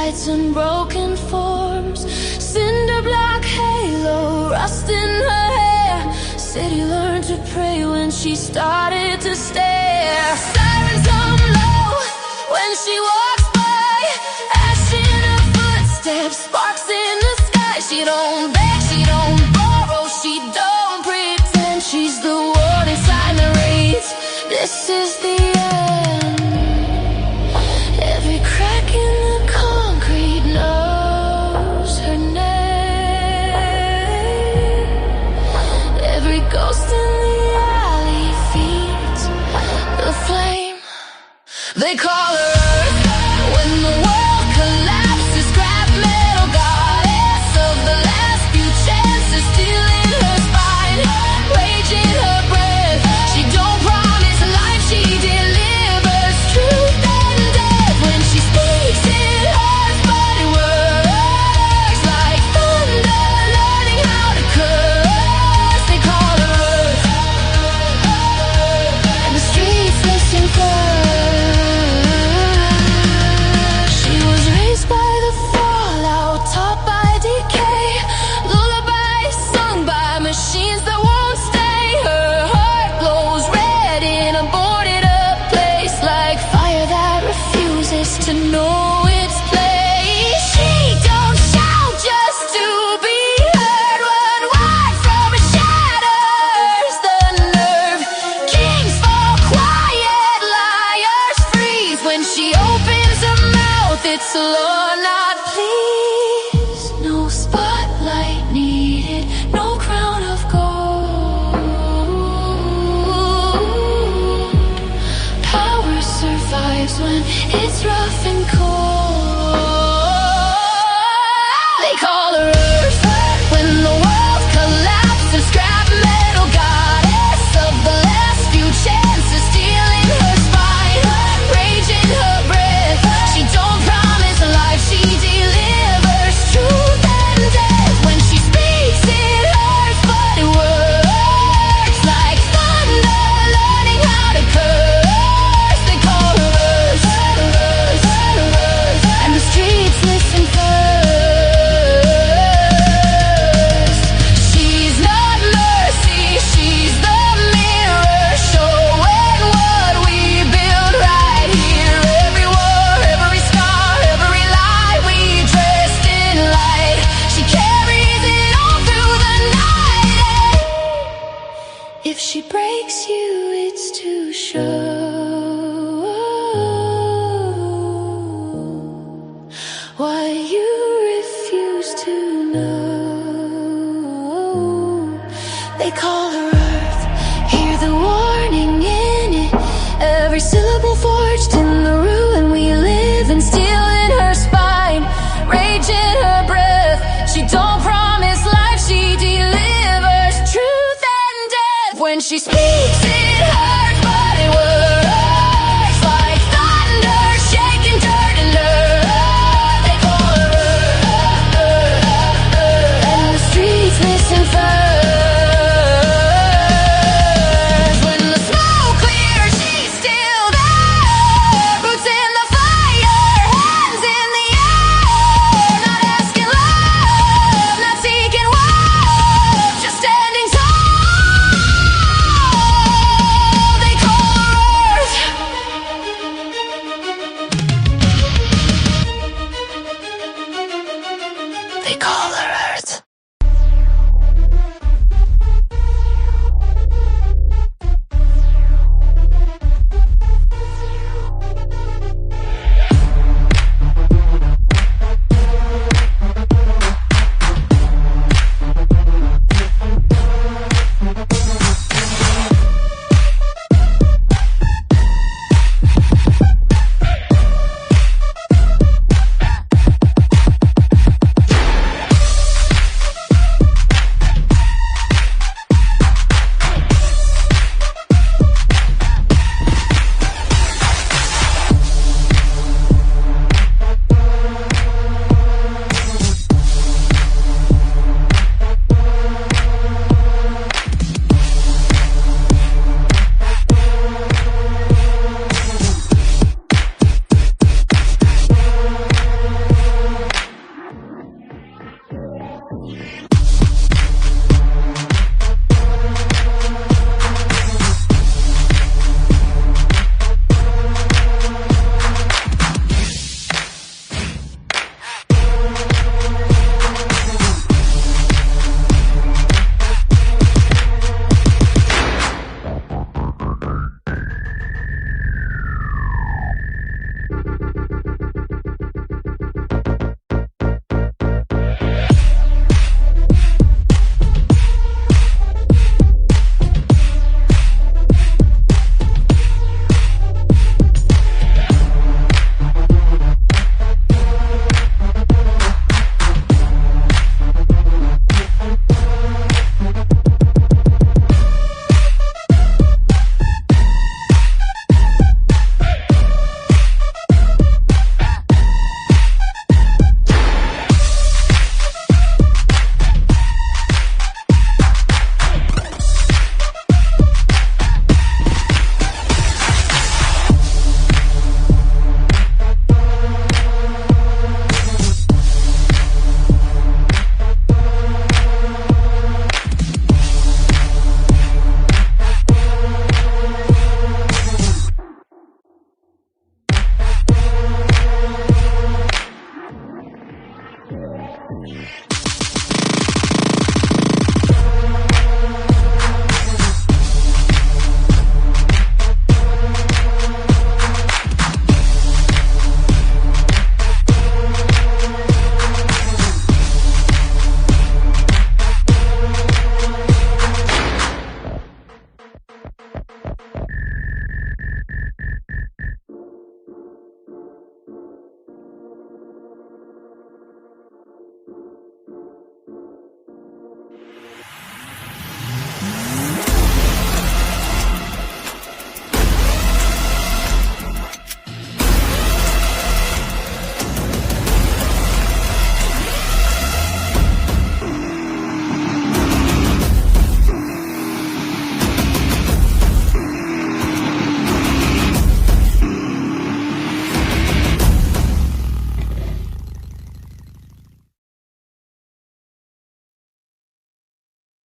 lights and broken forms, cinder block halo, rust in her hair. City learned to pray when she started to stare. Sirens hum low when she walks by, ash in her footsteps, sparks in the sky. She don't beg, she don't borrow, she don't pretend. She's the warning sign that reads, this is the end. Every crack in the concrete knows her name. Every ghost in the alley feeds the flame. They call her Earth when the world collapses, scrap metal goddess of the last few chances, stealing her spine, rage in her breath. She don't promise life, she delivers truth and death. When she speaks it hurts, but it works like thunder, learning how to curse. They call her Earth, and the streets listen first. She was raised by the fallout, taught by decay, lullabies sung by machines that won't stay. Her heart glows red in a boarded up place, like fire that refuses to know its place. She don't shout just to be heard, run wide from it shatters the nerve. Kings fall quiet, liars freeze. When she opens her mouth, it's law, not please. No spotlight needed, no crown of gold. Power survives when it's rough and cold. They call her Earth when the world collapses, scrap metal goddess of the last few chances, stealing her spine, rage in her breath. She don't promise life, she delivers truth and death. When she speaks it hurts, but it works like thunder, learning how to curse. They call her Earth, and the streets listen first. She's not mercy, she's the mirror, showing what we build right here. Every war, every scar, every lie, we dressed in light. She carries it all through the night. If she breaks you, it's to show why you refuse to know. They call her Earth, hear the warning in it. Every syllable forged in the ruin we live in, steel in her spine, rage in her breath. She don't promise life, she delivers truth and death. When she speaks it hurts, but it works like thunder, shaking dirt and earth. They call her Earth, and the streets listen first. When the smoke clears, she's still there, boots in the fire, hands in the air, not asking love, not seeking love, just standing tall.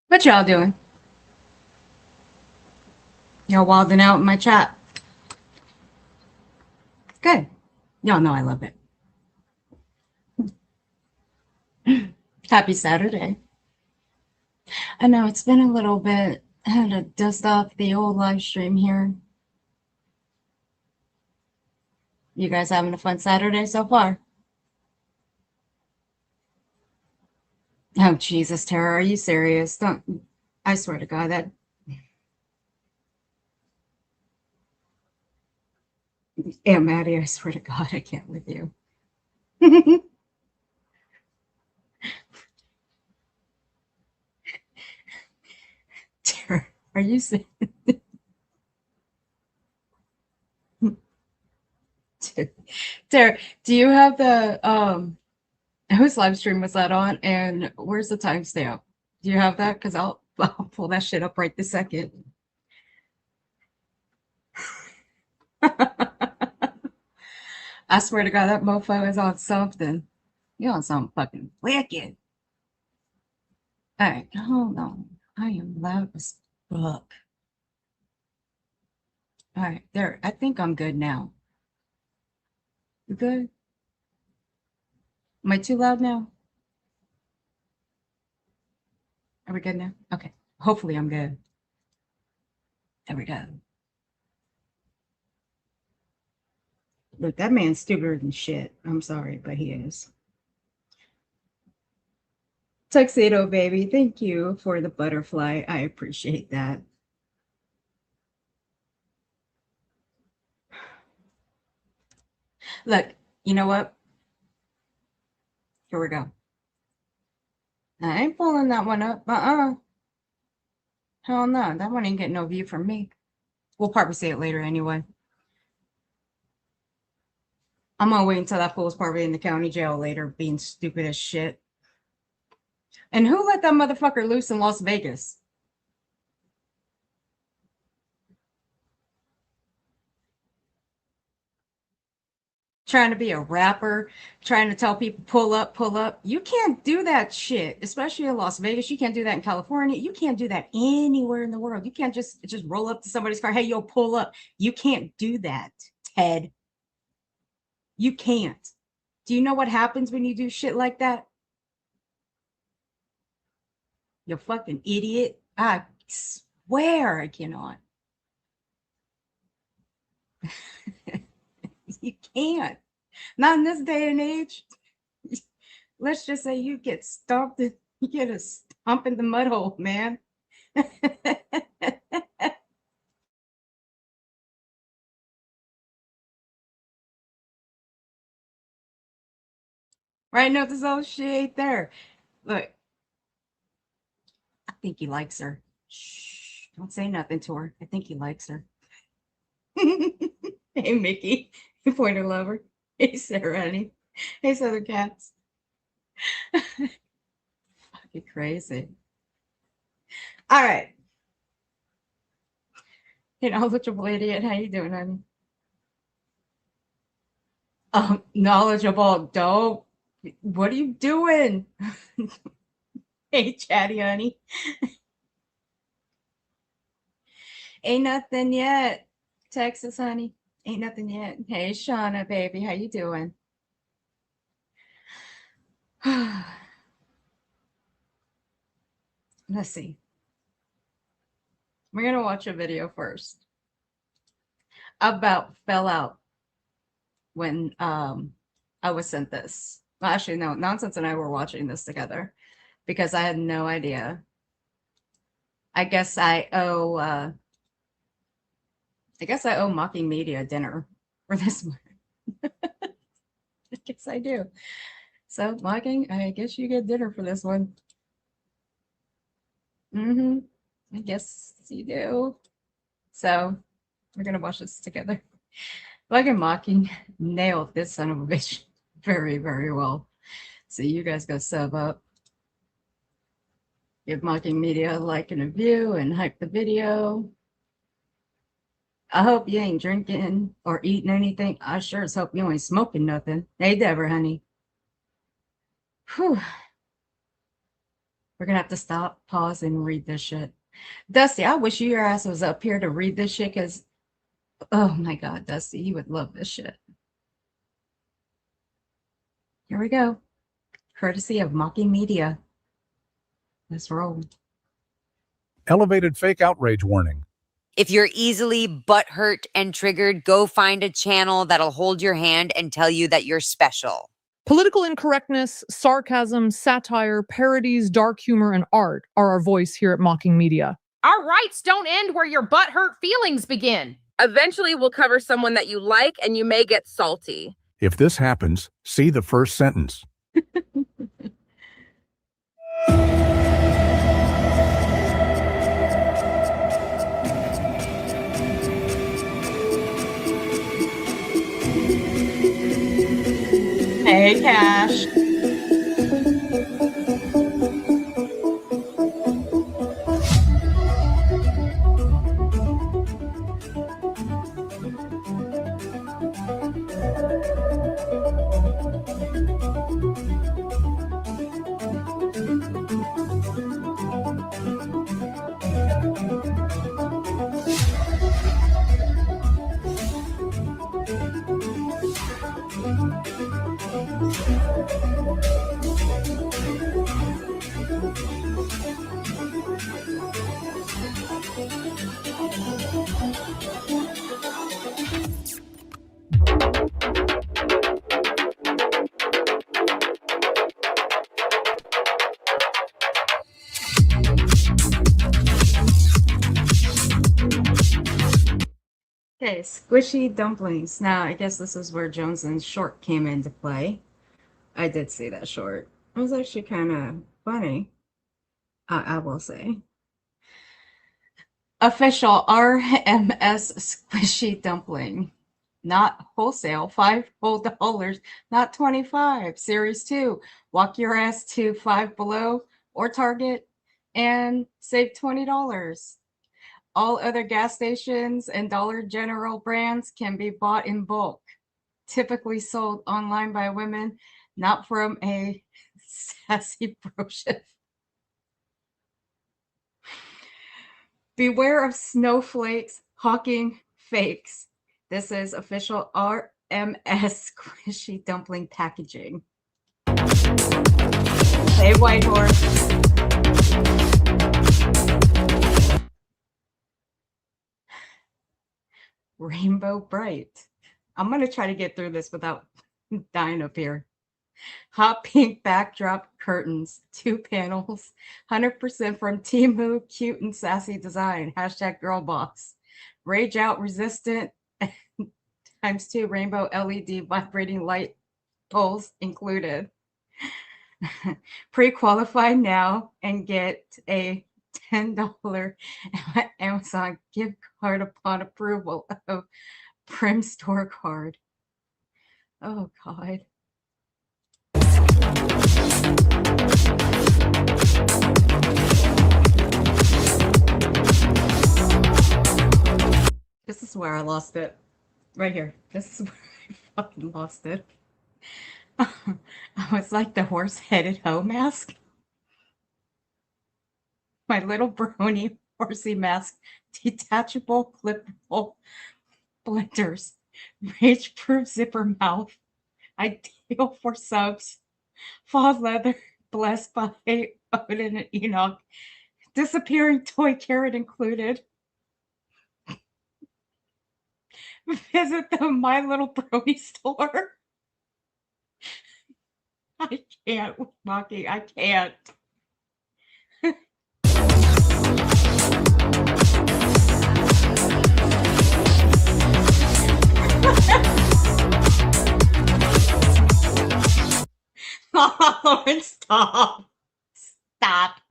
What y'all doing? Y'all wilding out in my chat. Good. Y'all know I love it. Happy Saturday. I know it's been a little bit. I had to dust off the old live stream here. You guys having a fun Saturday so far? Oh, Jesus, Tara, are you serious? Don't. I swear to God, that. Yeah, Maddie, I swear to God, I can't with you. Tara, are you serious? Tara, do you have the whose live stream was that on? And where's the timestamp? Do you have that? Because I'll pull that shit up right this second. I swear to God, that mofo is on something. You're on something fucking wicked. All right, hold on. I am loud as fuck. All right, there. I think I'm good now. You good? Am I too loud now? Are we good now? Okay. Hopefully I'm good. There we go. Look, that man's stupider than shit. I'm sorry, but he is. Tuxedo baby, thank you for the butterfly. I appreciate that. Look, you know what? Here we go. I ain't pulling that one up. Hell no. That one ain't getting no view from me. We'll probably say it later anyway. I'm gonna wait until that fool's probably in the county jail later, being stupid as shit. And who let that motherfucker loose in Las Vegas? Trying to be a rapper, trying to tell people pull up, pull up. You can't do that shit, especially in Las Vegas. You can't do that in California. You can't do that anywhere in the world. You can't just roll up to somebody's car. Hey, yo, pull up. You can't do that, Ted. You can't. Do you know what happens when you do shit like that? You fucking idiot. I swear I cannot. You can't. Not in this day and age. Let's just say you get stomped, you get a stomp in the mud hole, man. Right now, this old shit ain't there. Look, I think he likes her. Shh, don't say nothing to her. I think he likes her. Hey, Mickey, pointer lover. Hey, Sarah, honey. Hey, Southern Cats. Fucking crazy. All right. You knowledgeable idiot. How you doing, honey? Knowledgeable. Don't. What are you doing? Hey, chatty, honey. Ain't nothing yet. Texas, honey. Ain't nothing yet. Hey, Shauna, baby. How you doing? Let's see. We're going to watch a video first about fell out when I was sent this. Well, actually, no, Nonsense and I were watching this together because I had no idea. I guess I owe Mocking Media dinner for this one. I guess I do. So, Mocking, I guess you get dinner for this one. Mm-hmm. I guess you do. So, we're gonna watch this together. Fucking Mocking nailed this son of a bitch very, very well. So you guys go sub up, give Mocking Media a like and a view, and hype the video. I hope you ain't drinking or eating anything. I sure as hope you ain't smoking nothing. Hey, Deborah, honey. Whew. We're gonna have to stop, pause, and read this shit. Dusty, I wish your ass was up here to read this shit because, oh my God, Dusty, you would love this shit. Here we go. Courtesy of Mocking Media. Let's roll. Elevated fake outrage warning. If you're easily butthurt and triggered, go find a channel that'll hold your hand and tell you that you're special. Political incorrectness, sarcasm, satire, parodies, dark humor, and art are our voice here at Mocking Media. Our rights don't end where your butthurt feelings begin. Eventually, we'll cover someone that you like, and you may get salty. If this happens, see the first sentence. Hey, Cash. Okay, squishy dumplings. Now, I guess this is where Jones's short came into play. I did see that short. It was actually kind of funny, I will say. Official RMS squishy dumpling. Not wholesale, $5, not 25. Series 2. Walk your ass to Five Below or Target and save $20. All other gas stations and Dollar General brands can be bought in bulk, typically sold online by women, not from a sassy brochure. Beware of snowflakes hawking fakes. This is official RMS squishy dumpling packaging. Hey, White Horse. Rainbow Bright. I'm going to try to get through this without dying up here. Hot pink backdrop curtains, 2 panels, 100% from Temu, cute and sassy design, hashtag girl boss. Rage out resistant, ×2 rainbow LED vibrating light poles included. Pre-qualify now and get a $10 Amazon gift card upon approval of Prim Store card. Oh, God. This is where I lost it. Right here. This is where I fucking lost it. I was like the horse-headed hoe mask. My little brony horsey mask, detachable, clippable blenders, rage-proof zipper mouth, ideal for subs, fall leather, blessed by Odin and Enoch, disappearing toy carrot included. Visit the My Little Brony store. I can't with Maki. I can't. Lauren, stop. Stop.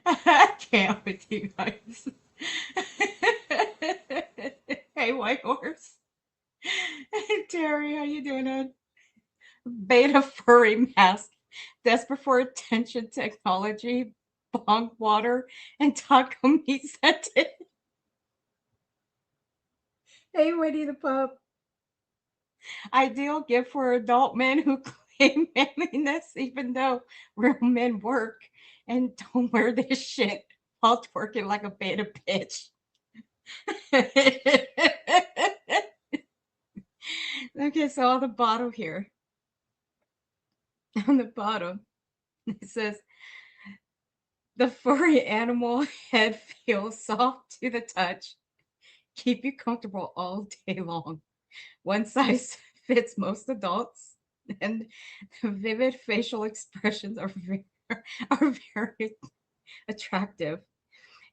I can't with you guys. Hey, White Horse. Terry, how you doing, Ed? Beta furry mask. Desperate for attention technology, bong water, and taco meat scented. Hey, Winnie the Pooh. Ideal gift for adult men who claim manliness, even though real men work and don't wear this shit while twerking like a beta bitch. Okay, so on the bottom here, on the bottom, it says the furry animal head feels soft to the touch, keep you comfortable all day long. One size fits most adults, and vivid facial expressions are very attractive.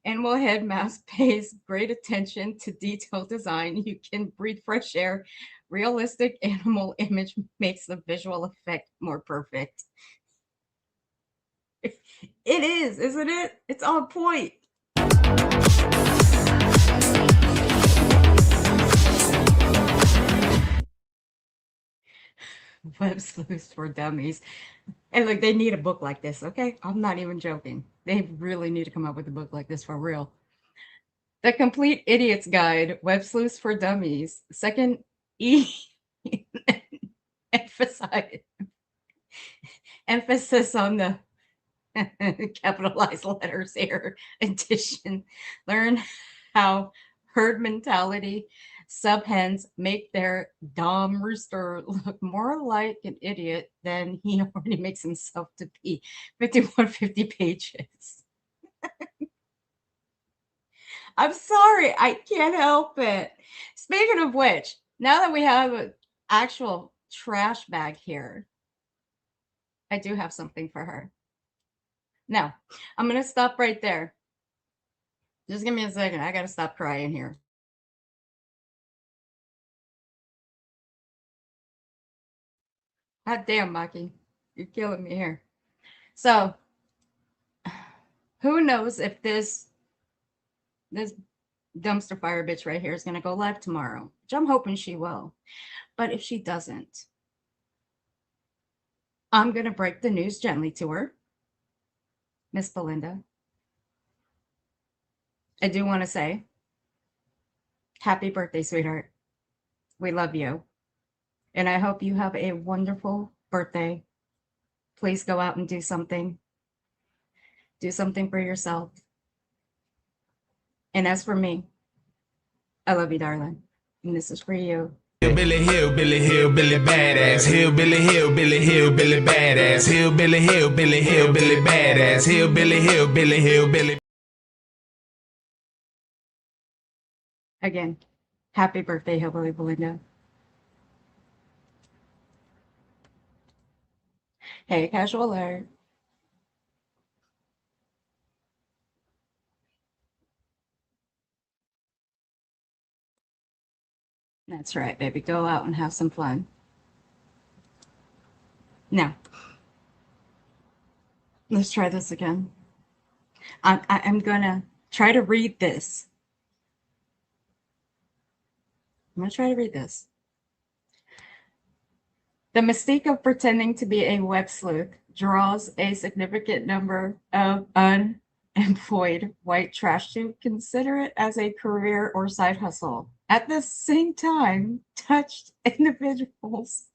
Animal head mask pays great attention to detailed design. You can breathe fresh air. Realistic animal image makes the visual effect more perfect. It is, isn't it? It's on point. Web sleuths for dummies. And like, they need a book like this, okay? I'm not even joking. They really need to come up with a book like this for real. The Complete Idiot's Guide, Web Sleuths for Dummies. Second E emphasis on the capitalized letters here. Edition. Learn how herd mentality subhens make their dom rooster look more like an idiot than he already makes himself to be. 5150 pages. I'm sorry, I can't help it. Speaking of which, now that we have an actual trash bag here, I do have something for her. Now, I'm going to stop right there. Just give me a second. I got to stop crying here. God damn, Maki. You're killing me here. So, who knows if this dumpster fire bitch right here is going to go live tomorrow, which I'm hoping she will. But if she doesn't, I'm going to break the news gently to her. Miss Belinda, I do want to say, happy birthday, sweetheart. We love you. And I hope you have a wonderful birthday. Please go out and do something. Do something for yourself. And as for me, I love you, darling. And this is for you. Hillbilly, hillbilly, hillbilly, badass. Hillbilly, hillbilly, hillbilly, badass. Hillbilly, hillbilly, hillbilly, badass. Hillbilly, hillbilly, hillbilly. Again, happy birthday, Hillbilly Belinda. Hey, casual alert. That's right, baby. Go out and have some fun. Now, let's try this again. I'm going to try to read this. I'm going to try to read this. The mystique of pretending to be a web sleuth draws a significant number of unemployed white trash to consider it as a career or side hustle. At the same time, touched individuals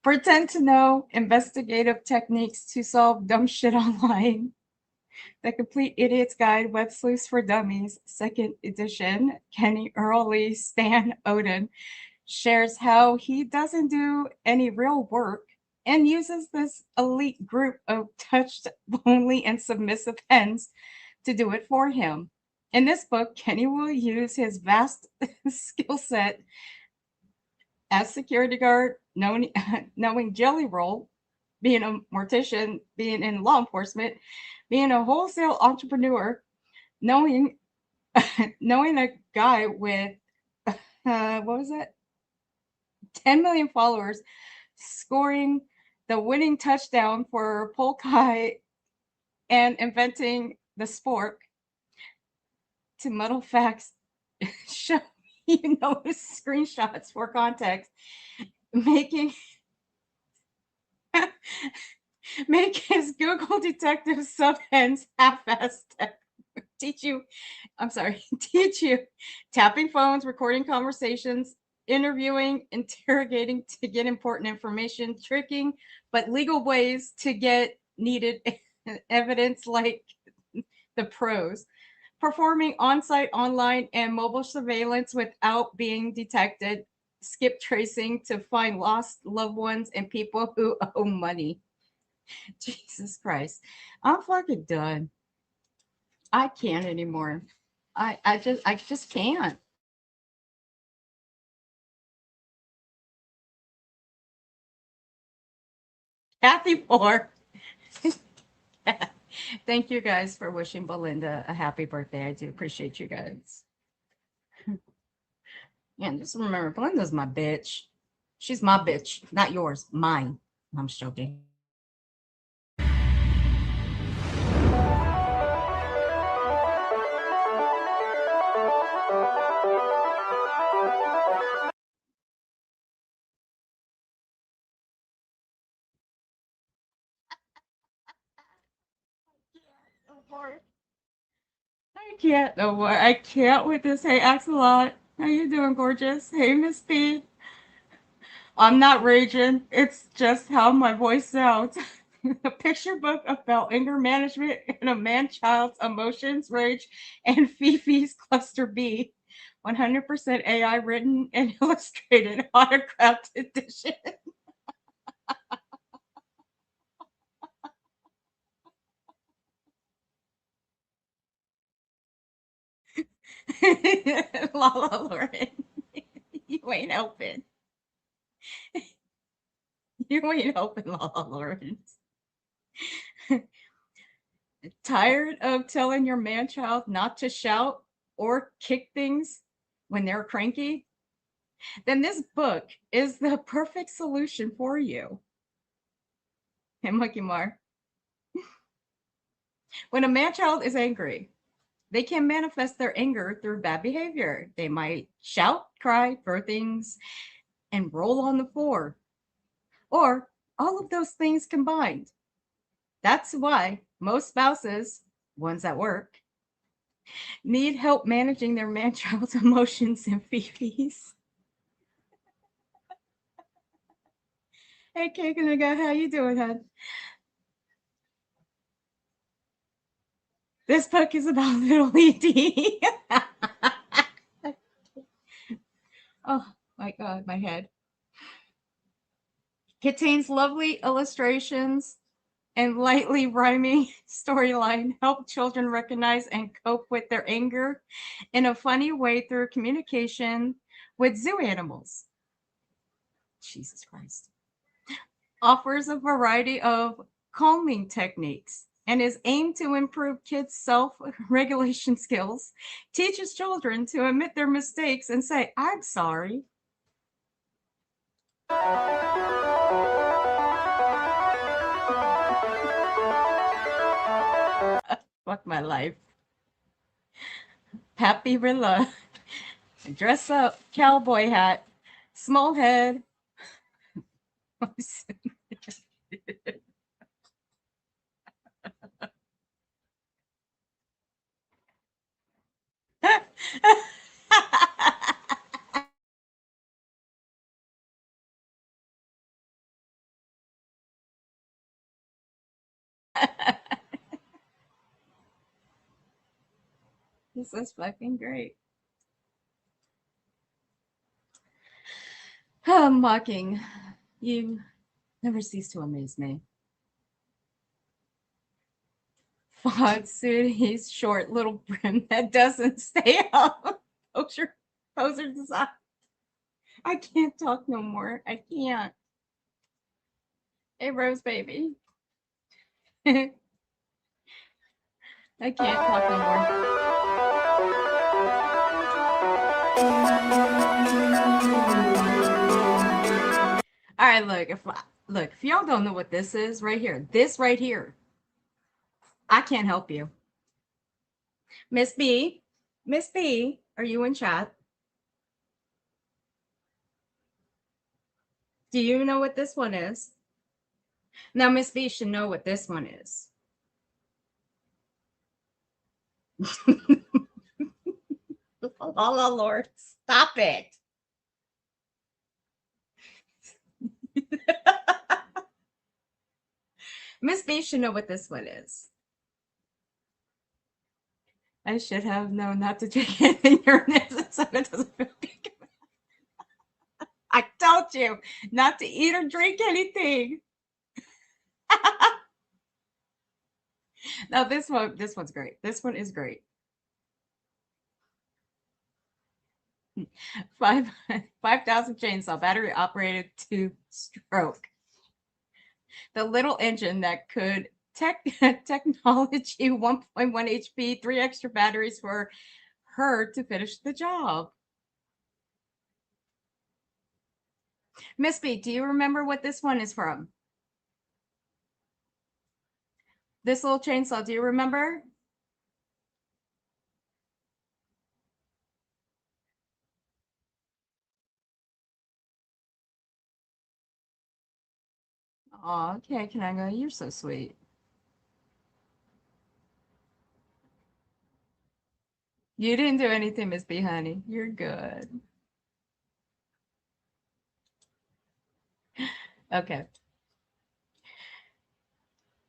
pretend to know investigative techniques to solve dumb shit online. The Complete Idiot's Guide, Web Sleuths for Dummies, 2nd edition, Kenny Early, Stan Odin, shares how he doesn't do any real work and uses this elite group of touched, lonely, and submissive hens to do it for him. In this book, Kenny will use his vast skill set as security guard, knowing jelly roll, being a mortician, being in law enforcement, being a wholesale entrepreneur, knowing a guy with what was it? 10 million followers, scoring the winning touchdown for Polkai and inventing the spork to muddle facts, show screenshots for context, making make his Google detective subhens half-assed teach you, I'm sorry, teach you tapping phones, recording conversations, interviewing, interrogating to get important information, tricking, but legal ways to get needed evidence like the pros, performing on-site, online, and mobile surveillance without being detected, skip tracing to find lost loved ones and people who owe money. Jesus Christ. I'm fucking done. I can't anymore. I just can't. Kathy Moore. Thank you guys for wishing Belinda a happy birthday. I do appreciate you guys. And just remember, Belinda's my bitch. She's my bitch, not yours, mine. I'm just joking. I can't no more. I can't with this. Hey, Axelot. How you doing, gorgeous? Hey, Miss B. I'm not raging. It's just how my voice sounds. A picture book about anger management and a man-child's emotions, rage, and Fifi's cluster B. 100% AI written and illustrated autographed edition. Lala Lauren. You ain't helping. You ain't helping, Lala Lauren. Tired of telling your man child not to shout or kick things when they're cranky? Then this book is the perfect solution for you. Hey, Monkey Mar. When a man child is angry, they can manifest their anger through bad behavior. They might shout, cry, throw things, and roll on the floor, or all of those things combined. That's why most spouses, ones at work, need help managing their man child's emotions and fifis. Hey, Cake and the guy, how you doing, hon? This book is about little ED. Oh my God, my head. Contains lovely illustrations and lightly rhyming storyline. Help children recognize and cope with their anger in a funny way through communication with zoo animals. Jesus Christ. Offers a variety of calming techniques and is aimed to improve kids' self-regulation skills, teaches children to admit their mistakes and say, I'm sorry. Fuck my life. Happy Rilla. Dress up, cowboy hat, small head. This is fucking great. Oh, mocking. You never cease to amaze me. Fog suit, he's short little brim that doesn't stay up. Poser design. I can't talk no more. I can't. Hey, Rose baby. I can't talk no more. All right, look, if y'all don't know what this is right here, this right here, I can't help you. Miss B, are you in chat? Do you know what this one is? Now, Miss B should know what this one is. Oh, Lord, stop it. Miss B should know what this one is. I should have known not to drink anything so it doesn't feel big. I told you not to eat or drink anything. Now this one's great. This one is great. 5,000 chainsaw battery operated two-stroke. The little engine that could technology 1.1 HP, 3 extra batteries for her to finish the job. Miss B, do you remember what this one is from? This little chainsaw, do you remember? Oh, okay, can I go? You're so sweet. You didn't do anything, Miss B, honey. You're good. Okay.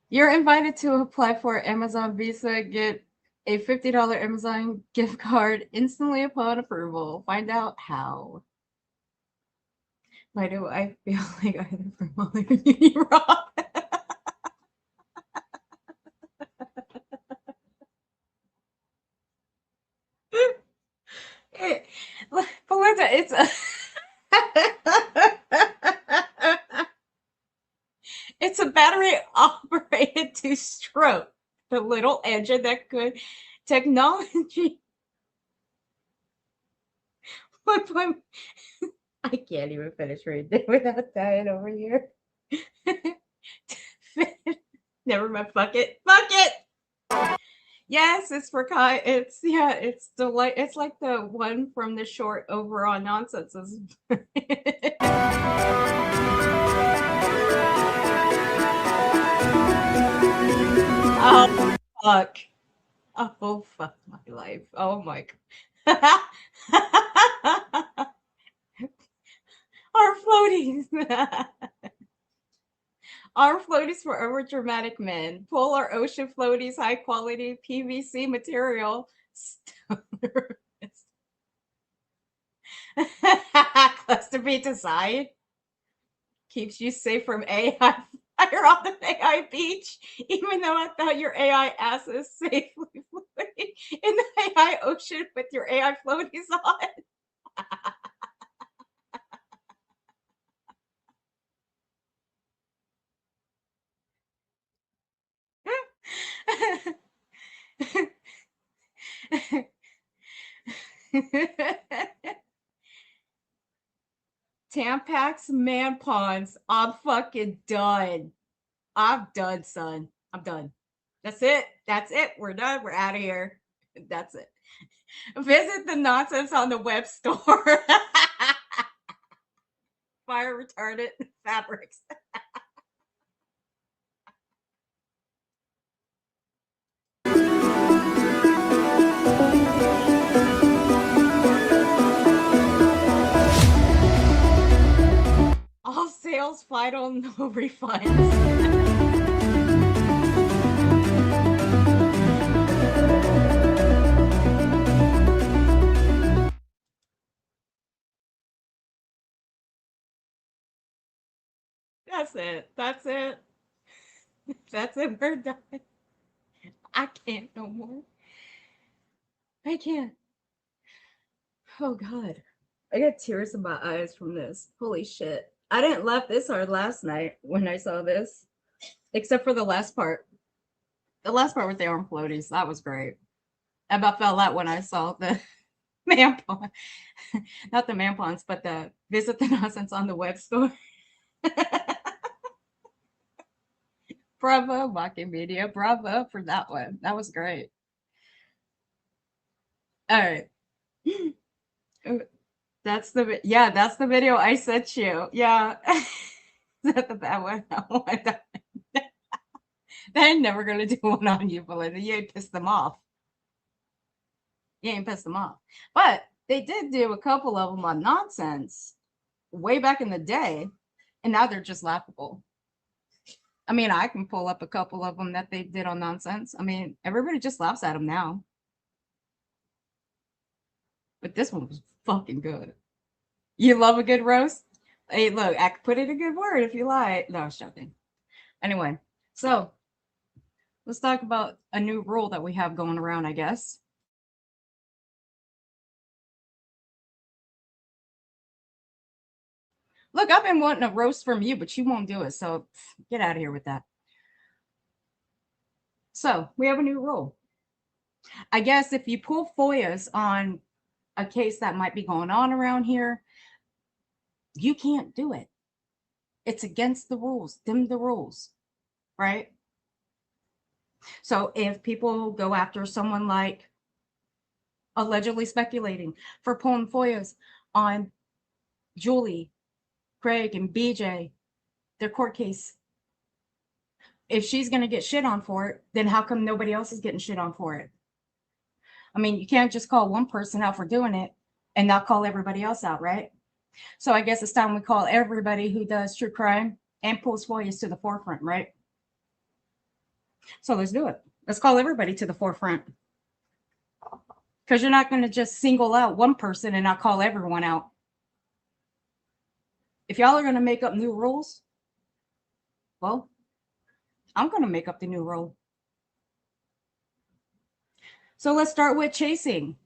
You're invited to apply for Amazon Visa, get a $50 Amazon gift card instantly upon approval. Find out how. Why do I feel like either from Molly or Uni Rob? Belinda, it's a it's a battery operated two-stroke. The little engine that could technology. I can't even finish reading without dying over here. Never mind. Fuck it. Fuck it. Yes, it's for Kai. It's it's it's like the one from the short overall nonsense. Oh fuck. Oh fuck my life. Oh my god. Our floaties. Our floaties for over dramatic men. Polar ocean floaties, high quality PVC material. Cluster B design keeps you safe from AI fire on the AI beach, even though I thought your AI ass is safely floating in the AI ocean with your AI floaties on. Tampax man pawns. I'm fucking done. I'm done, son. I'm done. That's it. That's it. We're done. We're out of here. That's it. Visit the nonsense on the web store. Fire retardant fabrics. All sales final, no refunds. That's it. That's it. That's it. We're done. I can't no more. I can't. Oh God. I got tears in my eyes from this. Holy shit. I didn't laugh this hard last night when I saw this. Except for the last part. The last part with the arm floaties. That was great. I about fell out when I saw the man pawn. Not the man pawns, but the visit the nonsense on the web store. Bravo, Mocking Media. Bravo for that one. That was great. All right. That's the video I sent you. Yeah. Is that the bad one? Oh, they're never gonna do one on you, Belinda. You pissed them off. You ain't pissed them off. But they did do a couple of them on nonsense way back in the day, and now they're just laughable. I mean, I can pull up a couple of them that they did on nonsense. I mean, everybody just laughs at them now. But this one was fucking good. You love a good roast? Hey, look, I could put in a good word if you like. No, I was joking. Anyway, so let's talk about a new rule that we have going around, I guess. Look, I've been wanting a roast from you, but you won't do it. So get out of here with that. So we have a new rule. I guess if you pull FOIAs on a case that might be going on around here, you can't do it. It's against the rules, the rules, right? So if people go after someone like allegedly speculating for pulling FOIAs on Julie, Craig, and BJ, their court case, if she's going to get shit on for it, then how come nobody else is getting shit on for it? I mean, you can't just call one person out for doing it and not call everybody else out, right? So I guess it's time we call everybody who does true crime and pulls FOIAs to the forefront, right? So let's do it. Let's call everybody to the forefront. Because you're not going to just single out one person and not call everyone out. If y'all are going to make up new rules, well, I'm going to make up the new rule. So let's start with chasing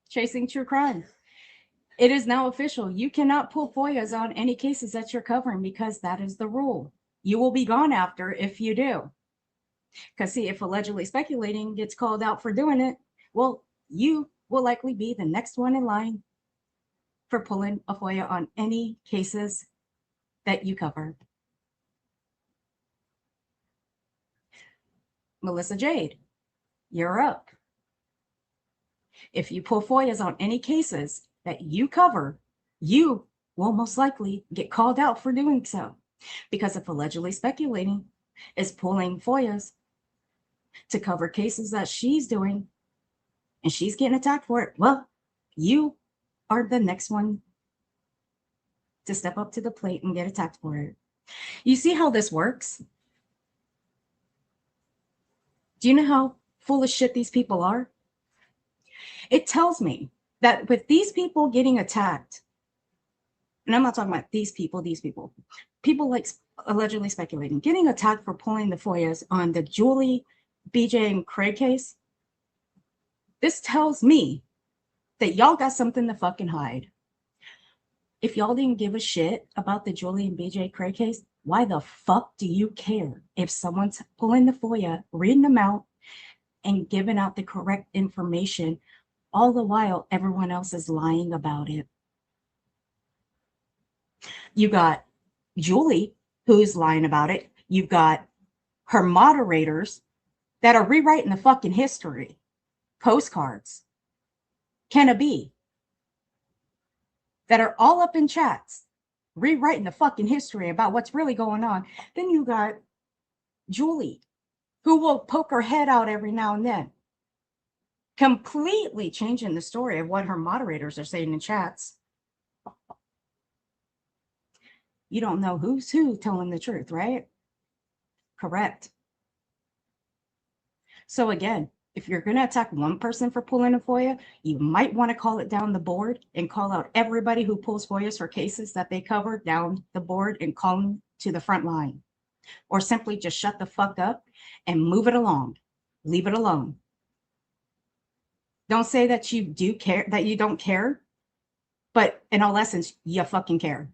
true crime. It is now official. You cannot pull FOIAs on any cases that you're covering because that is the rule. You will be gone after if you do. Because see, if allegedly speculating gets called out for doing it, well, you will likely be the next one in line for pulling a FOIA on any cases that you cover. Melissa Jade, you're up. If you pull FOIAs on any cases that you cover, you will most likely get called out for doing so. Because if allegedly speculating is pulling FOIAs to cover cases that she's doing and she's getting attacked for it, well, you are the next one to step up to the plate and get attacked for it. You see how this works? Do you know how full of shit these people are? It tells me that with these people getting attacked, and I'm not talking about these people like allegedly speculating, getting attacked for pulling the FOIAs on the Julie, BJ, and Craig case, this tells me that y'all got something to fucking hide. If y'all didn't give a shit about the Julie and BJ Craig case, why the fuck do you care if someone's pulling the FOIA, reading them out, and giving out the correct information, all the while everyone else is lying about it? You got Julie, who's lying about it. You've got her moderators that are rewriting the fucking history. Postcards. Kenna B. That are all up in chats, rewriting the fucking history about what's really going on. Then you got Julie, who will poke her head out every now and then, completely changing the story of what her moderators are saying in chats. You don't know who's who telling the truth, right? Correct. So again, if you're going to attack one person for pulling a FOIA, you might want to call it down the board and call out everybody who pulls FOIAs for cases that they cover down the board and call them to the front line. Or simply just shut the fuck up and move it along. Leave it alone. Don't say that you do care, that you don't care, but in all essence, you fucking care.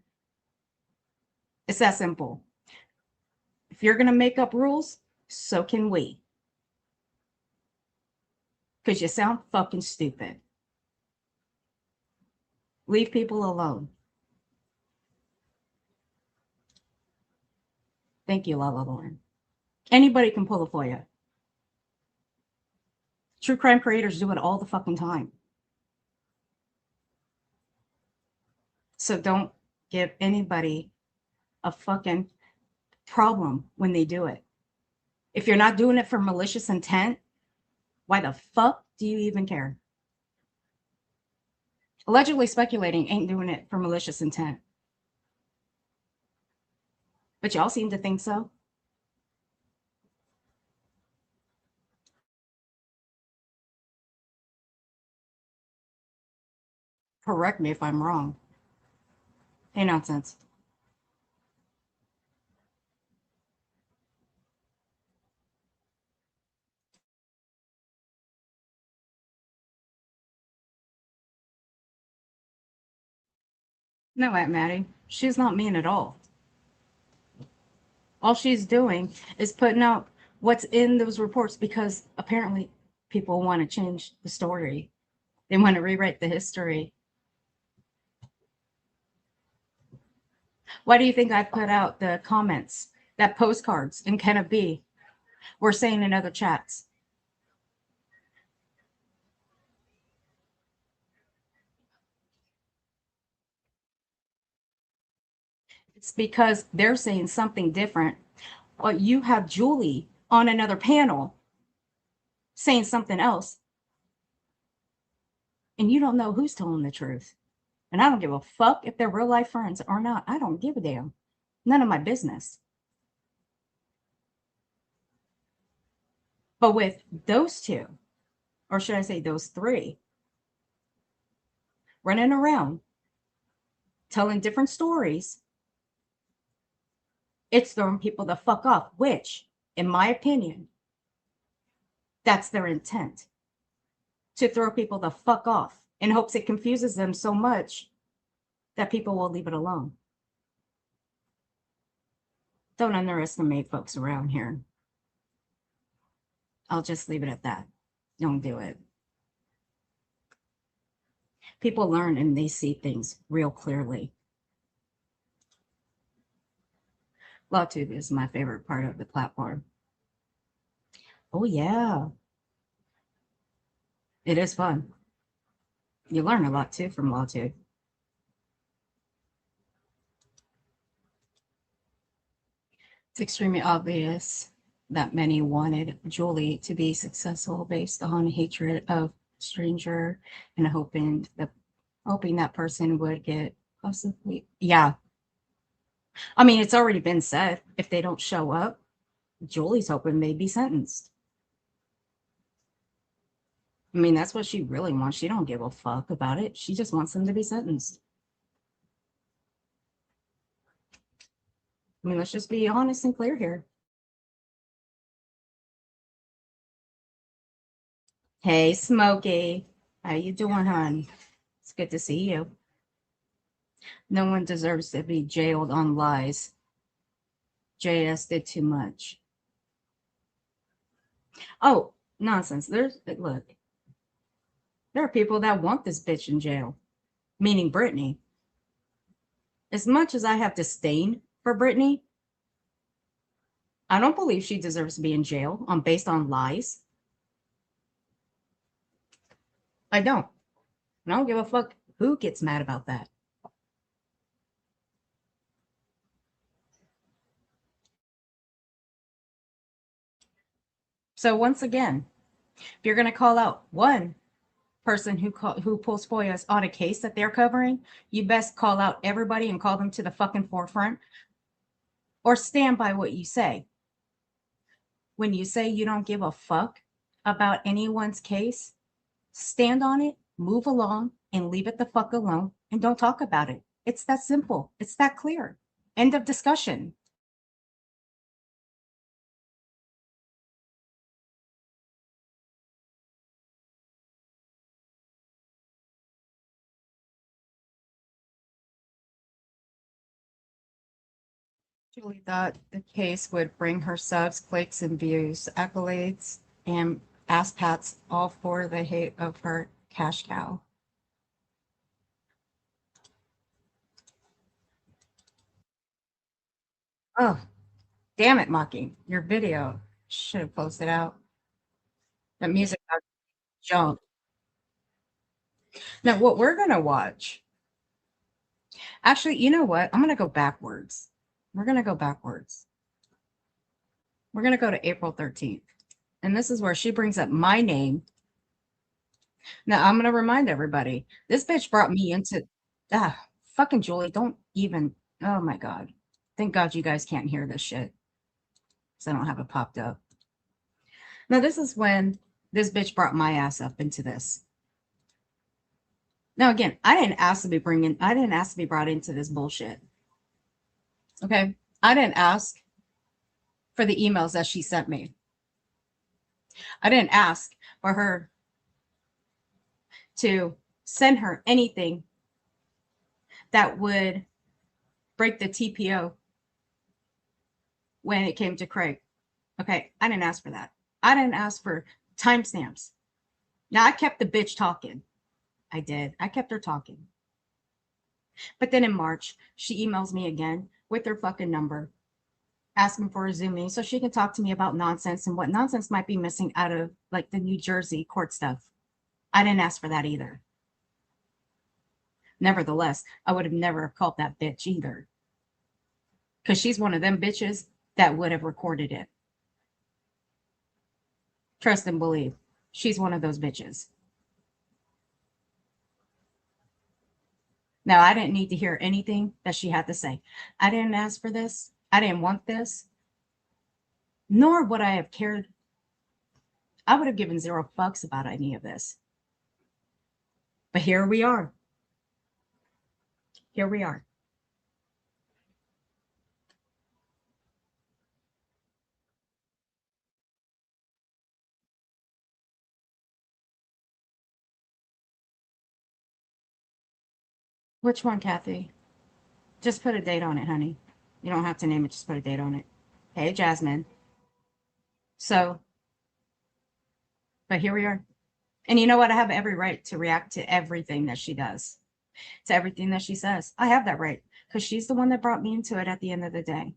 It's that simple. If you're going to make up rules, so can we. Because you sound fucking stupid. Leave people alone. Thank you, Lala Lauren. Anybody can pull a FOIA. True crime creators do it all the fucking time. So don't give anybody a fucking problem when they do it. If you're not doing it for malicious intent, why the fuck do you even care? Allegedly speculating ain't doing it for malicious intent. But y'all seem to think so. Correct me if I'm wrong. Hey, nonsense. No, Aunt Maddie, she's not mean at all. All she's doing is putting out what's in those reports because apparently people want to change the story. They want to rewrite the history. Why do you think I put out the comments that postcards and Kenneth B were saying in other chats? It's because they're saying something different. But you have Julie on another panel saying something else, and you don't know who's telling the truth. And I don't give a fuck if they're real life friends or not. I don't give a damn. None of my business. But with those two, or should I say those three, running around telling different stories, it's throwing people the fuck off, which, in my opinion, that's their intent. To throw people the fuck off in hopes it confuses them so much that people will leave it alone. Don't underestimate folks around here. I'll just leave it at that. Don't do it. People learn and they see things real clearly. LawTube is my favorite part of the platform. Oh, yeah. It is fun. You learn a lot too from LawTube. It's extremely obvious that many wanted Julie to be successful based on hatred of stranger and hoping that person would get possibly. Yeah. I mean, it's already been said. If they don't show up, Julie's hoping they'd be sentenced. I mean, that's what she really wants. She don't give a fuck about it. She just wants them to be sentenced. I mean, let's just be honest and clear here. Hey, Smokey. How you doing, hon? It's good to see you. No one deserves to be jailed on lies. JS did too much. Oh, nonsense. Look. There are people that want this bitch in jail, meaning Brittany. As much as I have disdain for Brittany, I don't believe she deserves to be in jail based on lies. I don't. And I don't give a fuck who gets mad about that. So once again, if you're going to call out one person who pulls FOIAs on a case that they're covering, you best call out everybody and call them to the fucking forefront, or stand by what you say. When you say you don't give a fuck about anyone's case, stand on it, move along, and leave it the fuck alone, and don't talk about it. It's that simple. It's that clear. End of discussion. Julie thought the case would bring her subs, clicks, and views, accolades, and ass pats, all for the hate of her cash cow. Oh, damn it, Mocking. Your video should have closed it out. That music got junk. Now, what we're going to watch, actually, you know what? I'm going to go backwards. We're going to go backwards. We're going to go to April 13th. And this is where she brings up my name Now I'm gonna remind everybody. This bitch brought me into fucking Julie. Don't even. Oh my god. Thank God you guys can't hear this shit. So I don't have it popped up. Now this is when this bitch brought my ass up into this. Now again, I didn't ask to be brought into this bullshit. Okay? I didn't ask for the emails that she sent me. I didn't ask for her to send her anything that would break the TPO when it came to Craig. Okay, I didn't ask for that. I didn't ask for timestamps. Now, I kept the bitch talking. I did. I kept her talking. But then in March, she emails me again with her fucking number, asking for a Zoom meeting so she can talk to me about nonsense and what nonsense might be missing out of like the New Jersey court stuff. I didn't ask for that either. Nevertheless, I would have never called that bitch either. Because she's one of them bitches that would have recorded it. Trust and believe. She's one of those bitches. Now, I didn't need to hear anything that she had to say. I didn't ask for this. I didn't want this. Nor would I have cared. I would have given 0 fucks about any of this. But here we are. Here we are. Which one, Kathy? Just put a date on it, honey. You don't have to name it, just put a date on it. Hey, Jasmine. So, but here we are. And you know what? I have every right to react to everything that she does, to everything that she says. I have that right because she's the one that brought me into it at the end of the day.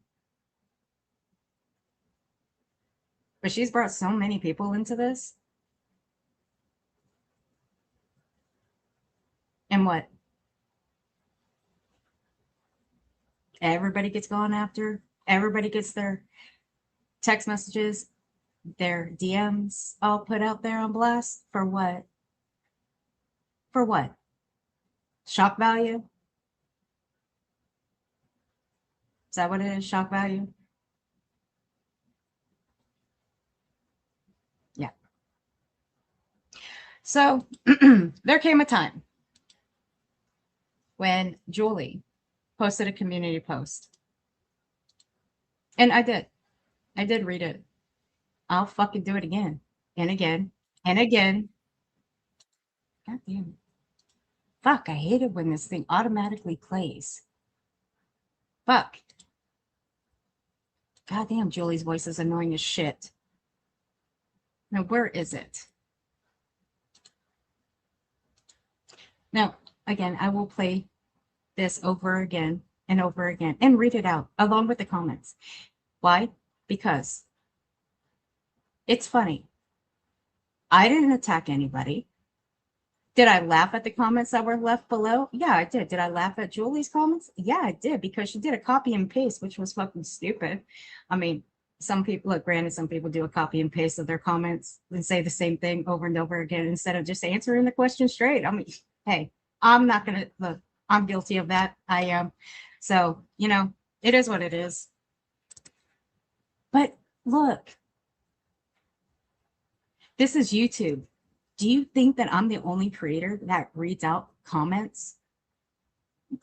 But she's brought so many people into this. And what? Everybody gets gone after. Everybody gets their text messages, their DMs all put out there on blast. For what? For what? Shock value? Is that what it is? Shock value? Yeah. So there came a time when Julie posted a community post. And I did read it. I'll fucking do it again and again and again. God damn it. Fuck, I hate it when this thing automatically plays. Fuck. God damn, Julie's voice is annoying as shit. Now, where is it? Now, again, I will play this over again and over again and read it out along with the comments. Why? Because it's funny. I didn't attack anybody. Did I laugh at the comments that were left below? Yeah, I did. Did I laugh at Julie's comments? Yeah, I did, because she did a copy and paste, which was fucking stupid. I mean, some people, look, granted, some people do a copy and paste of their comments and say the same thing over and over again instead of just answering the question straight. I mean, hey, I'm not going to, look, I'm guilty of that. I am. So, you know, it is what it is. But look, this is YouTube. Do you think that I'm the only creator that reads out comments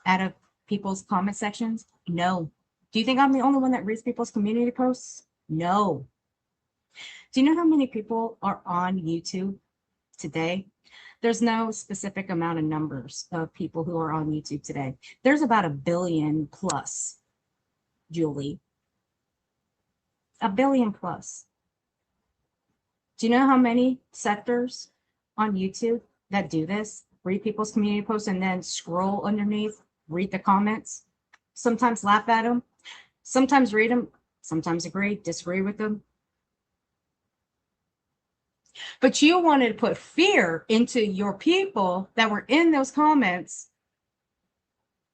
out of people's comment sections? No. Do you think I'm the only one that reads people's community posts? No. Do you know how many people are on YouTube today? There's no specific amount of numbers of people who are on YouTube today. There's about 1 billion plus, Julie. 1 billion plus. Do you know how many sectors on YouTube that do this? Read people's community posts and then scroll underneath, read the comments, sometimes laugh at them, sometimes read them, sometimes agree, disagree with them. But you wanted to put fear into your people that were in those comments,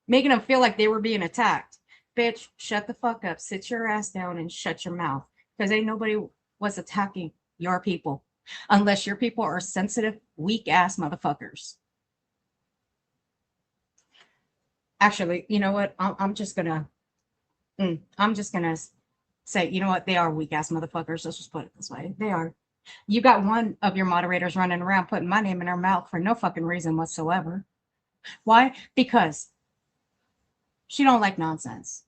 making them feel like they were being attacked. Bitch, shut the fuck up, sit your ass down and shut your mouth, because ain't nobody was attacking your people. unless your people are sensitive, weak ass motherfuckers. Actually, you know what? I'm just gonna say, you know what? They are weak ass motherfuckers. Let's just put it this way. They are. You got one of your moderators running around putting my name in her mouth for no fucking reason whatsoever. Why? Because she don't like nonsense.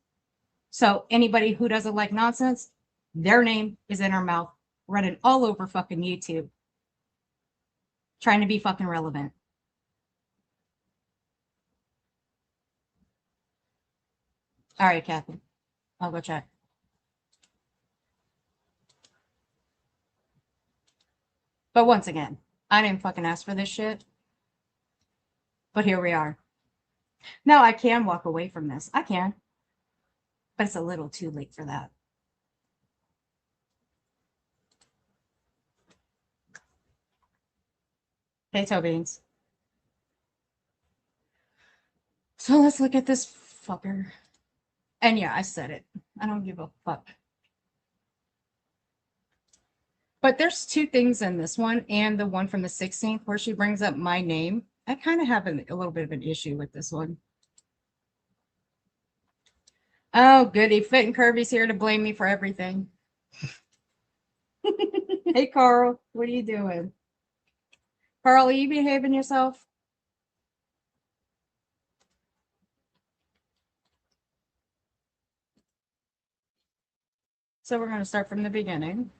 So anybody who doesn't like nonsense, their name is in her mouth, running all over fucking YouTube, trying to be fucking relevant. All right, Kathy, I'll go check. But once again, I didn't fucking ask for this shit. But here we are. Now I can walk away from this. I can. But it's a little too late for that. Hey, toe beans. So let's look at this fucker. And yeah, I said it. I don't give a fuck. But there's two things in this one and the one from the 16th where she brings up my name. I kind of have a little bit of an issue with this one. Oh, goody. Fit and Curvy's here to blame me for everything. Hey, Carl. What are you doing? Carl, are you behaving yourself? So we're going to start from the beginning.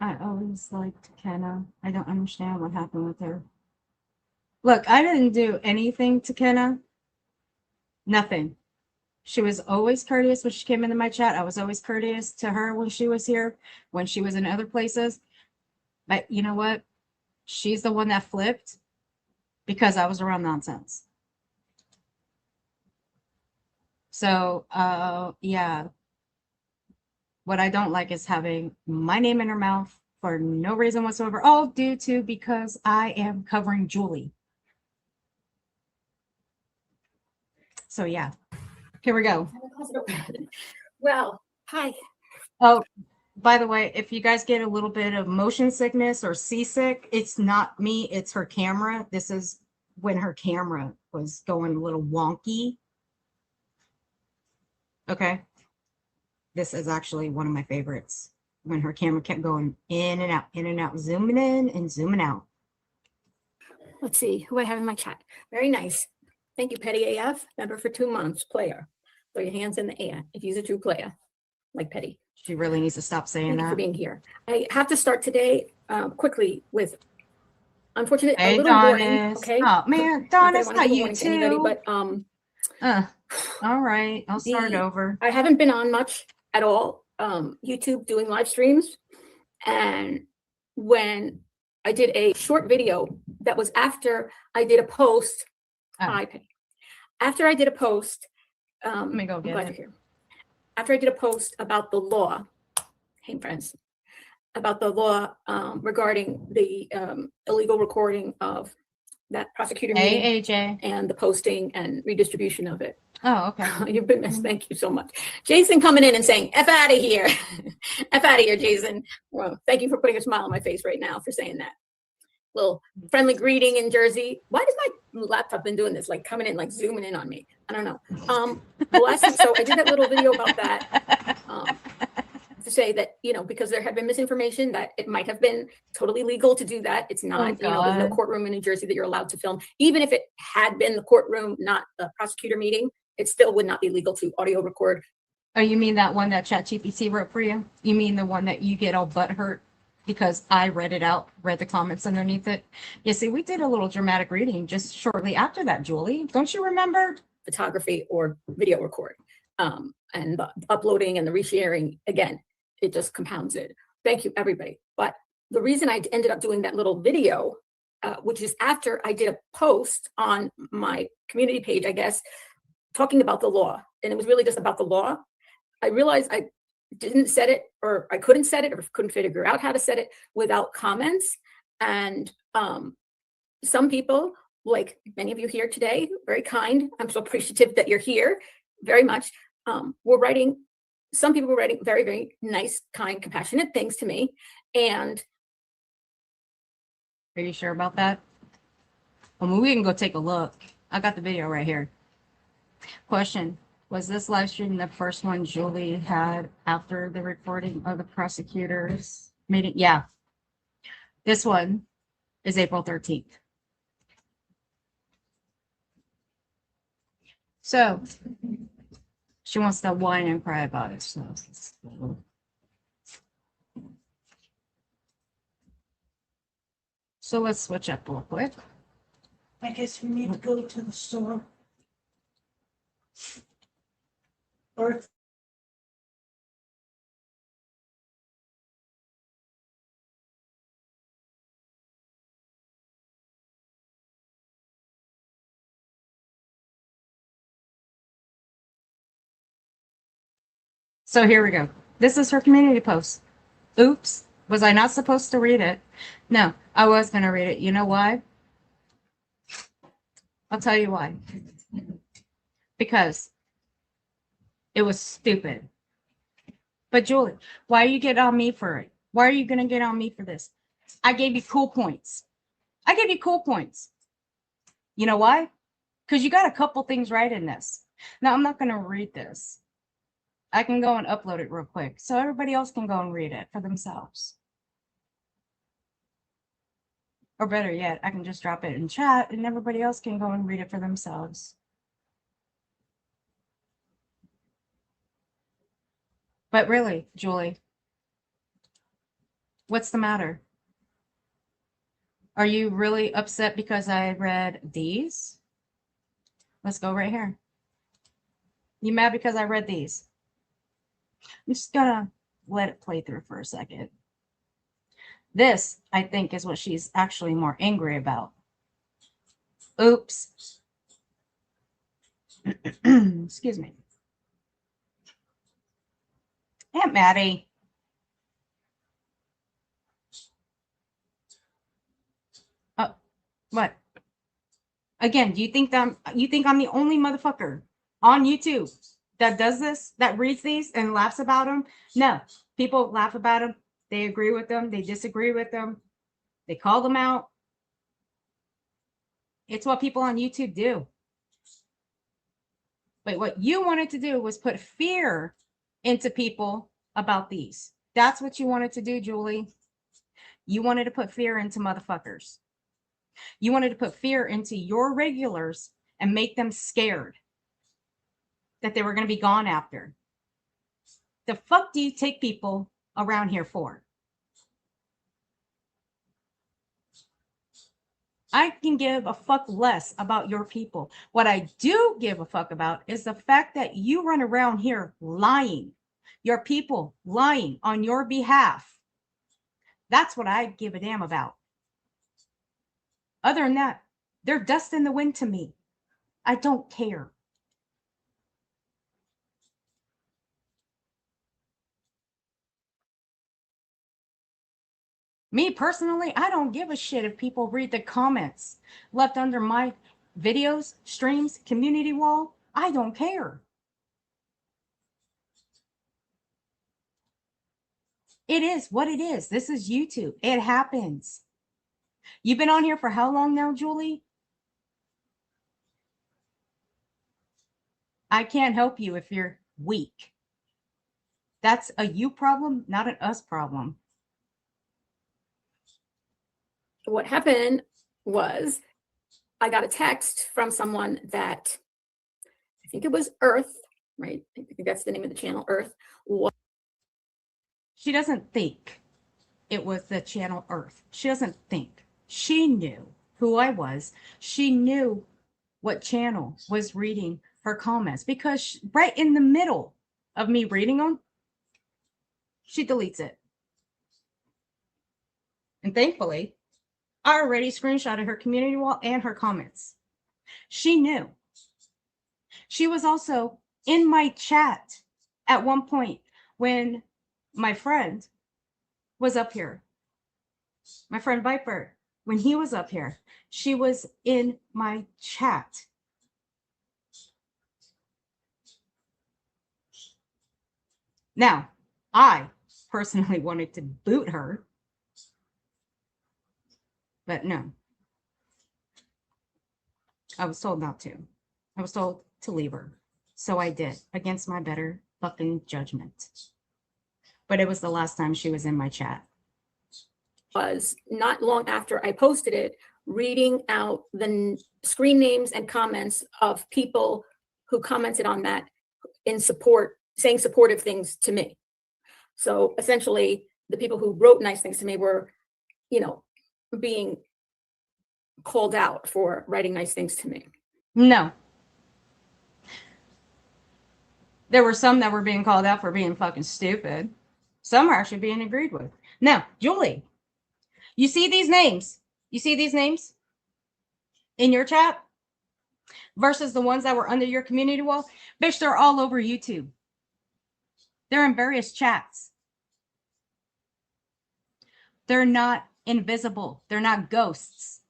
I always liked Kenna. I don't understand what happened with her. Look, I didn't do anything to Kenna. Nothing. She was always courteous when she came into my chat. I was always courteous to her when she was here, when she was in other places. But you know what? She's the one that flipped because I was around nonsense. So, yeah. What I don't like is having my name in her mouth for no reason whatsoever. All due to because I am covering Julie. So, yeah. Here we go. Well, hi. Oh, by the way, if you guys get a little bit of motion sickness or seasick, it's not me, it's her camera. This is when her camera was going a little wonky. Okay. This is actually one of my favorites. When her camera kept going in and out, zooming in and zooming out. Let's see who I have in my chat. Very nice. Thank you, Petty AF. Member for 2 months, player. Throw your hands in the air if you're a true player, like Petty. She really needs to stop saying Thank you that. for being here. I have to start today quickly with, unfortunately, Hey, a little warning. Donis. Okay. Oh man, Donis, not you too. Anybody, but all right, I'll start over. I haven't been on much at all. YouTube doing live streams, and when I did a short video that was after I did a post. Hi, Penny. After I did a post, let me go get it. After I did a post about the law, hey friends, about the law regarding the illegal recording of that prosecutor meeting, AJ, and the posting and redistribution of it. Oh, okay. You've been missed. Thank you so much. Jason coming in and saying, F out of here. F out of here, Jason. Well, thank you for putting a smile on my face right now for saying that. Little friendly greeting in Jersey. Why does my laptop been doing this? Like coming in, like zooming in on me. I don't know. The last thing, so I did that little video about that to say that, you know, because there had been misinformation that it might have been totally legal to do that. It's not, you know, there's no courtroom in New Jersey that you're allowed to film. Even if it had been the courtroom, not the prosecutor meeting, it still would not be legal to audio record. Oh, you mean that one that ChatGPT wrote for you? You mean the one that you get all butthurt because I read it out, read the comments underneath it? You see, we did a little dramatic reading just shortly after that, Julie. Don't you remember? Photography or video record. And the uploading and the resharing, again, it just compounds it. Thank you, everybody. But the reason I ended up doing that little video, which is after I did a post on my community page, I guess, talking about the law, and it was really just about the law. I realized I didn't set it, or I couldn't set it, or couldn't figure out how to set it without comments. And some people, like many of you here today, very kind. I'm so appreciative that you're here, very much. Were writing some people were writing very, very nice, kind, compassionate things to me. And Are you sure about that? I mean, we can go take a look. I got the video right here. Question. Was this live stream the first one Julie had after the recording of the prosecutor's meeting? Yeah. This one is April 13th. So she wants to whine and cry about it. So let's switch up real quick. I guess we need to go to the store. Or So here we go. This is her community post. Oops. Was I not supposed to read it? No, I was going to read it. You know why? I'll tell you why. Because it was stupid. But Julie, why are you getting on me for it? Why are you going to get on me for this? I gave you cool points. I gave you cool points. You know why? Because you got a couple things right in this. Now, I'm not going to read this. I can go and upload it real quick so everybody else can go and read it for themselves. Or better yet, I can just drop it in chat and everybody else can go and read it for themselves. But really, Julie, what's the matter? Are you really upset because I read these? Let's go right here. You mad because I read these? I'm just gonna let it play through for a second. This, I think, is what she's actually more angry about. Oops. Excuse me. Aunt Maddie. Oh, what? Again, do you think that I'm the only motherfucker on YouTube that does this, that reads these and laughs about them? No, people laugh about them. They agree with them. They disagree with them. They call them out. It's what people on YouTube do. But what you wanted to do was put fear into people about these. That's what you wanted to do, Julie. You wanted to put fear into motherfuckers. You wanted to put fear into your regulars and make them scared that they were going to be gone after. The fuck do you take people around here for? I can give a fuck less about your people. What I do give a fuck about is the fact that you run around here lying. Your people lying on your behalf. That's what I give a damn about. Other than that, they're dust in the wind to me. I don't care. Me personally, I don't give a shit if people read the comments left under my videos, streams, community wall. I don't care. It is what it is. This is YouTube. It happens. You've been on here for how long now, Julie? I can't help you if you're weak. That's a you problem, not an us problem. what happened was I got a text from someone that I think it was Earth, right? I think that's the name of the channel, Earth. She doesn't think it was the channel Earth. She doesn't think. She knew who I was. She knew what channel was reading her comments because right in the middle of me reading them, she deletes it. And thankfully, I already screenshotted her community wall and her comments. She knew. She was also in my chat at one point when my friend was up here. My friend Viper, when he was up here, she was in my chat. Now, I personally wanted to boot her, but no. I was told not to. I was told to leave her. So I did, against my better fucking judgment. But it was the last time she was in my chat. Was not long after I posted it, reading out the screen names and comments of people who commented on that in support, saying supportive things to me. So essentially, the people who wrote nice things to me were, you know, being called out for writing nice things to me. No. There were some that were being called out for being fucking stupid. Some are actually being agreed with. Now, Julie, you see these names? You see these names in your chat versus the ones that were under your community wall? Bitch, they're all over YouTube. They're in various chats. They're not invisible. They're not ghosts.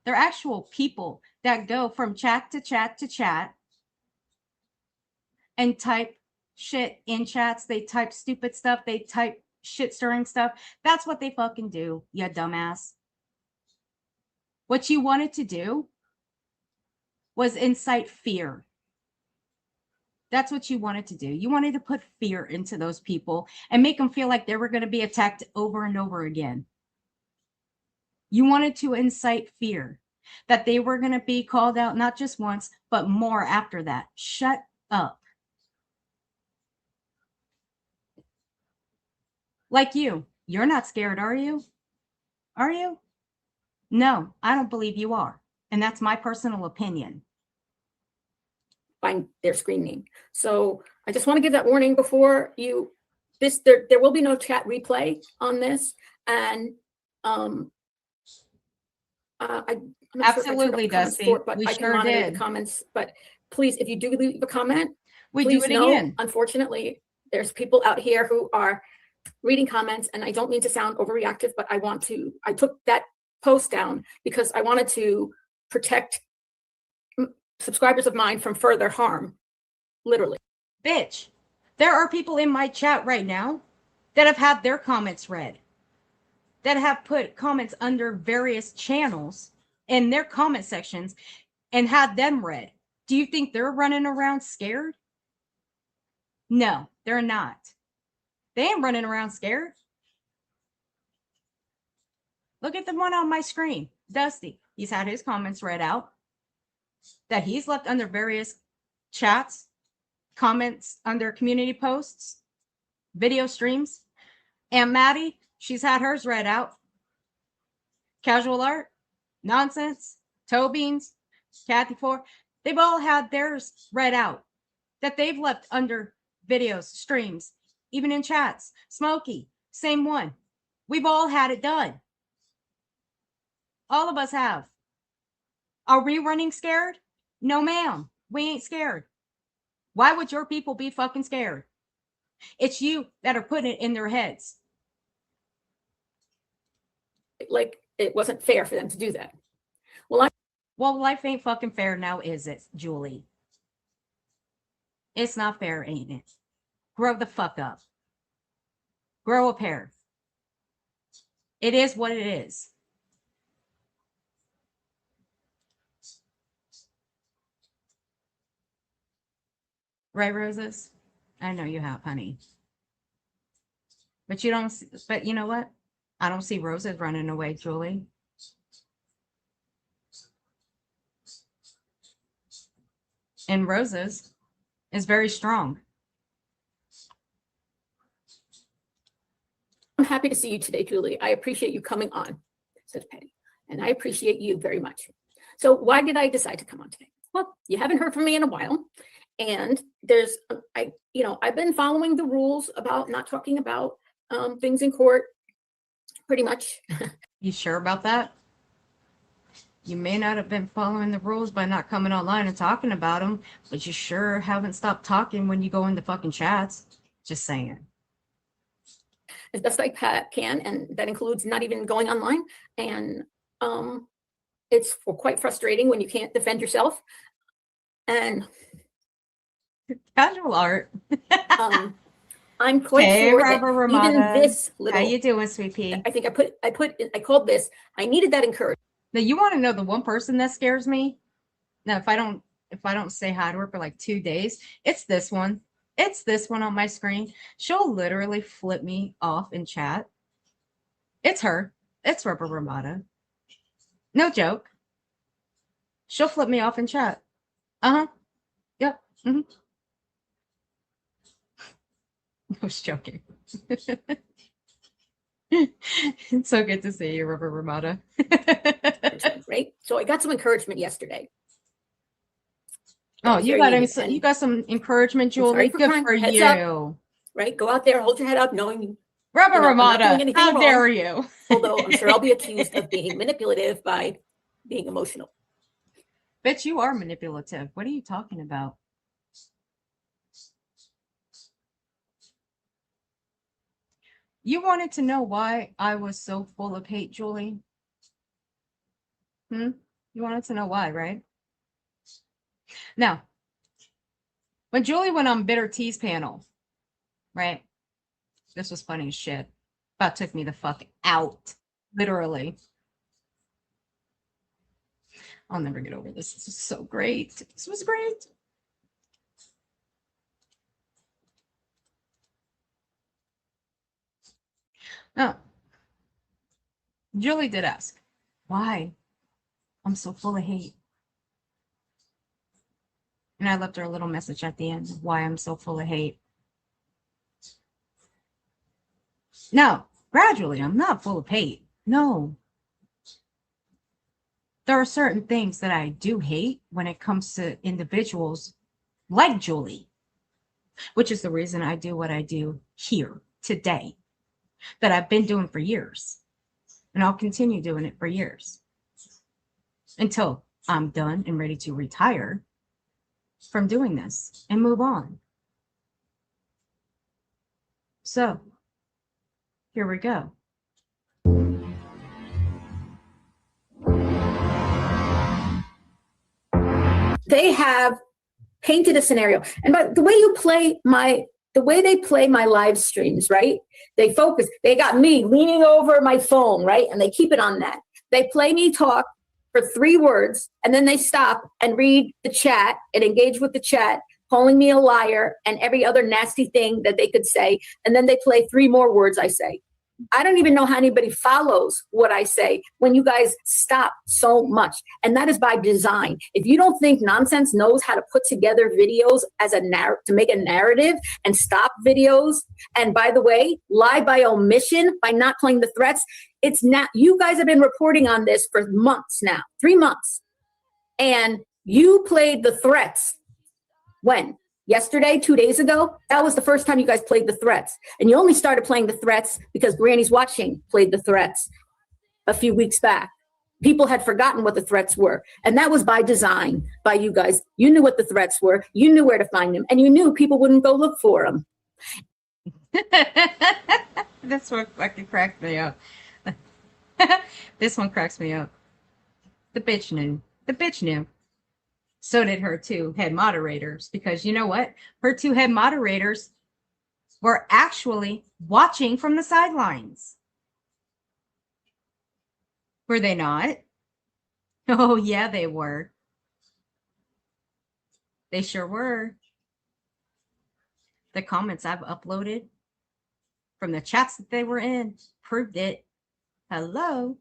They're actual people that go from chat to chat to chat and type shit in chats. They type stupid stuff. They type shit stirring stuff. That's what they fucking do, you dumbass. What you wanted to do was incite fear. That's what you wanted to do. You wanted to put fear into those people and make them feel like they were going to be attacked over and over again. You wanted to incite fear that they were going to be called out not just once, but more after that. Shut up. Like you're not scared, are you? Are you? No, I don't believe you are. And that's my personal opinion. Find their screen name. So I just want to give that warning before you, there will be no chat replay on this. And I'm not absolutely, sure if I turned off the comments Dusty. for it, but We I sure can monitor did. the comments. But please, if you do leave a comment, We please do it know, again. unfortunately, there's people out here who are reading comments, and I don't mean to sound overreactive, but I took that post down because I wanted to protect subscribers of mine from further harm, literally. Bitch, there are people in my chat right now that have had their comments read, that have put comments under various channels in their comment sections and had them read. Do you think they're running around scared? No, they're not. They ain't running around scared. Look at the one on my screen, Dusty. He's had his comments read out that he's left under various chats, comments under community posts, video streams. And Maddie, she's had hers read out. Casual Art, Nonsense, Toe Beans, Kathy Four, they've all had theirs read out that they've left under videos, streams, even in chats. Smokey, same one. We've all had it done. All of us have. Are we running scared? No, ma'am. We ain't scared. Why would your people be fucking scared? It's you that are putting it in their heads. Like, it wasn't fair for them to do that. Well, life ain't fucking fair now, is it, Julie? It's not fair, ain't it? Grow the fuck up. Grow a pair. It is what it is. Right, Roses? I know you have, honey. But you don't, but you know what? I don't see Roses running away, Julie. And Roses is very strong. I'm happy to see you today, Julie. I appreciate you coming on, says Patty. And I appreciate you very much. So why did I decide to come on today? Well, you haven't heard from me in a while. And there's, I've been following the rules about not talking about things in court, pretty much. You sure about that? You may not have been following the rules by not coming online and talking about them, but you sure haven't stopped talking when you go into fucking chats. Just saying. As best I can, and that includes not even going online. And it's quite frustrating when you can't defend yourself. And Casual art. I'm quite Hey, sure that Rubber even Ramada. this How little, you doing, sweet pea? I think I called this, I needed that encouragement. Now you want to know the one person that scares me? Now, if I don't say hi to her for like 2 days, it's this one. It's this one on my screen. She'll literally flip me off in chat. It's her. It's Rubber Ramada. No joke. She'll flip me off in chat. Uh-huh. Yep. Mm-hmm. I was joking. It's so good to see you, Rubber Ramada. Right? So I got some encouragement yesterday. Oh, you got some encouragement, Julie. Good for Heads you. Up, right? Go out there, hold your head up, knowing Rubber I'm not Ramada, doing anything how wrong. dare you? Although I'm sure I'll be accused of being manipulative by being emotional. Bet you are manipulative. What are you talking about? You wanted to know why I was so full of hate, Julie? You wanted to know why, right? Now, when Julie went on Bitter Tea's panel, right? This was funny as shit. About took me the fuck out. Literally. I'll never get over this. This was so great. This was great. Now, Julie did ask, why I'm so full of hate. And I left her a little message at the end of why I'm so full of hate. No, gradually, I'm not full of hate. No. There are certain things that I do hate when it comes to individuals like Julie, which is the reason I do what I do here today, that I've been doing for years. And I'll continue doing it for years until I'm done and ready to retire from doing this and move on. So, here we go. They have painted a scenario. And by the way they play my live streams, right? They focus, they got me leaning over my phone, right? And they keep it on that. They play me talk for 3 words, and then they stop and read the chat and engage with the chat, calling me a liar and every other nasty thing that they could say. And then they play 3 more words I say. I don't even know how anybody follows what I say when you guys stop so much. And that is by design. If you don't think Nonsense knows how to put together videos as a to make a narrative and stop videos, and by the way, lie by omission by not playing the threats, it's not, you guys have been reporting on this for months now, 3 months. And you played the threats when? Yesterday, 2 days ago, that was the first time you guys played the threats. And you only started playing the threats because Granny's Watching played the threats a few weeks back. People had forgotten what the threats were. And that was by design by you guys. You knew what the threats were. You knew where to find them. And you knew people wouldn't go look for them. This one fucking cracked me up. This one cracks me up. The bitch knew. The bitch knew. So did her 2 head moderators, because you know what? Her 2 head moderators were actually watching from the sidelines. Were they not? Oh, yeah, they were. They sure were. The comments I've uploaded from the chats that they were in proved it. Hello.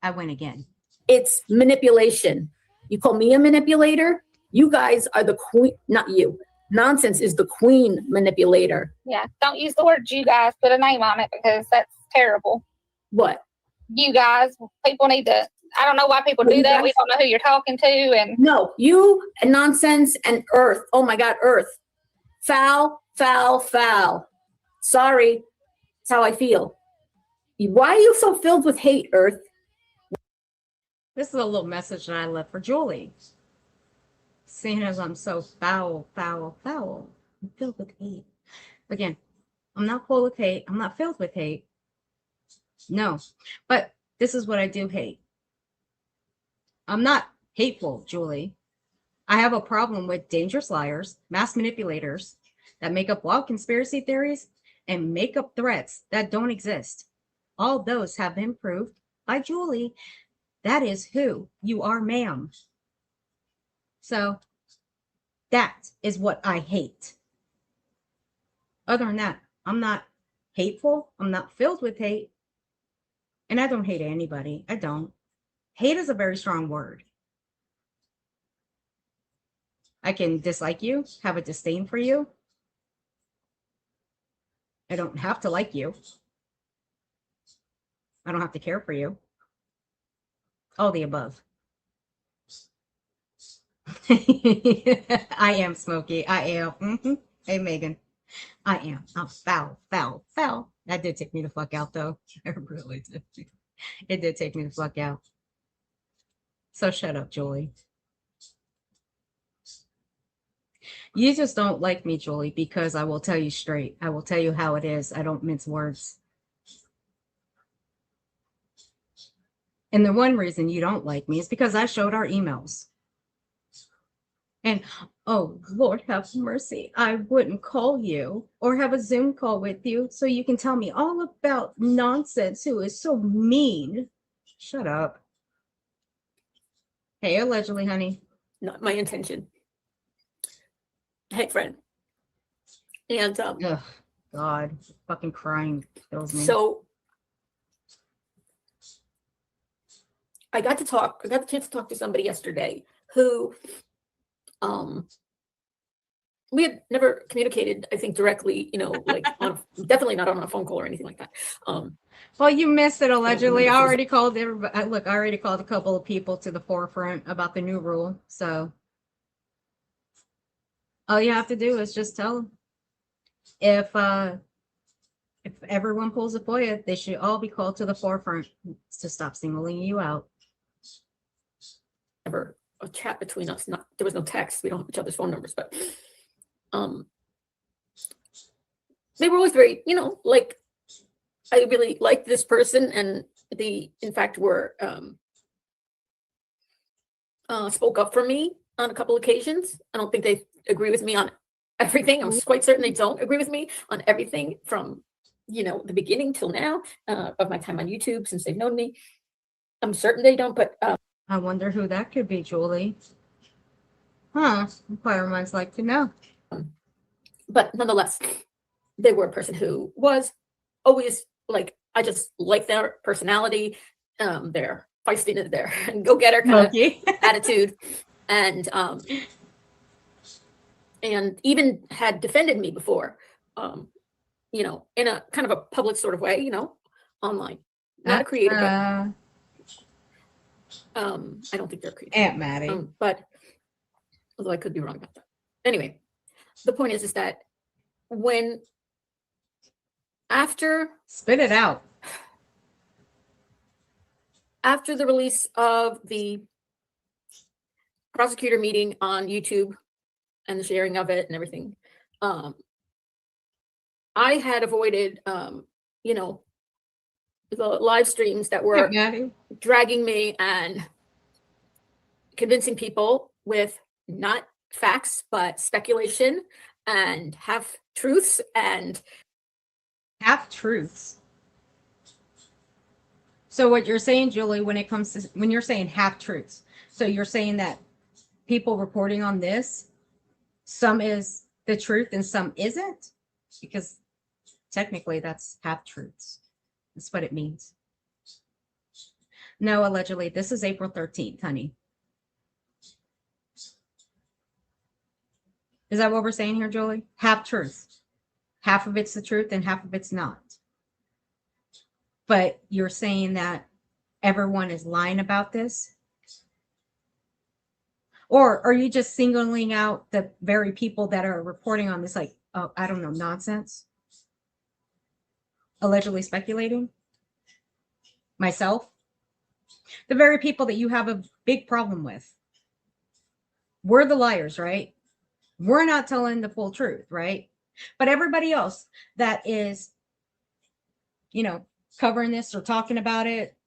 I win again. It's manipulation. You call me a manipulator? You guys are the queen, not you. Nonsense is the queen manipulator. Yeah, don't use the word you guys, put a name on it, because that's terrible. What? You guys, people need to, I don't know why people do that. We don't know who you're talking to. And no, you and Nonsense and Earth. Oh my God, Earth. Foul, foul, foul. Sorry. That's how I feel. Why are you so filled with hate, Earth? This is a little message that I left for Julie. Seeing as I'm so foul, foul, foul, I'm filled with hate. Again, I'm not full of hate. I'm not filled with hate. No, but this is what I do hate. I'm not hateful, Julie. I have a problem with dangerous liars, mass manipulators that make up wild conspiracy theories and make up threats that don't exist. All those have been proved by Julie. That is who you are, ma'am. So that is what I hate. Other than that, I'm not hateful. I'm not filled with hate. And I don't hate anybody. I don't. Hate is a very strong word. I can dislike you, have a disdain for you. I don't have to like you. I don't have to care for you. All the above. I am Smokey. I am. Hey, Megan. I am. I'm foul, foul, foul. That did take me the fuck out, though. It really did. It did take me the fuck out. So shut up, Julie. You just don't like me, Julie, because I will tell you straight. I will tell you how it is. I don't mince words. And the one reason you don't like me is because I showed our emails. And, oh, Lord have mercy, I wouldn't call you or have a Zoom call with you so you can tell me all about nonsense who is so mean. Shut up. Hey, allegedly, honey. Not my intention. Hey, friend. And Ugh, God, fucking crying kills me. so I got the chance to talk to somebody yesterday who we had never communicated, I think, directly, like definitely not on a phone call or anything like that. Well, you missed it, allegedly. I remember already called everybody. Look, I already called a couple of people to the forefront about the new rule. So all you have to do is just tell them. If everyone pulls a FOIA, they should all be called to the forefront to stop singling you out. Never a chat between us. There was no text. We don't have each other's phone numbers, but they were always very, like, I really liked this person, and they, in fact, were spoke up for me on a couple occasions. I don't think they agree with me on everything. I'm quite certain they don't agree with me on everything from, the beginning till now of my time on YouTube since they've known me. I'm certain they don't, but I wonder who that could be, Julie. Huh? Inquirer minds like to know. But nonetheless, they were a person who was always like, I just like their personality, their feistiness, their go-getter kind of attitude, and even had defended me before, in a kind of a public sort of way, online. Not a creator, but I don't think they're creative. Aunt Maddie. But although I could be wrong about that. Anyway, the point is that spit it out. After the release of the prosecutor meeting on YouTube and the sharing of it and everything, I had avoided, the live streams that were dragging me and convincing people with not facts, but speculation and half truths and half truths. So what you're saying, Julie, when you're saying half truths, so you're saying that people reporting on this, some is the truth and some isn't, because technically that's half truths. That's what it means. No, allegedly, this is April 13th, honey. Is that what we're saying here, Julie? Half truths. Half of it's the truth and half of it's not. But you're saying that everyone is lying about this? Or are you just singling out the very people that are reporting on this, like, oh, I don't know, nonsense? Allegedly speculating? Myself? The very people that you have a big problem with. We're the liars, right? We're not telling the full truth, right? But everybody else that is, covering this or talking about it,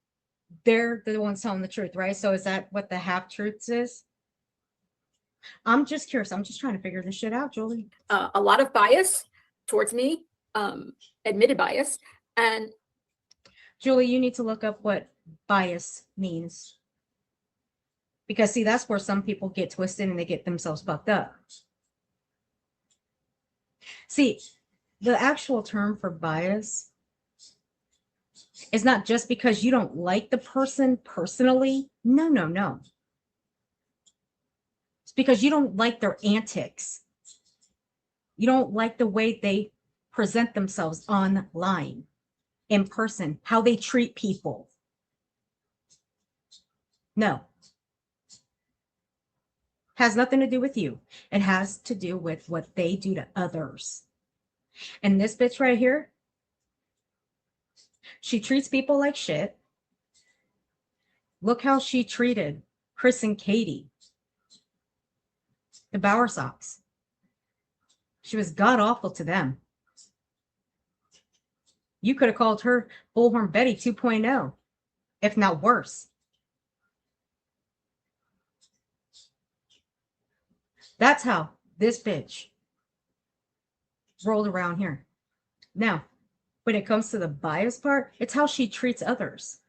they're the ones telling the truth, right? So is that what the half truths is? I'm just curious. I'm just trying to figure this shit out, Julie. A lot of bias towards me, admitted bias, and Julie, you need to look up what bias means. Because see, that's where some people get twisted and they get themselves fucked up. See, the actual term for bias is not just because you don't like the person personally. No, no, no. It's because you don't like their antics. You don't like the way they present themselves online, in person, how they treat people. No. Has nothing to do with you. It has to do with what they do to others. And this bitch right here, she treats people like shit. Look how she treated Chris and Katie, the Bowersocks. She was god awful to them. You could have called her Bullhorn Betty 2.0, if not worse. That's how this bitch rolled around here. Now, when it comes to the bias part, it's how she treats others.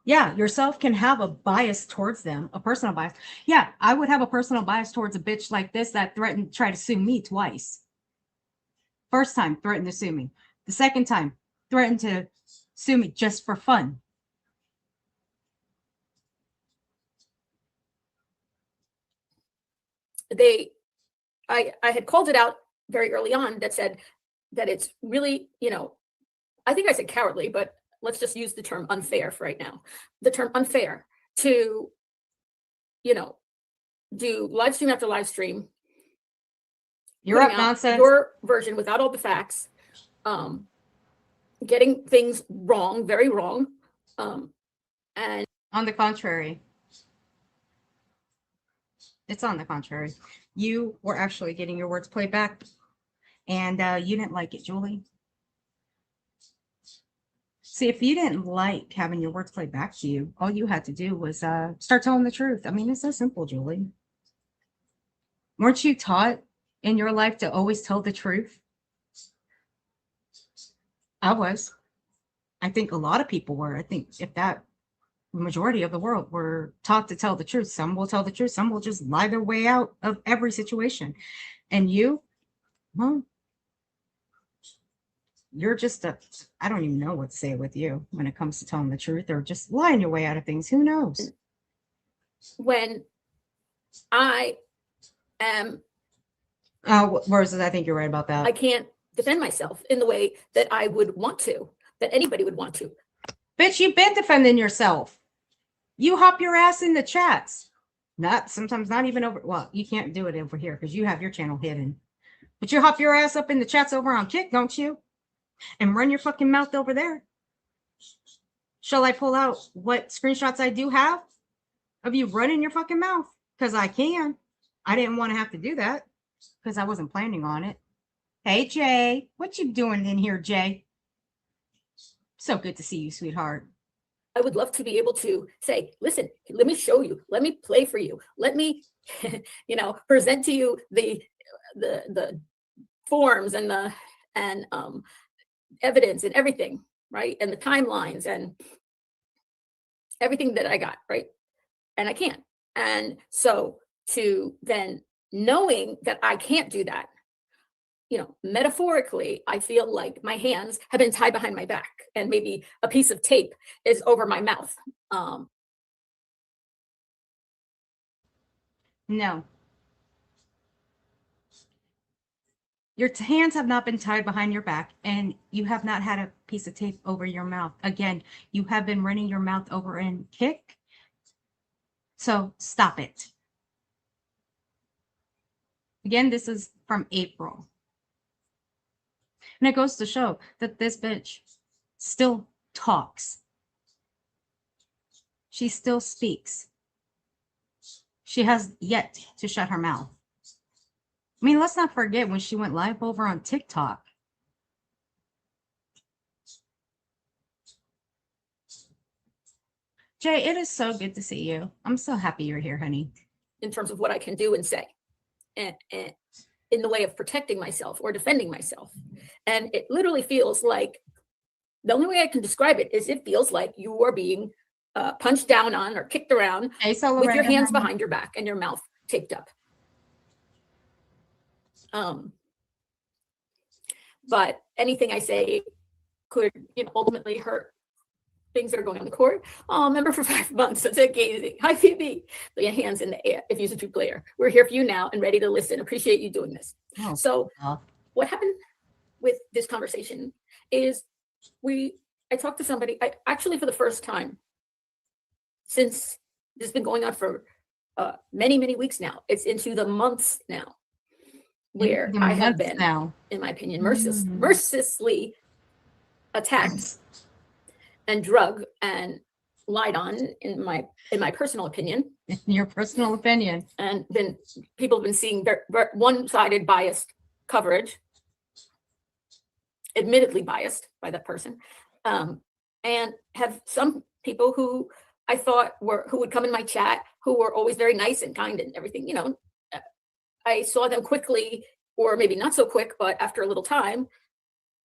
Yeah, yourself can have a bias towards them, a personal bias. Yeah, I would have a personal bias towards a bitch like this that threatened to try to sue me twice. First time, threatened to sue me. The second time, threatened to sue me just for fun. I had called it out very early on that said that it's really, you know, I think I said cowardly, but let's just use the term unfair for right now. The term unfair to, you know, do live stream after live stream. You're up, nonsense. Your version without all the facts, getting things wrong, very wrong. And on the contrary, it's on the contrary. You were actually getting your words played back, and you didn't like it, Julie. See, if you didn't like having your words played back to you, all you had to do was start telling the truth. I mean, it's so simple, Julie. Weren't you taught in your life to always tell the truth? I was. I think a lot of people were. I think if that majority of the world were taught to tell the truth. Some will tell the truth. Some will just lie their way out of every situation. And you, well, you're just I don't even know what to say with you when it comes to telling the truth or just lying your way out of things. Who knows? When I am... versus, I think you're right about that. I can't defend myself in the way that I would want to, that anybody would want to. Bitch, you've been defending yourself. You hop your ass in the chats. Sometimes not even over. Well, you can't do it over here because you have your channel hidden. But you hop your ass up in the chats over on Kick, don't you? And run your fucking mouth over there. Shall I pull out what screenshots I do have of you running your fucking mouth? Because I can. I didn't want to have to do that because I wasn't planning on it. Hey, Jay. What you doing in here, Jay? So good to see you, sweetheart. I would love to be able to say, listen, let me show you, let me play for you, let me, you know, present to you the forms and the evidence and everything, right? And the timelines and everything that I got, right? And I can't. And so to then knowing that I can't do that, you know, metaphorically, I feel like my hands have been tied behind my back and maybe a piece of tape is over my mouth. No. Your hands have not been tied behind your back and you have not had a piece of tape over your mouth. Again, you have been running your mouth over in Kick. So stop it. Again, this is from April. And it goes to show that this bitch still talks. She still speaks. She has yet to shut her mouth. I mean, let's not forget when she went live over on TikTok. Jay, it is so good to see you. I'm so happy you're here, honey. in terms of what I can do and say, and in the way of protecting myself or defending myself. And it literally feels like, the only way I can describe it is it feels like you are being punched down on or kicked around with your hands behind your back and your mouth taped up. But anything I say could, ultimately hurt things that are going on in the court. Oh, member for 5 months. That's amazing. Hi, Phoebe. Put your hands in the air if you're a true player. We're here for you now and ready to listen. Appreciate you doing this. Oh, so what happened with this conversation is I talked to somebody, I actually, for the first time since this has been going on for many, many weeks now. It's into the months now where I have been, in my opinion, mercilessly attacked and drugged and lied on, in my personal opinion. In your personal opinion. And people have been seeing one-sided biased coverage, admittedly biased by that person, and have some people who I thought who would come in my chat, who were always very nice and kind and everything, I saw them quickly, or maybe not so quick, but after a little time,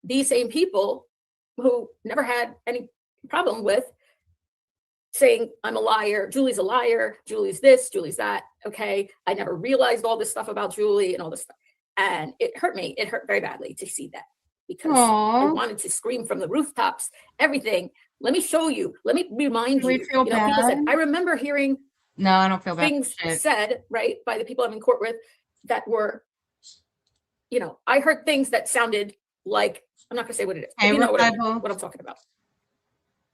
these same people who never had any problem with saying, I'm a liar, Julie's a liar, Julie's this, Julie's that. Okay, I never realized all this stuff about Julie and all this stuff. And it hurt me. It hurt very badly to see that, because I wanted to scream from the rooftops, everything. Let me show you. Let me remind you. Feel bad? People said, I remember hearing no, I don't feel bad. Things said, right, by the people I'm in court with that were, I heard things that sounded like, I'm not gonna say what it is, but you know what I'm talking about.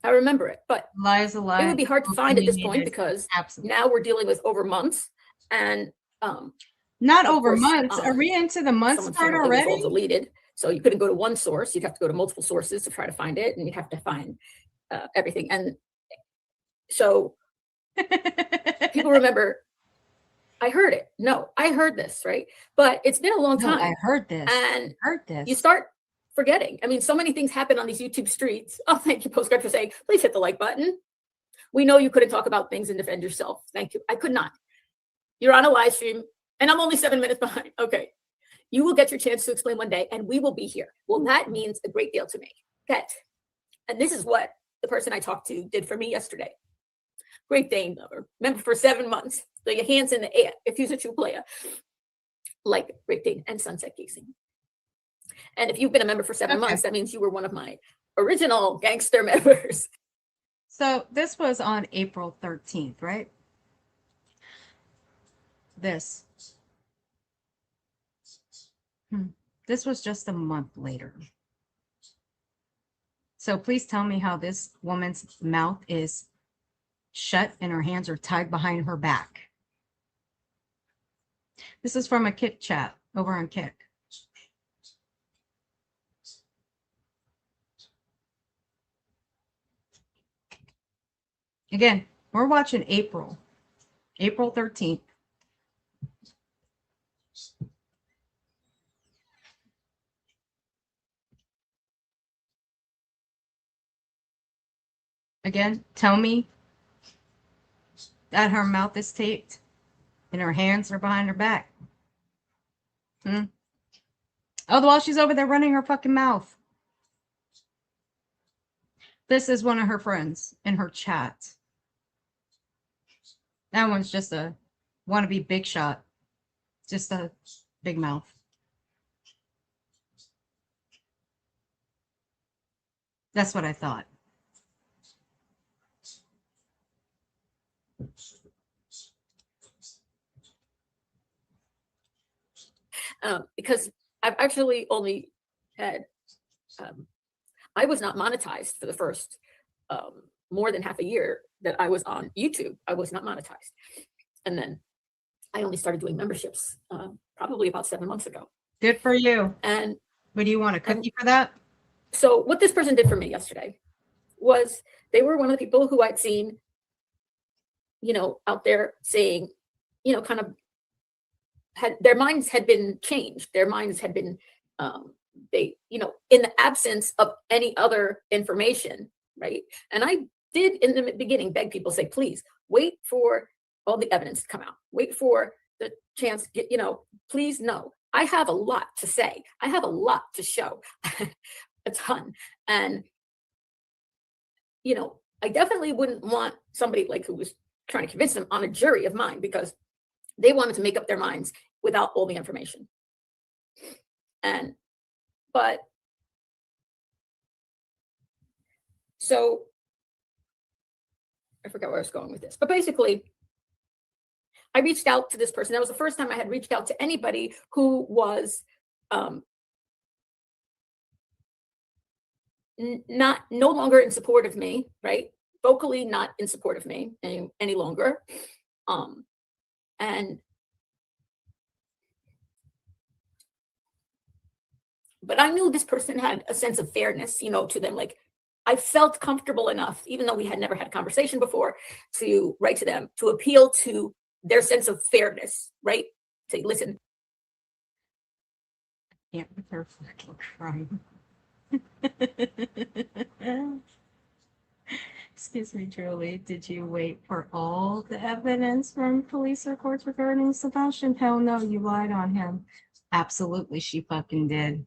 I remember it, but lies a lie. It would be hard to find at this point, because now we're dealing with over months, and not over months. Are we into the months part already? All deleted, so you couldn't go to one source. You'd have to go to multiple sources to try to find it, and you'd have to find everything. And so people remember, I heard it. No, I heard this, right? But it's been a long time. I heard this. And you start forgetting. I mean, so many things happen on these YouTube streets. Oh, thank you, Postcard, for saying, please hit the like button. We know you couldn't talk about things and defend yourself. Thank you. I could not. You're on a live stream, and I'm only 7 minutes behind. Okay. You will get your chance to explain one day, and we will be here. Well, that means a great deal to me. And this is what the person I talked to did for me yesterday. Great Dane lover, member for 7 months. So your hands in the air if you're a true player, like Great Dane and Sunset Casing. And if you've been a member for 7 months, that means you were one of my original gangster members. So this was on April 13th, right? This was just a month later. So please tell me how this woman's mouth is shut and her hands are tied behind her back. This is from a Kick chat over on Kick. Again, we're watching April 13th. Again, tell me that her mouth is taped and her hands are behind her back. Otherwise, she's over there running her fucking mouth. This is one of her friends in her chat. That one's just a wannabe big shot. Just a big mouth. That's what I thought. Because I've actually only had, I was not monetized for the first more than half a year that I was on YouTube. I was not monetized. And then I only started doing memberships probably about 7 months ago. Good for you. And what do you want, a cookie for that? So what this person did for me yesterday was, they were one of the people who I'd seen, out there saying, kind of their minds had been changed. Their minds had been, in the absence of any other information, right? And I did in the beginning beg people, say, please wait for all the evidence to come out. Wait for the chance to get, please no. I have a lot to say. I have a lot to show, a ton. And, I definitely wouldn't want somebody like who was trying to convince them on a jury of mine, because they wanted to make up their minds without all the information. But so I forgot where I was going with this, but basically I reached out to this person. That was the first time I had reached out to anybody who was no longer in support of me, right? Vocally not in support of me any longer. But I knew this person had a sense of fairness, to them. Like, I felt comfortable enough, even though we had never had a conversation before, to write to them, to appeal to their sense of fairness, right? Say, listen. Yeah, they're fucking crying. Excuse me, Julie. Did you wait for all the evidence from police or courts regarding Sebastian? Hell no, you lied on him. Absolutely, she fucking did.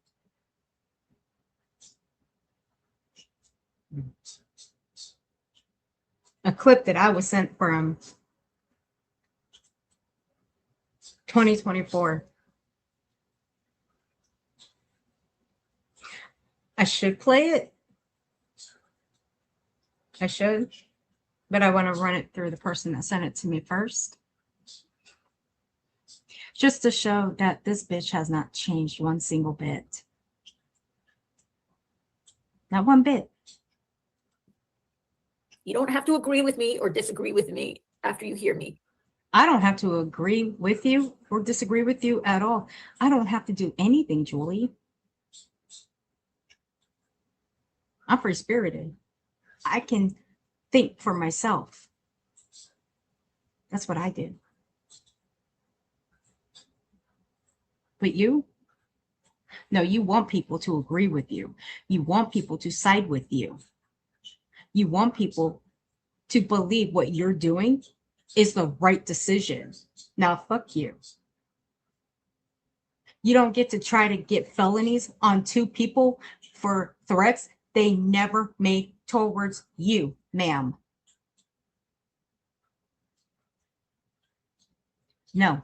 A clip that I was sent from 2024. I should play it. I should, but I want to run it through the person that sent it to me first. Just to show that this bitch has not changed one single bit. Not one bit. You don't have to agree with me or disagree with me after you hear me. I don't have to agree with you or disagree with you at all. I don't have to do anything, Julie. I'm free-spirited. I can think for myself. That's what I did. But you? No, you want people to agree with you. You want people to side with you. You want people to believe what you're doing is the right decision. Now, fuck you. You don't get to try to get felonies on two people for threats they never made towards you, ma'am. No.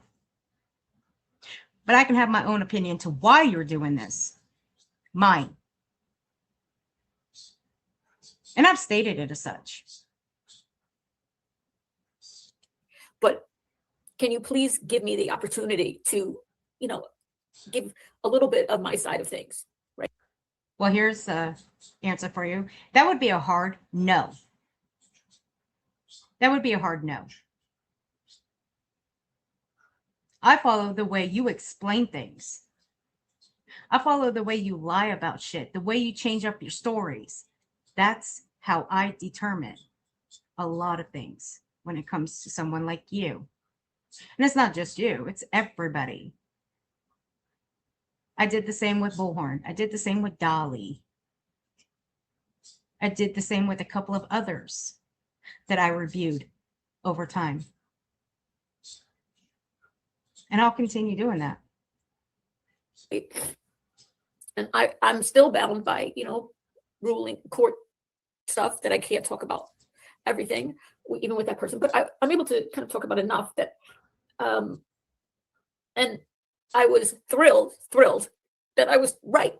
But I can have my own opinion to why you're doing this. Mine. And I've stated it as such. But can you please give me the opportunity to, give a little bit of my side of things, right? Well, here's the answer for you. That would be a hard no. That would be a hard no. I follow the way you explain things. I follow the way you lie about shit, the way you change up your stories. That's how I determine a lot of things when it comes to someone like you. And it's not just you, it's everybody. I did the same with Bullhorn. I did the same with Dolly. I did the same with a couple of others that I reviewed over time. And I'll continue doing that. And I'm still bound by, ruling court stuff that I can't talk about everything, even with that person. But I'm able to kind of talk about enough that, and I was thrilled that I was right.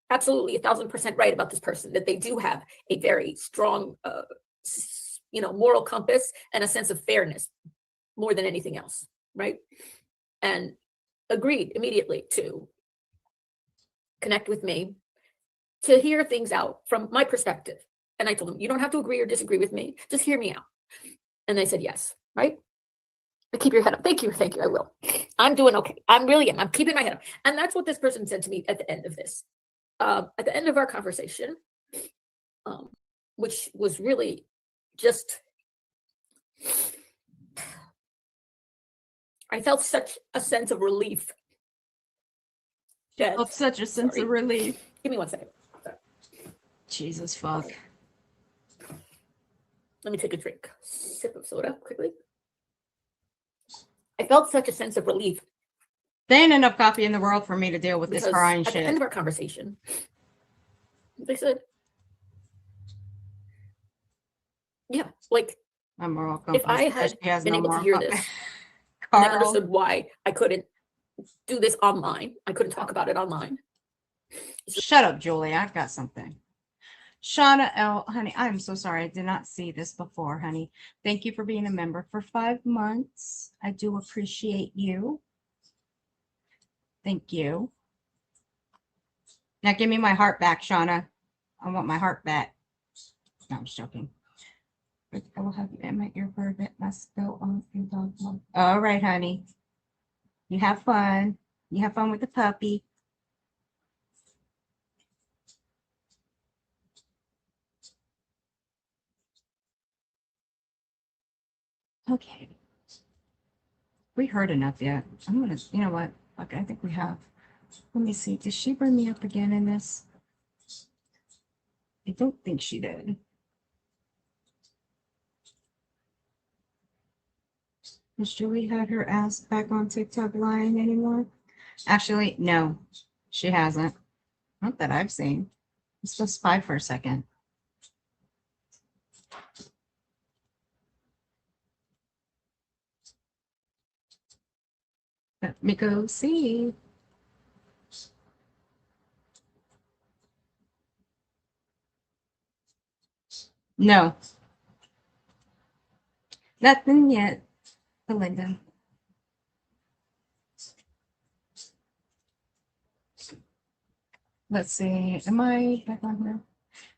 Absolutely 1,000% right about this person, that they do have a very strong, moral compass and a sense of fairness more than anything else. Right. And agreed immediately to connect with me to hear things out from my perspective. And I told them, you don't have to agree or disagree with me. Just hear me out. And they said, yes. Right. Keep your head up. Thank you. I will. I'm doing okay. I'm keeping my head up. And that's what this person said to me at the end of this. At the end of our conversation, which was really just, I felt such a sense of relief. Of such a sense of relief. Give me 1 second. Sorry. Jesus fuck. Let me take a drink. Sip of soda quickly. I felt such a sense of relief. There ain't enough coffee in the world for me to deal with this crying at shit. the end of our conversation, they said, yeah, like, I'm welcome. if I had been able to hear this, and I understood why I couldn't do this online, I couldn't talk about it online. Shut up, Julie. I've got something. Shauna L. Honey, I'm so sorry. I did not see this before, honey. Thank you for being a member for 5 months. I do appreciate you. Thank you. Now give me my heart back, Shauna. I want my heart back. No, I'm just joking. I will have you in my earbud. It must go on your dog. All right, honey. You have fun. You have fun with the puppy. Okay. We heard enough yet. I'm gonna, you know what? Okay, I think we have. Let me see. Did she bring me up again in this? I don't think she did. Has Julie had her ass back on TikTok lying anymore? Actually, no, she hasn't. Not that I've seen. Let's go spy for a second. Let me go see. No. Nothing yet, Belinda. Let's see. Am I back on here?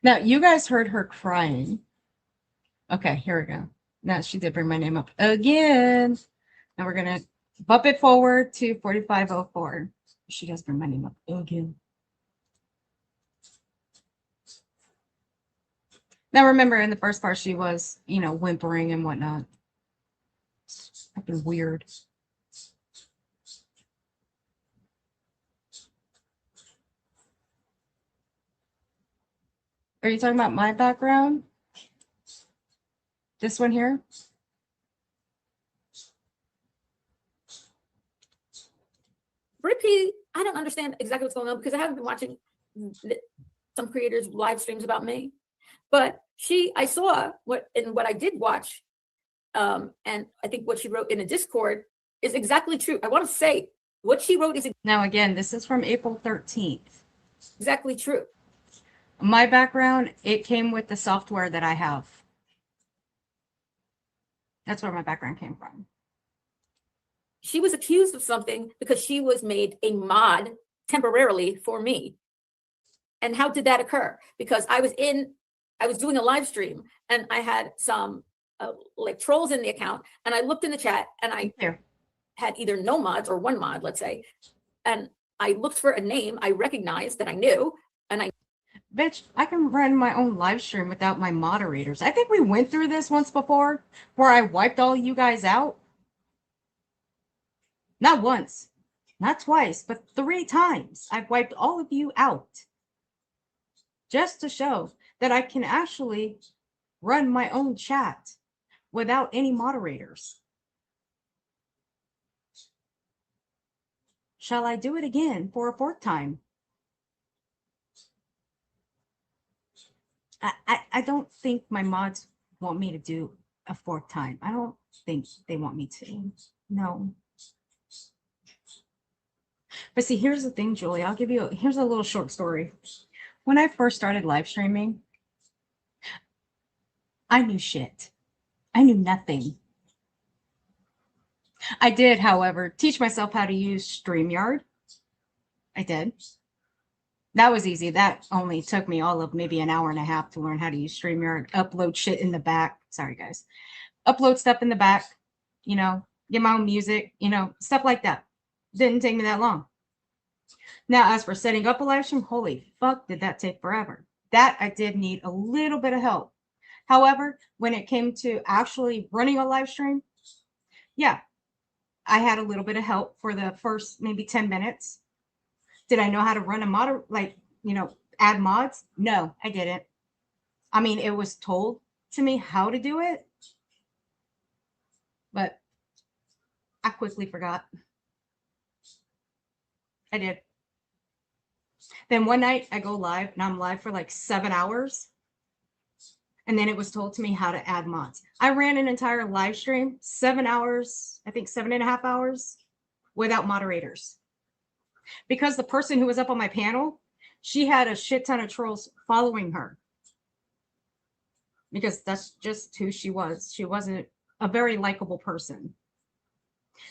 Now, you guys heard her crying. Okay, here we go. Now, she did bring my name up again. Now we're going to bump it forward to 4504. She does bring my name up again. Now, remember, in the first part, she was, you know, whimpering and whatnot. Fucking weird. Are you talking about my background? This one here? Repeat. I don't understand exactly what's going on because I haven't been watching some creators' live streams about me. But I saw what I did watch, and I think what she wrote in a Discord is exactly true. I want to say what she wrote is now again. This is from April 13th. Exactly true. My background, it came with the software that I have. That's where my background came from. She was accused of something because she was made a mod temporarily for me. And how did that occur? Because I was doing a live stream and I had some like trolls in the account, and I looked in the chat and I had either no mods or one mod, let's say. And I looked for a name I recognized that I knew, and Bitch, I can run my own live stream without my moderators. I think we went through this once before where I wiped all you guys out. Not once, not twice, but 3 times. I've wiped all of you out. Just to show that I can actually run my own chat without any moderators. Shall I do it again for a 4th time? I don't think my mods want me to do a 4th time. I don't think they want me to. No. But see, here's the thing, Julie. I'll give you, here's a little short story. When I first started live streaming, I knew shit. I knew nothing. I did, however, teach myself how to use StreamYard. I did. That was easy. That only took me all of maybe an hour and a half to learn how to use StreamYard, upload shit in the back. Sorry, guys. Upload stuff in the back, you know, get my own music, you know, stuff like that. Didn't take me that long. Now, as for setting up a live stream, holy fuck, did that take forever. That I did need a little bit of help. However, when it came to actually running a live stream, yeah, I had a little bit of help for the first maybe 10 minutes. Did I know how to run a mod, like, you know, add mods? No, I didn't. I mean, it was told to me how to do it, but I quickly forgot. I did. Then one night I go live and I'm live for like 7 hours. And then it was told to me how to add mods. I ran an entire live stream, 7 hours, I think 7.5 hours without moderators. Because the person who was up on my panel, she had a shit ton of trolls following her. Because that's just who she was. She wasn't a very likable person.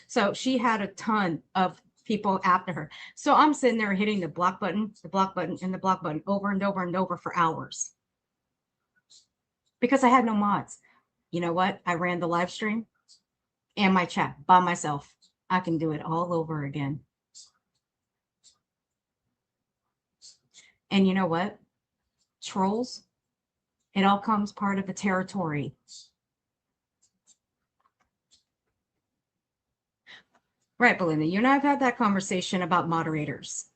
So she had a ton of people after her. So I'm sitting there hitting the block button, and the block button over and over and over for hours. Because I had no mods. You know what? I ran the live stream and my chat by myself. I can do it all over again. And you know what? Trolls, it all comes part of the territory. Right, Belinda, you and I have had that conversation about moderators.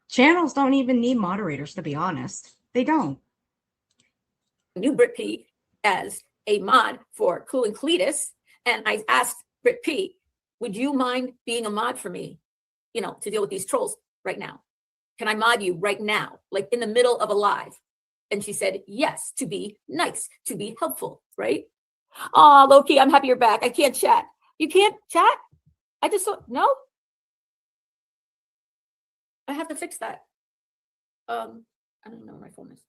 Channels don't even need moderators, to be honest. They don't. New Brit P as a mod for Cool and Cletus, and I asked Brit P, would you mind being a mod for me, you know, to deal with these trolls right now? Can I mod you right now, like in the middle of a live? And she said, yes, to be nice, to be helpful, right? Oh, Loki, I'm happy you're back. I can't chat. You can't chat? I just saw, no? I have to fix that. I don't know where my phone is.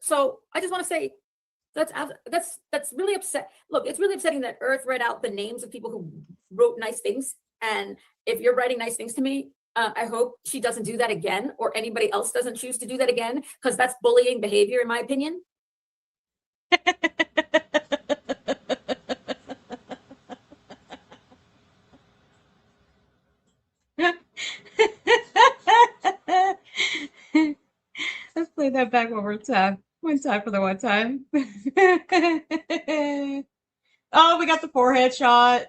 So I just want to say that's really upset. Look, it's really upsetting that Earth read out the names of people who wrote nice things. And if you're writing nice things to me, I hope she doesn't do that again, or anybody else doesn't choose to do that again, because that's bullying behavior, in my opinion. Let's play that back one more time. One time for the one time. Oh, we got the forehead shot.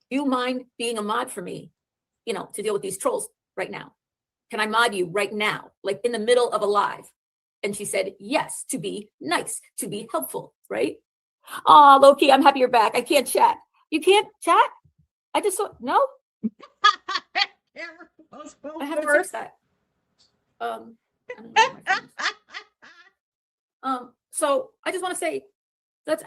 You mind being a mod for me, you know, to deal with these trolls right now? Can I mod you right now, like in the middle of a live? And she said, yes, to be nice, to be helpful, right? Oh, Loki, I'm happy you're back. I can't chat. You can't chat? I just saw, no? I have to fix that. I don't know where my phone is. So I just want to say that's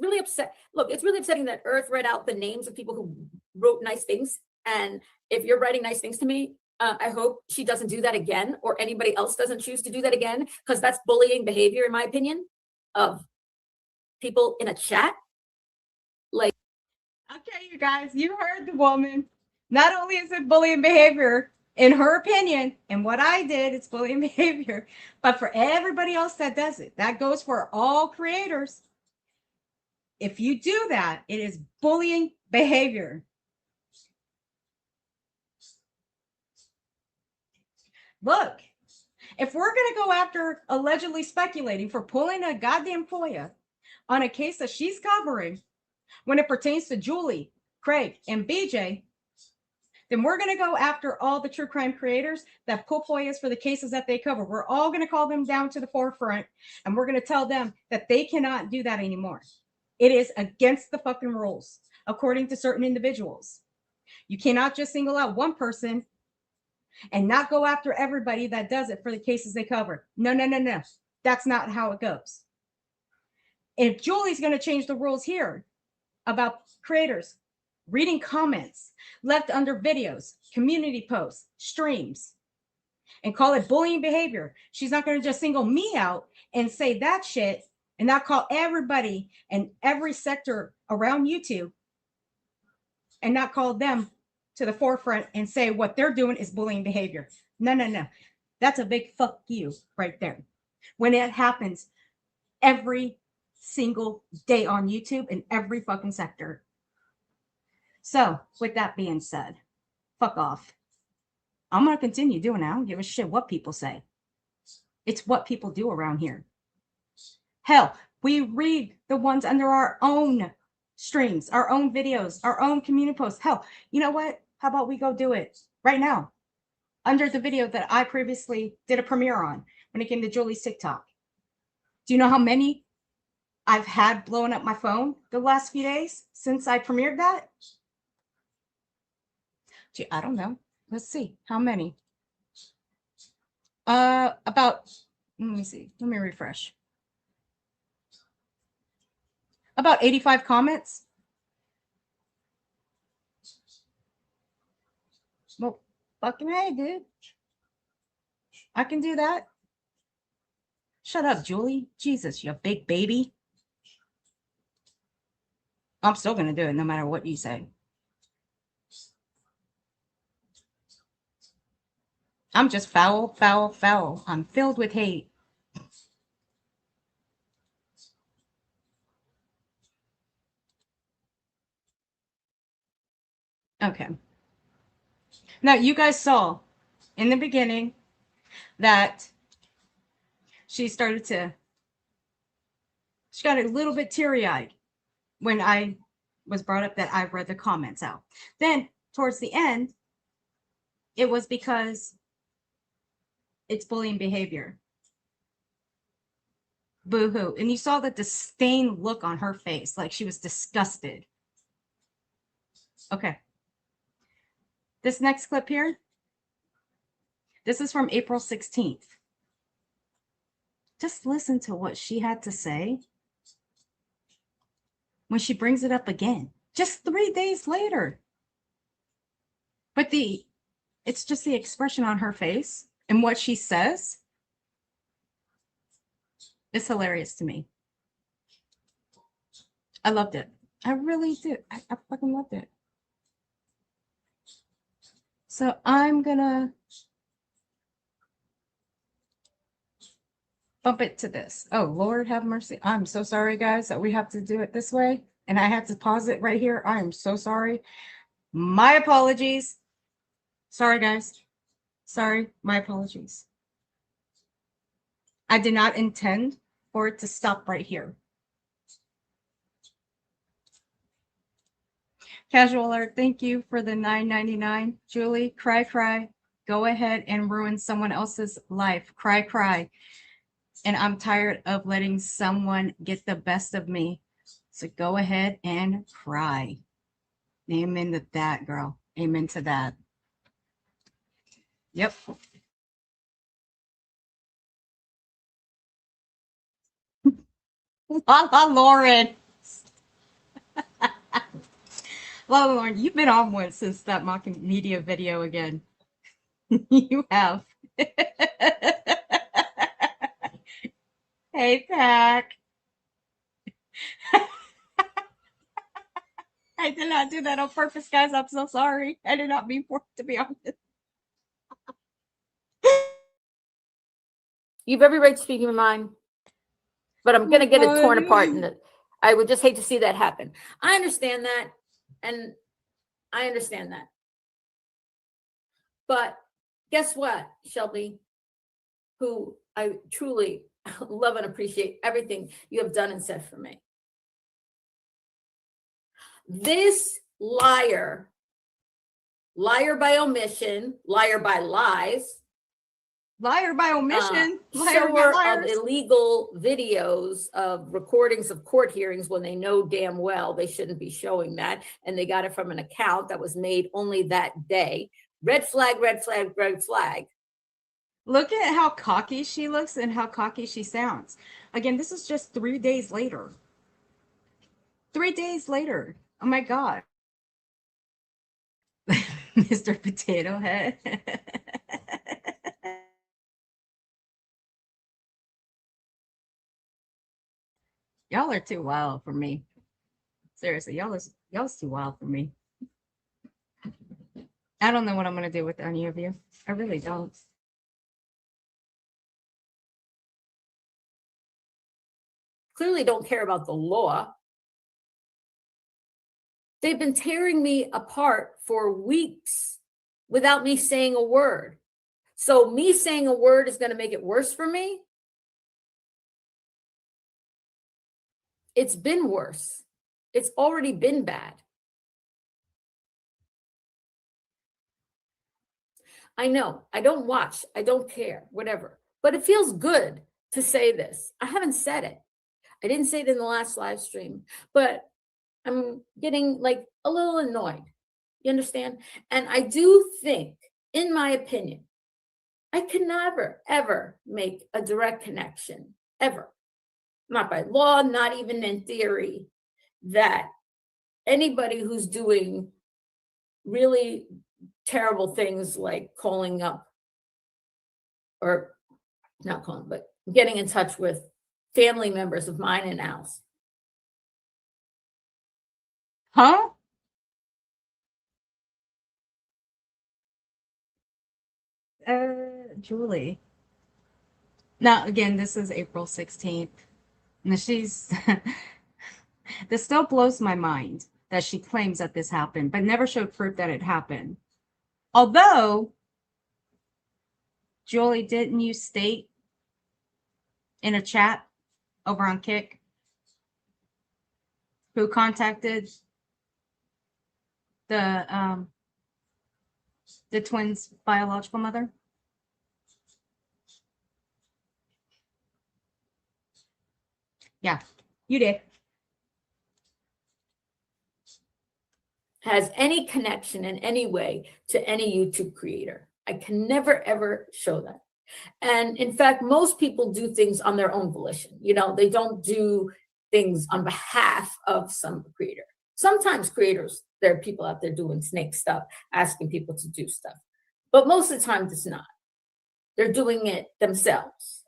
really upset. Look, it's really upsetting that Earth read out the names of people who wrote nice things. And if you're writing nice things to me, I hope she doesn't do that again, or anybody else doesn't choose to do that again, because that's bullying behavior, in my opinion, of people in a chat. Like, okay, you guys, you heard the woman. Not only is it bullying behavior, in her opinion, and what I did, it's bullying behavior, but for everybody else that does it, that goes for all creators. If you do that, it is bullying behavior. Look, if we're going to go after allegedly speculating for pulling a goddamn FOIA on a case that she's covering when it pertains to Julie, Craig, and BJ, then we're going to go after all the true crime creators that pull FOIAs for the cases that they cover. We're all going to call them down to the forefront, and we're going to tell them that they cannot do that anymore. It is against the fucking rules, according to certain individuals. You cannot just single out one person and not go after everybody that does it for the cases they cover. No. That's not how it goes. If Julie's going to change the rules here about creators reading comments left under videos, community posts, streams, and call it bullying behavior, she's not going to just single me out and say that shit and not call everybody and every sector around YouTube and not call them to the forefront and say what they're doing is bullying behavior. No. That's a big fuck you right there. When it happens every single day on YouTube in every fucking sector. So with that being said, fuck off. I'm going to continue doing it. I don't give a shit what people say. It's what people do around here. Hell, we read the ones under our own streams, our own videos, our own community posts. Hell, you know what? How about we go do it right now? under the video that I previously did a premiere on when it came to Julie's TikTok. Do you know how many I've had blowing up my phone the last few days since I premiered that? Gee, I don't know. Let's see. How many? About, let me see. Let me refresh. About 85 comments. Well, fucking hey, dude. I can do that. Shut up, Julie. Jesus, you big baby. I'm still going to do it no matter what you say. I'm just foul, foul, foul. I'm filled with hate. Okay. Now, you guys saw in the beginning that she got a little bit teary-eyed when I was brought up that I read the comments out. Then, towards the end, it was because it's bullying behavior. Boo-hoo. And you saw the disdain look on her face, like she was disgusted. Okay. This next clip here, this is from April 16th. Just listen to what she had to say when she brings it up again, just 3 days later. But it's just the expression on her face and what she says. It's hilarious to me. I loved it. I really did. I fucking loved it. So I'm gonna bump it to this. Oh, Lord have mercy. I'm so sorry, guys, that we have to do it this way. And I had to pause it right here. I am so sorry. My apologies. Sorry, guys. Sorry. My apologies. I did not intend for it to stop right here. Casual alert, thank you for the $9.99. Julie, cry, cry. Go ahead and ruin someone else's life. Cry, cry. And I'm tired of letting someone get the best of me. So go ahead and cry. Amen to that, girl. Amen to that. Yep. La Lauren. La Lauren, you've been on one since that mocking media video again. You have. Hey, Pack. I did not do that on purpose, guys. I'm so sorry. I did not mean for it, to be honest. You've every right to speak your mind, but I'm going to get it torn apart. And I would just hate to see that happen. I understand that. And I understand that. But guess what, Shelby, who I truly love and appreciate everything you have done and said for me. This liar by omission, liar by lies, liar by omission, shower of illegal videos of recordings of court hearings when they know damn well they shouldn't be showing that, and they got it from an account that was made only that day. Red flag, red flag, red flag. Look at how cocky she looks and how cocky she sounds. Again, this is just 3 days later. 3 days later. Oh my God. Mr. Potato Head. Y'all are too wild for me. Seriously, y'all's too wild for me. I don't know what I'm going to do with any of you. I really don't. Clearly don't care about the law. They've been tearing me apart for weeks without me saying a word. So me saying a word is going to make it worse for me? It's been worse. It's already been bad. I know, I don't watch, I don't care, whatever. But it feels good to say this. I haven't said it. I didn't say it in the last live stream, but I'm getting like a little annoyed. You understand? And I do think, in my opinion, I can never, ever make a direct connection, ever. Not by law, not even in theory, that anybody who's doing really terrible things like calling up, or not calling, but getting in touch with family members of mine and Al's. Huh? Julie. Now, again, this is April 16th. Now she's, this still blows my mind that she claims that this happened, but never showed proof that it happened. Although, Julie, didn't you state in a chat over on Kick who contacted the twins' biological mother? Yeah, you did. Has any connection in any way to any YouTube creator. I can never, ever show that. And in fact, most people do things on their own volition. You know, they don't do things on behalf of some creator. Sometimes creators, there are people out there doing snake stuff, asking people to do stuff. But most of the time, it's not. They're doing it themselves.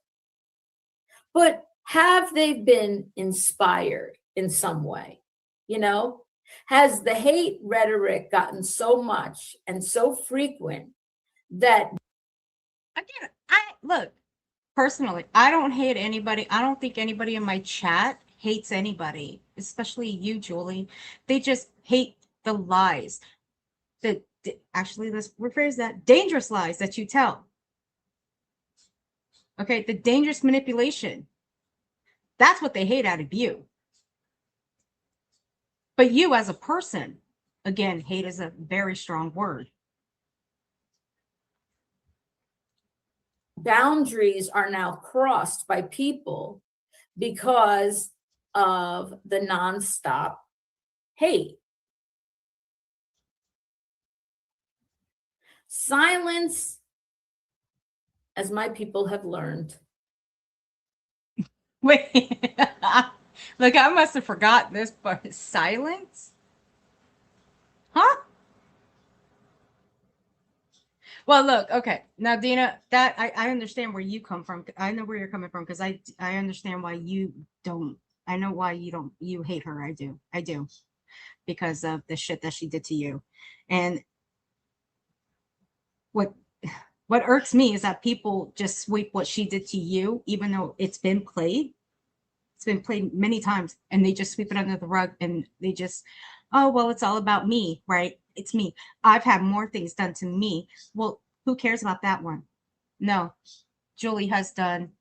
But have they been inspired in some way? You know? Has the hate rhetoric gotten so much and so frequent that, Again, I look, personally, I don't hate anybody. I don't think anybody in my chat hates anybody, especially you, Julie. They just hate the lies. Actually, let's rephrase that, dangerous lies that you tell. Okay, the dangerous manipulation. That's what they hate out of you. But you as a person, again, hate is a very strong word. boundaries are now crossed by people because of the nonstop hate? Silence, as my people have learned. Wait, look, I must have forgotten this, but silence? Huh? Well, look, okay. Now, Dina, that I understand where you come from. I know where you're coming from because I understand why you don't. I know why you hate her. I do. Because of the shit that she did to you. And what irks me is that people just sweep what she did to you, even though it's been played. It's been played many times, and they just sweep it under the rug, and they just, oh, well, it's all about me, right? It's me. I've had more things done to me. Well, who cares about that one? No, Julie has done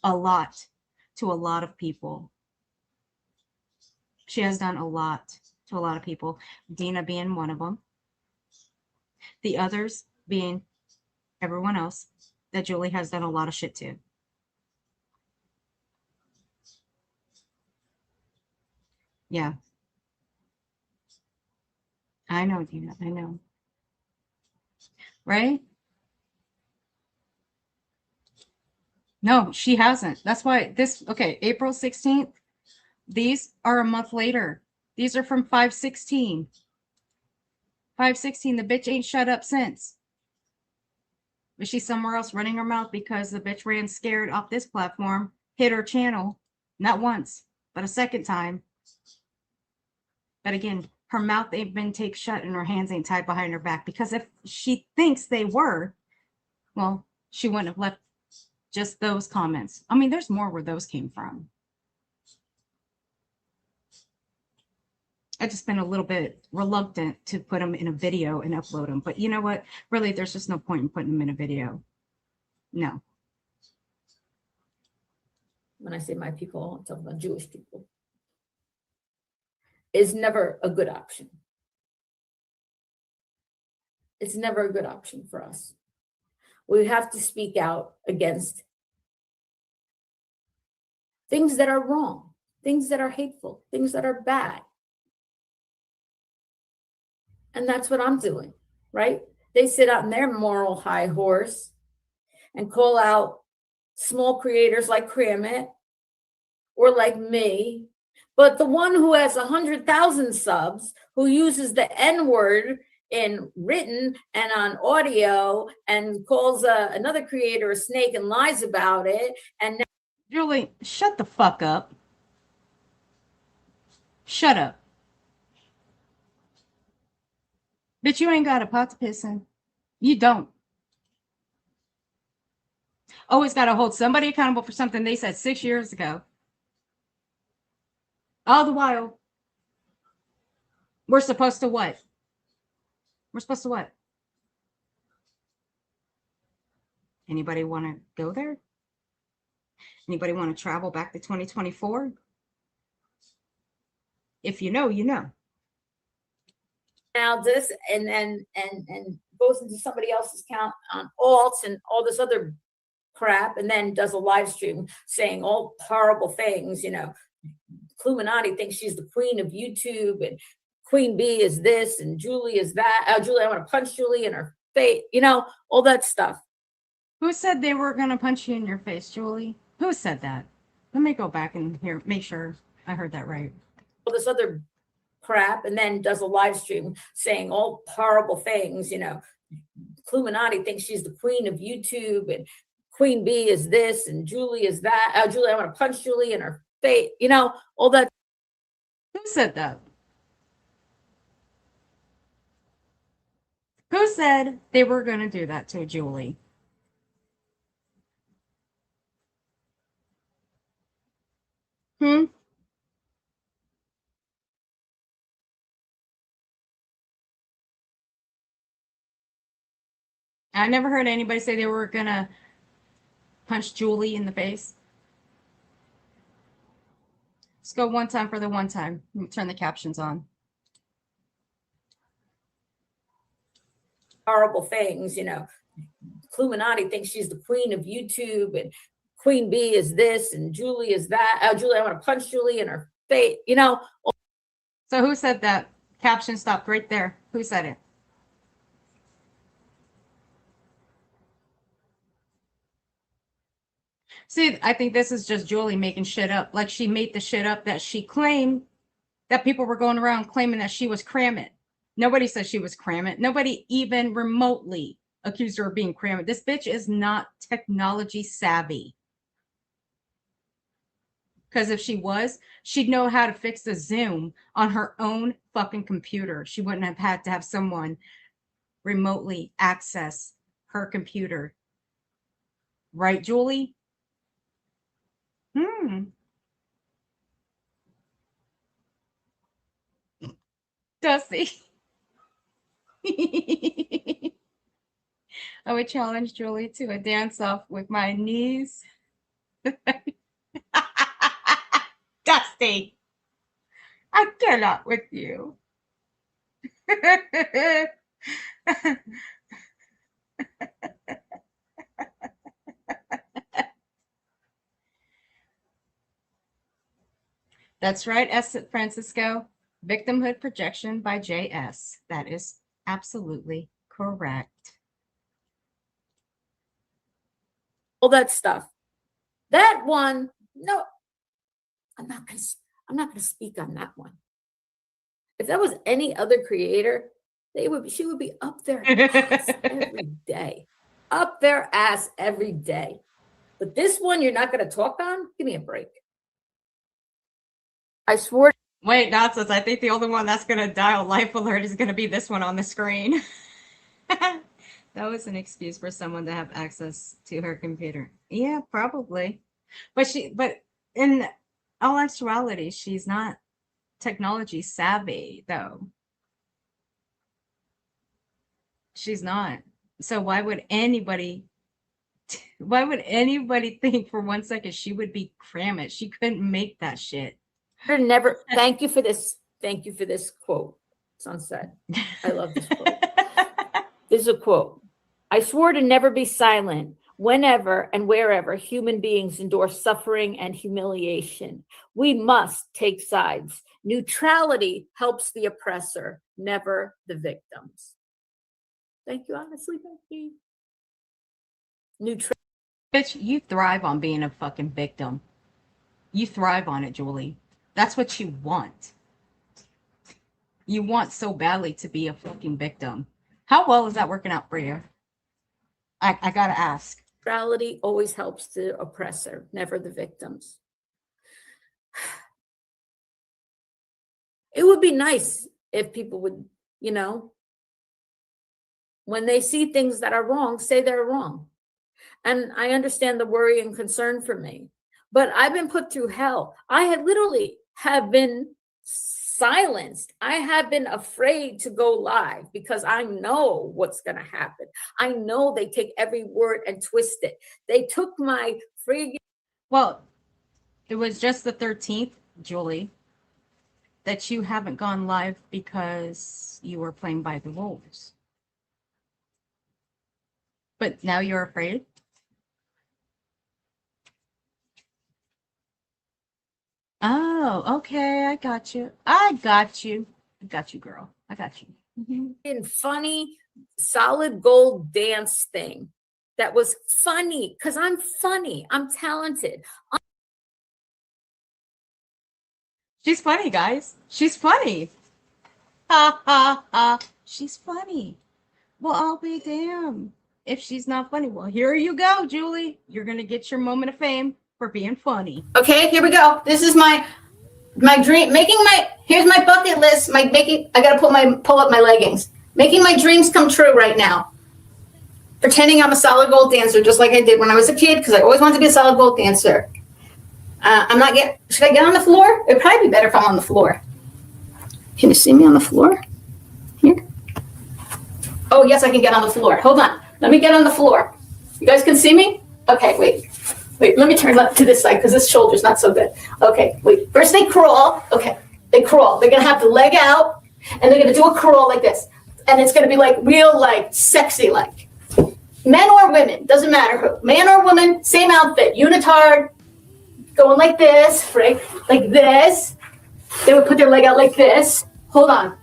a lot to a lot of people. She has done a lot to a lot of people, Dina being one of them. The others being everyone else that Julie has done a lot of shit to. Yeah. I know, Dina. I know. Right? No, she hasn't. That's why okay, April 16th. These are a month later. These are from 5/16. 5/16, the bitch ain't shut up since. Is she somewhere else running her mouth because the bitch ran scared off this platform, hit her channel, not once, but a second time. But again, her mouth ain't been taped shut and her hands ain't tied behind her back, because if she thinks they were, well, she wouldn't have left just those comments. I mean, there's more where those came from. I've just been a little bit reluctant to put them in a video and upload them. But you know what? Really, there's just no point in putting them in a video. No. When I say my people, I'm talking about Jewish people. Is never a good option. It's never a good option for us. We have to speak out against things that are wrong, things that are hateful, things that are bad. And that's what I'm doing, right? They sit on their moral high horse and call out small creators like Cramit or like me. But the one who has 100,000 subs, who uses the N word in written and on audio and calls another creator a snake and lies about it. And now Julie, shut the fuck up. Shut up. Bitch, you ain't got a pot to piss in. You don't. Always got to hold somebody accountable for something they said 6 years ago. All the while, we're supposed to what? We're supposed to what? Anybody want to go there? Anybody want to travel back to 2024? If you know, you know. now this and goes into somebody else's account on alts and all this other crap, and then does a live stream saying all horrible things. You know, Illuminati thinks she's the queen of YouTube, and Queen Bee is this, and Julie is that. Julie, I want to punch Julie in her face. You know, all that stuff. Who said they were going to punch you in your face, Julie? Who said that? Let me go back and hear, make sure I heard that right. All this other crap, and then does a live stream saying all horrible things. You know, Illuminati thinks she's the queen of YouTube, and Queen Bee is this, and Julie is that. Julie, I want to punch Julie in her face. You know, all that. Who said that? Who said they were going to do that to Julie? I never heard anybody say they were going to punch Julie in the face. Let's go one time for the one time. Let me turn the captions on. Horrible things, you know. Illuminati thinks she's the queen of YouTube, and Queen Bee is this, and Julie is that. Julie, I want to punch Julie in her face. You know. So who said that? Caption stopped right there. Who said it? See, I think this is just Julie making shit up. Like she made the shit up that she claimed that people were going around claiming that she was Cramit. Nobody said she was Cramit. Nobody even remotely accused her of being Cramit. This bitch is not technology savvy. Because if she was, she'd know how to fix the Zoom on her own fucking computer. She wouldn't have had to have someone remotely access her computer. Right, Julie? Dusty. I would challenge Julie to a dance off with my knees. Dusty. I cannot with you. That's right, S. Francisco. Victimhood projection by JS. That is absolutely correct. All that stuff. That one, no, I'm not gonna speak on that one. If that was any other creator, she would be up their ass every day. Up their ass every day. But this one you're not gonna talk on? Give me a break. I swore. Wait, nonsense. I think the only one that's going to dial life alert is going to be this one on the screen. That was an excuse for someone to have access to her computer. Yeah, probably. But in all actuality, she's not technology savvy, though. She's not. So why would anybody think for 1 second she would be Cramit? She couldn't make that shit. Never. Thank you for this. Thank you for this quote, Sunset. I love this quote. This is a quote. I swore to never be silent whenever and wherever human beings endure suffering and humiliation. We must take sides. Neutrality helps the oppressor, never the victims. Thank you, honestly. Thank you. Neutral. Bitch, you thrive on being a fucking victim. You thrive on it, Julie. That's what you want. You want so badly to be a fucking victim. How well is that working out for you? I gotta ask. Neutrality always helps the oppressor, never the victims. It would be nice if people would, you know, when they see things that are wrong, say they're wrong. And I understand the worry and concern for me, but I've been put through hell. I had literally have been silenced. I have been afraid to go live because I know what's going to happen. I know they take every word and twist it. They took my free. Well, it was just the 13th, Julie, that you haven't gone live because you were playing by the rules. But now you're afraid? Oh, okay. I got you. I got you. I got you, girl. I got you. In funny, solid gold dance thing that was funny because I'm funny. I'm talented. She's funny, guys. She's funny. Ha ha ha. She's funny. Well, I'll be damned if she's not funny. Well, here you go, Julie. You're gonna get your moment of fame for being funny. Okay, here we go. This is my dream. Here's my bucket list. I gotta pull up my leggings. Making my dreams come true right now. Pretending I'm a solid gold dancer, just like I did when I was a kid, because I always wanted to be a solid gold dancer. Should I get on the floor? It'd probably be better if I'm on the floor. Can you see me on the floor? Here? Oh, yes, I can get on the floor. Hold on. Let me get on the floor. You guys can see me? Okay, wait, let me turn to this side because this shoulder's not so good. Okay, wait. First they crawl. Okay, they crawl. They're going to have the leg out, and they're going to do a crawl like this. And it's going to be like real, like, sexy, like. Men or women, doesn't matter who. Man or woman, same outfit, unitard, going like this, right? Like this. They would put their leg out like this. Hold on.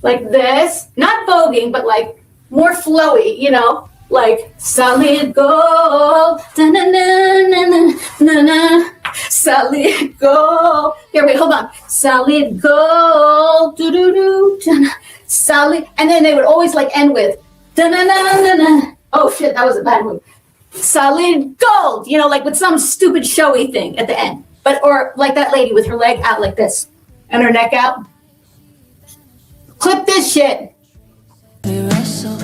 Like this. Not voguing, but like more flowy, you know? Like solid gold. Da-na-na-na-na-na-na. Solid gold. Here, wait, hold on. Solid gold. Do-do-do. Solid. And then they would always like end with da-na-na-na-na. Oh shit, that was a bad move. Solid gold, you know, like with some stupid showy thing at the end. Or like that lady with her leg out like this and her neck out. Clip this shit. We wrestle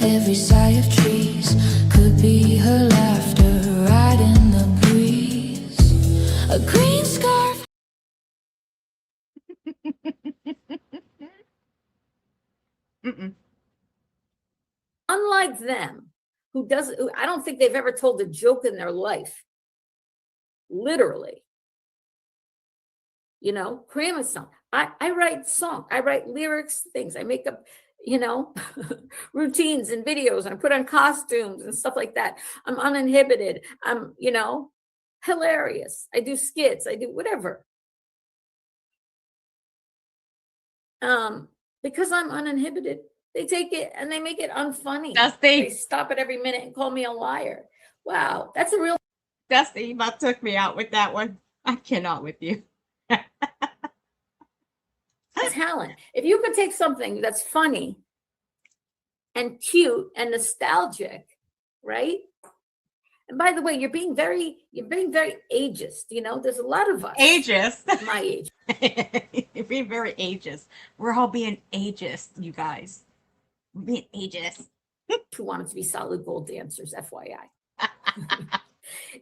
every sigh of trees could be her laughter right in the breeze. A green scarf. Unlike them, I don't think they've ever told a joke in their life. Literally. You know, cream a song. I write songs. I write lyrics, things. I make up, you know, routines and videos, and I put on costumes and stuff like that. I'm uninhibited. I'm, you know, hilarious. I do skits. I do whatever. Because I'm uninhibited, they take it and they make it unfunny. They stop it every minute and call me a liar. Wow, that's a real. Dusty, you about took me out with that one. I cannot with you. Talent. If you could take something that's funny and cute and nostalgic, right? And by the way, you're being very ageist. You know, there's a lot of us. Ageist. My age. You're being very ageist. We're all being ageist, you guys. We're being ageist. Who wanted to be solid gold dancers, FYI.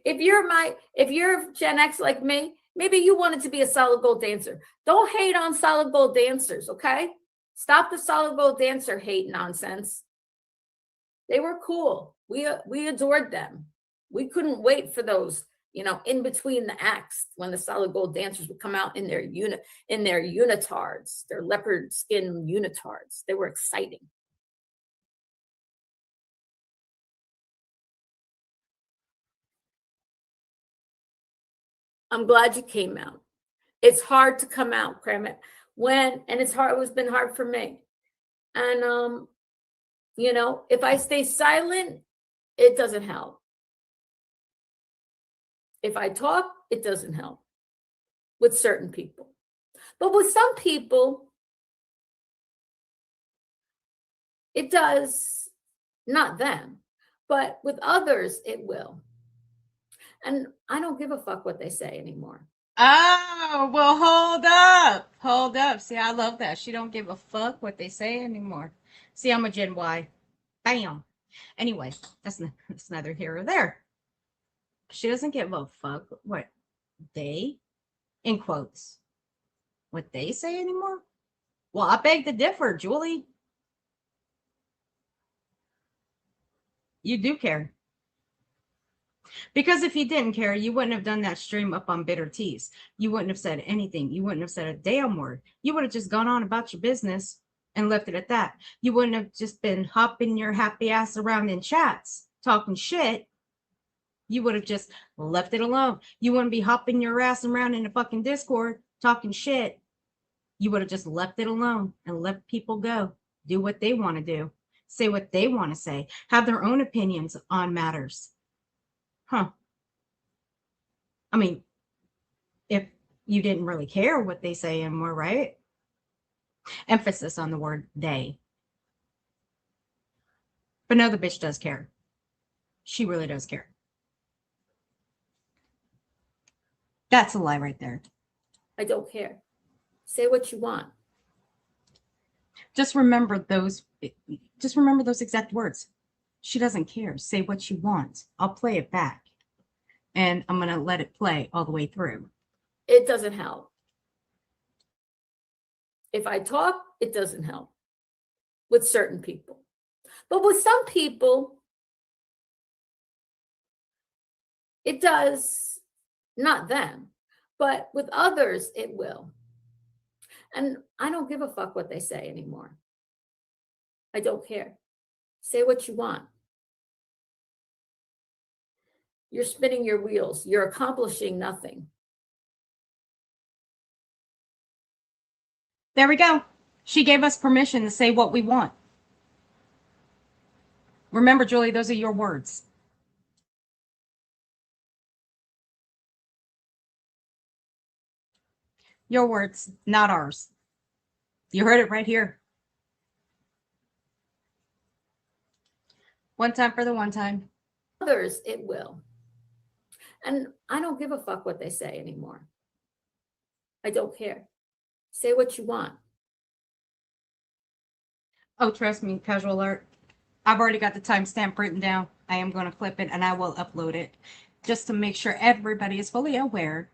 If you're Gen X like me, maybe you wanted to be a solid gold dancer. Don't hate on solid gold dancers, okay? Stop the solid gold dancer hate nonsense. They were cool. We adored them. We couldn't wait for those, you know, in between the acts when the solid gold dancers would come out in their unitards, their leopard skin unitards. They were exciting. I'm glad you came out. It's hard to come out, Kermit. And it's hard, it's been hard for me. And you know, if I stay silent, it doesn't help. If I talk, it doesn't help with certain people. But with some people, it does, not them, but with others, it will. And I don't give a fuck what they say anymore. Oh, well, hold up. Hold up. See, I love that. She don't give a fuck what they say anymore. See, I'm a Gen Y. Bam. Anyway, that's neither here or there. She doesn't give a fuck what they, in quotes, what they say anymore. Well, I beg to differ, Julie. You do care. Because if you didn't care, you wouldn't have done that stream up on Bitter Teas. You wouldn't have said anything. You wouldn't have said a damn word. You would have just gone on about your business and left it at that. You wouldn't have just been hopping your happy ass around in chats, talking shit. You would have just left it alone. You wouldn't be hopping your ass around in the fucking Discord, talking shit. You would have just left it alone and let people go. Do what they want to do. Say what they want to say. Have their own opinions on matters. Huh. I mean, if you didn't really care what they say anymore, right? Emphasis on the word they. But no, the bitch does care. She really does care. That's a lie right there. I don't care. Say what you want. Just remember those exact words. She doesn't care. Say what you want. I'll play it back. And I'm going to let it play all the way through. It doesn't help. If I talk, it doesn't help with certain people. But with some people, it does, not them, but with others, it will. And I don't give a fuck what they say anymore. I don't care. Say what you want. You're spinning your wheels. You're accomplishing nothing. There we go. She gave us permission to say what we want. Remember, Julie, those are your words. Your words, not ours. You heard it right here. One time for the one time. Others, it will. And I don't give a fuck what they say anymore. I don't care. Say what you want. Oh, trust me, casual alert. I've already got the timestamp written down. I am going to clip it and I will upload it just to make sure everybody is fully aware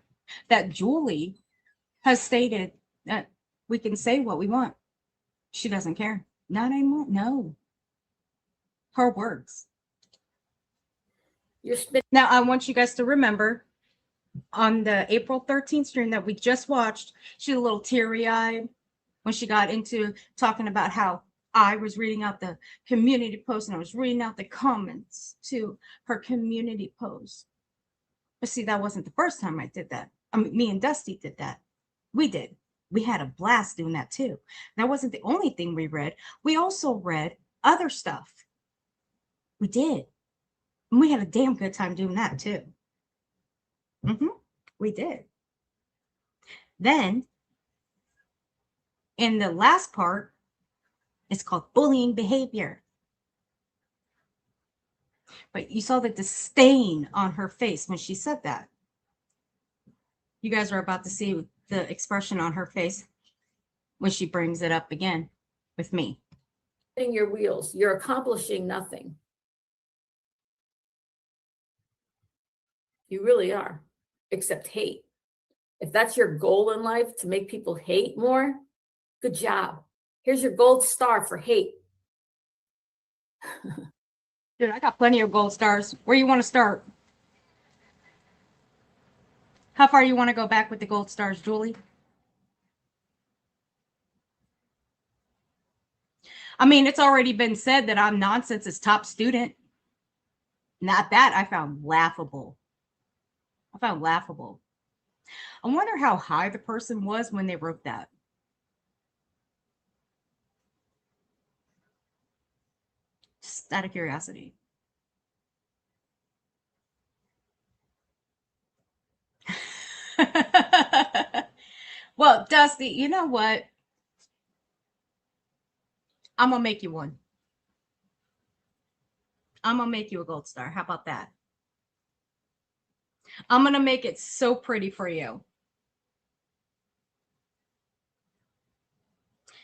that Julie has stated that we can say what we want. She doesn't care. Not anymore. No. Her words. Now, I want you guys to remember on the April 13th stream that we just watched, she was a little teary-eyed when she got into talking about how I was reading out the community post and I was reading out the comments to her community post. But see, that wasn't the first time I did that. I mean, me and Dusty did that. We did. We had a blast doing that too. That wasn't the only thing we read. We also read other stuff. We did. And we had a damn good time doing that too. We did. Then, in the last part, it's called bullying behavior. But you saw the disdain on her face when she said that. You guys are about to see the expression on her face when she brings it up again with me. Spinning your wheels. You're accomplishing nothing. You really are, except hate. If that's your goal in life, to make people hate more, good job. Here's your gold star for hate. Dude, I got plenty of gold stars. Where you want to start? How far you want to go back with the gold stars, Julie? I mean, it's already been said that I'm Nonsense's top student. Not that I found laughable. I found laughable. I wonder how high the person was when they wrote that. Just out of curiosity. Well, Dusty, you know what? I'm gonna make you one. I'm gonna make you a gold star. How about that? I'm gonna make it so pretty for you.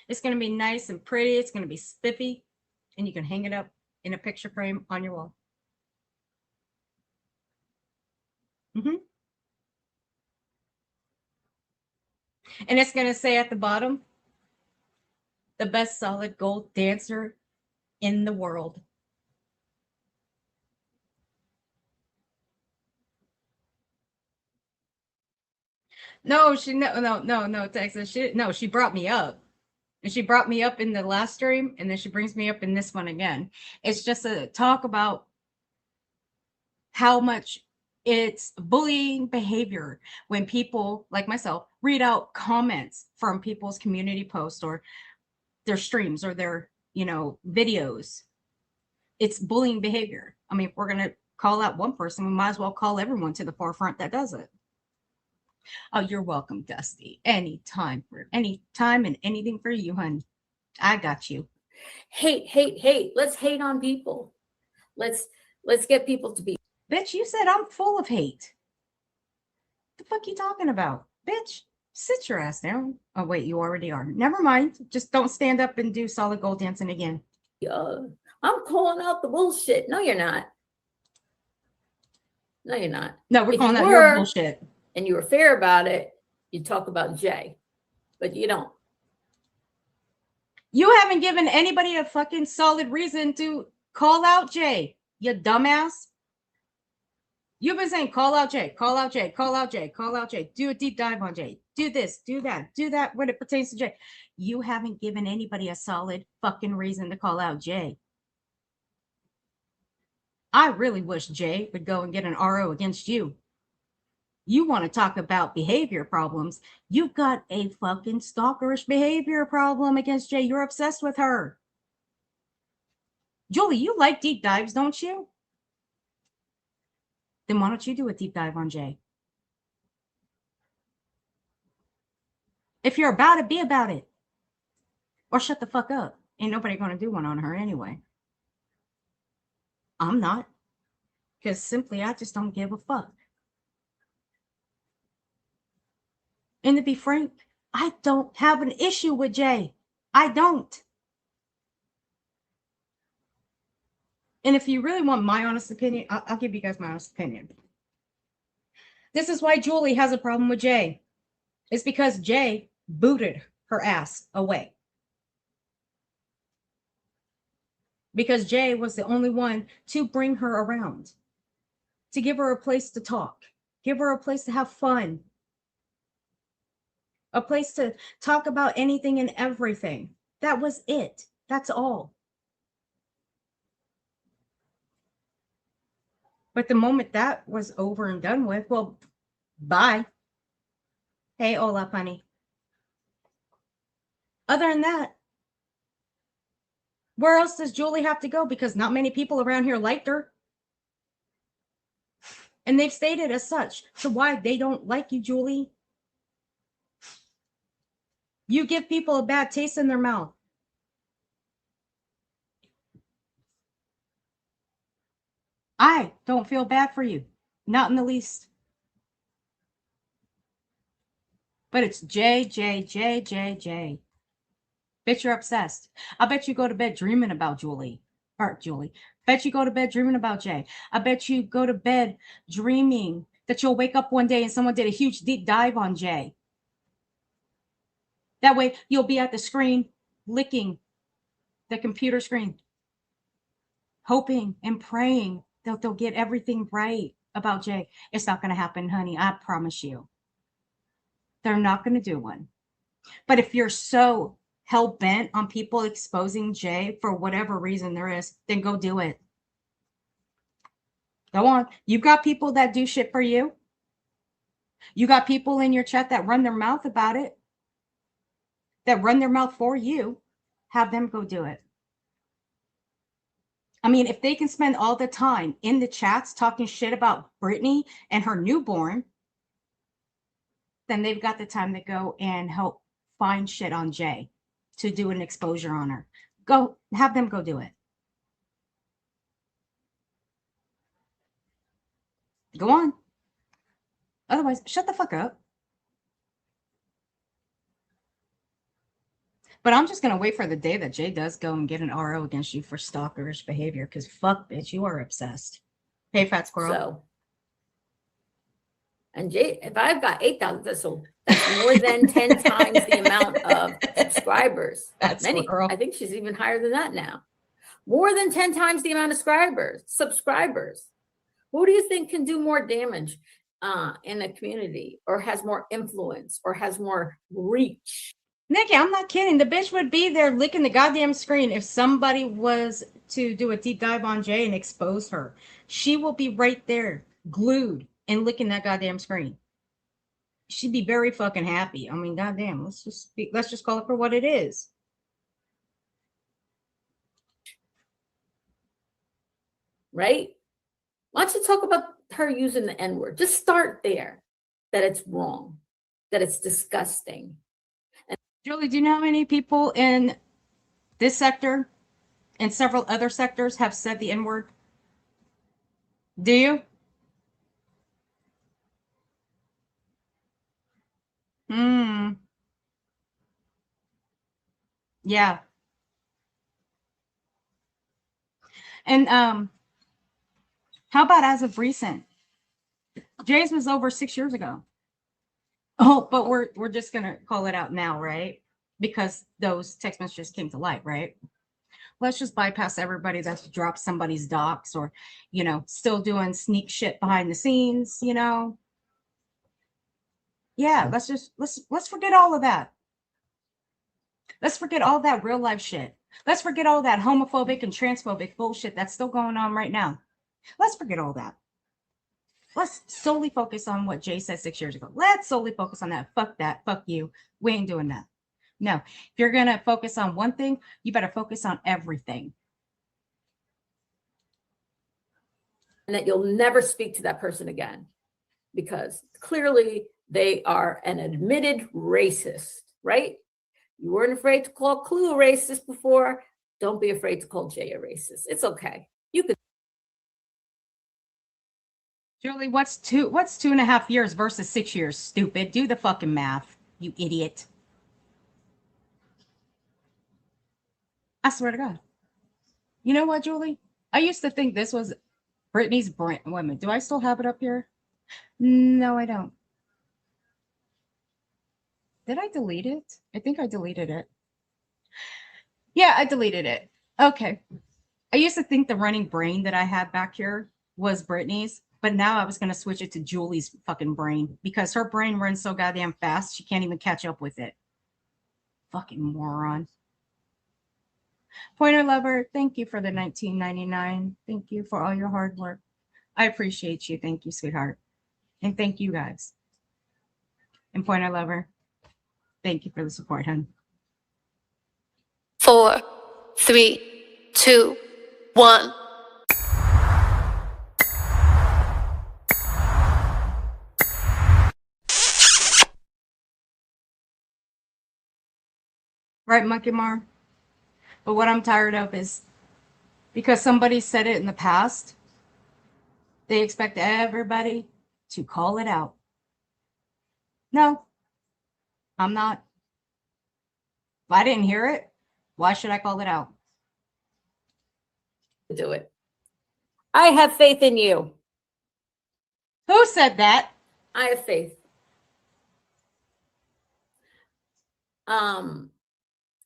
It's gonna be nice and pretty. It's gonna be spiffy, and you can hang it up in a picture frame on your wall. And it's gonna say at the bottom, the best solid gold dancer in the world. No, Texas. She brought me up. And she brought me up in the last stream, and then she brings me up in this one again. It's just a talk about how much it's bullying behavior when people like myself read out comments from people's community posts or their streams or their, videos. It's bullying behavior. I mean, if we're going to call out one person, we might as well call everyone to the forefront that does it. Oh, you're welcome, Dusty. Any time and anything for you, honey. I got you. Hate. Let's hate on people. Let's get people to be. Bitch, you said I'm full of hate. The fuck you talking about? Bitch, sit your ass down. Oh, wait, you already are. Never mind. Just don't stand up and do solid gold dancing again. I'm calling out the bullshit. No, you're not. No, you're not. No, we're calling out your bullshit. And you were fair about it, you talk about Jay, but you don't. You haven't given anybody a fucking solid reason to call out Jay, you dumbass. You've been saying call out Jay, call out Jay, call out Jay, call out Jay. Do a deep dive on Jay. Do this, do that when it pertains to Jay. You haven't given anybody a solid fucking reason to call out Jay. I really wish Jay would go and get an RO against you. You want to talk about behavior problems. You've got a fucking stalkerish behavior problem against Jay. You're obsessed with her. Julie, you like deep dives, don't you? Then why don't you do a deep dive on Jay? If you're about it, be about it. Or shut the fuck up. Ain't nobody going to do one on her anyway. I'm not. Because simply, I just don't give a fuck. And to be frank, I don't have an issue with Jay. I don't. And if you really want my honest opinion, I'll give you guys my honest opinion. This is why Julie has a problem with Jay. It's because Jay booted her ass away. Because Jay was the only one to bring her around, to give her a place to talk, give her a place to have fun, a place to talk about anything and everything. That was it. That's all. But the moment that was over and done with, well, bye. Hey, Olaf, honey. Other than that, where else does Julie have to go? Because not many people around here liked her. And they've stated as such. So why they don't like you, Julie? You give people a bad taste in their mouth. I don't feel bad for you. Not in the least. But it's Jay. Bet you're obsessed. I bet you go to bed dreaming about Julie. Or Julie. Bet you go to bed dreaming about Jay. I bet you go to bed dreaming that you'll wake up one day and someone did a huge deep dive on Jay. That way you'll be at the screen licking the computer screen, hoping and praying that they'll get everything right about Jay. It's not going to happen, honey. I promise you. They're not going to do one. But if you're so hell-bent on people exposing Jay for whatever reason there is, then go do it. Go on. You've got people that do shit for you. You got people in your chat that run their mouth about it, that run their mouth for you. Have them go do it. I mean, if they can spend all the time in the chats talking shit about Brittany and her newborn, then they've got the time to go and help find shit on Jay to do an exposure on her. Go, have them go do it. Go on. Otherwise, shut the fuck up. But I'm just going to wait for the day that Jay does go and get an RO against you for stalkerish behavior, because fuck, bitch, you are obsessed. Hey, fat squirrel. So, and Jay, if I've got 8,000, that's more than 10 times the amount of subscribers. That's I think she's even higher than that now. More than 10 times the amount of subscribers. Who do you think can do more damage in a community, or has more influence, or has more reach? Nikki, I'm not kidding. The bitch would be there licking the goddamn screen if somebody was to do a deep dive on Jay and expose her. She will be right there, glued and licking that goddamn screen. She'd be very fucking happy. I mean, goddamn, let's just call it for what it is. Right? Why don't you talk about her using the N-word? Just start there. That it's wrong. That it's disgusting. Julie, do you know how many people in this sector and several other sectors have said the N-word? Do you? Yeah. And how about as of recent? Jay's was over 6 years ago. Oh, but we're just gonna call it out now, right? Because those text messages came to light, right? Let's just bypass everybody that's dropped somebody's docs, or, you know, still doing sneak shit behind the scenes, you know. Yeah, let's forget all of that. Let's forget all that real life shit. Let's forget all that homophobic and transphobic bullshit that's still going on right now. Let's forget all that. Let's solely focus on what Jay said 6 years ago. Let's solely focus on that. Fuck that. Fuck you. We ain't doing that. No. If you're going to focus on one thing, you better focus on everything. And that you'll never speak to that person again, because clearly they are an admitted racist, right? You weren't afraid to call Clue a racist before. Don't be afraid to call Jay a racist. It's okay. You could. Julie, what's 2.5 years versus 6 years? Stupid. Do the fucking math, you idiot. I swear to God. You know what, Julie? I used to think this was Brittany's brand. Wait a minute. Do I still have it up here? No, I don't. Did I delete it? I think I deleted it. Yeah, I deleted it. Okay. I used to think the running brain that I had back here was Brittany's, but now I was going to switch it to Julie's fucking brain, because her brain runs so goddamn fast, she can't even catch up with it. Fucking moron. Pointer Lover, thank you for the $19.99. Thank you for all your hard work. I appreciate you. Thank you, sweetheart. And thank you guys. And Pointer Lover, thank you for the support, hon. 4, 3, 2, 1. Right, Monkey Mar? But what I'm tired of is, because somebody said it in the past, they expect everybody to call it out. No, I'm not. If I didn't hear it, why should I call it out? Do it. I have faith in you. Who said that? I have faith.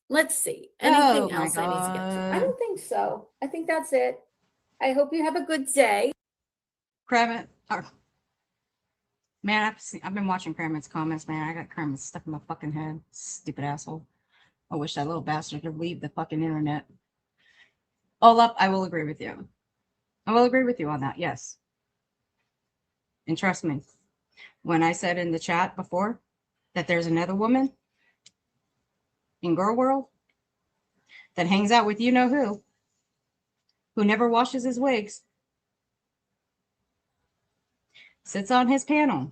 Let's see. Anything else I need to get to? I don't think so. I think that's it. I hope you have a good day. Kravitz. Man, I've been watching Kramit's comments, man. I got Kramit stuck in my fucking head. Stupid asshole. I wish that little bastard could leave the fucking internet. Olaf, I will agree with you. I will agree with you on that, yes. And trust me, When I said in the chat before that there's another woman in Girl World that hangs out with you know who never washes his wigs, sits on his panel,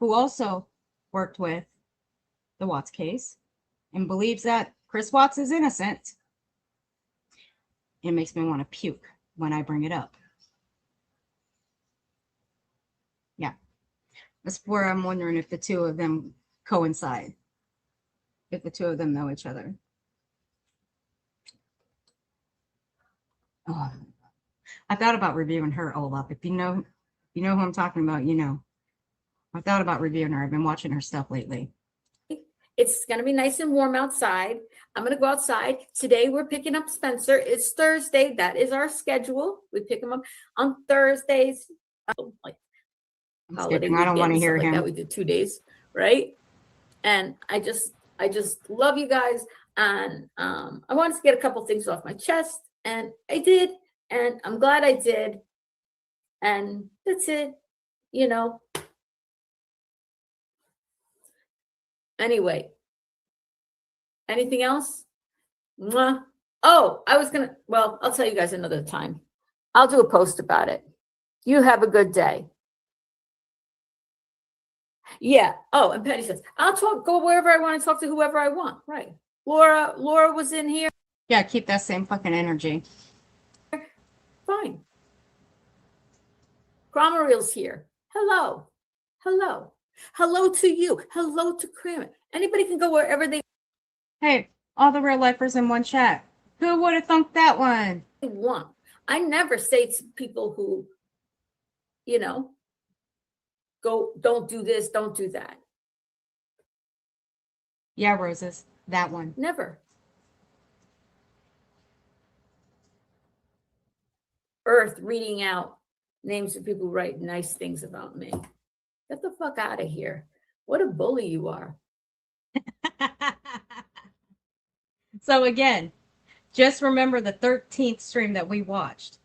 who also worked with the Watts case and believes that Chris Watts is innocent, it makes me want to puke when I bring it up. Yeah. That's where I'm wondering if the two of them coincide, if the two of them know each other. Oh, I thought about reviewing her, Olaf. If you know who I'm talking about, you know. I thought about reviewing her. I've been watching her stuff lately. It's going to be nice and warm outside. I'm going to go outside. Today we're picking up Spencer. It's Thursday. That is our schedule. We pick him up on Thursdays. Like holiday I don't want to weekends, hear stuff like him. that. We did 2 days, right? And I just love you guys. And I wanted to get a couple things off my chest, and I did, and I'm glad I did. And that's it, you know. Anyway, anything else? Mwah. Oh, I'll tell you guys another time. I'll do a post about it. You have a good day. Yeah. Oh, and Patty says, go wherever I want to talk to whoever I want. Right. Laura was in here. Yeah, keep that same fucking energy. Fine. Cromerill's here. Hello. Hello. Hello to you. Hello to Kramer. Anybody can go wherever they Hey, all the real lifers in one chat. Who would have thunk that one? want. I never say to people who, you know, go, don't do this, don't do that. Yeah, Roses. That one. Never. Earth reading out names of people who write nice things about me. Get the fuck out of here. What a bully you are. So again, just remember the 13th stream that we watched.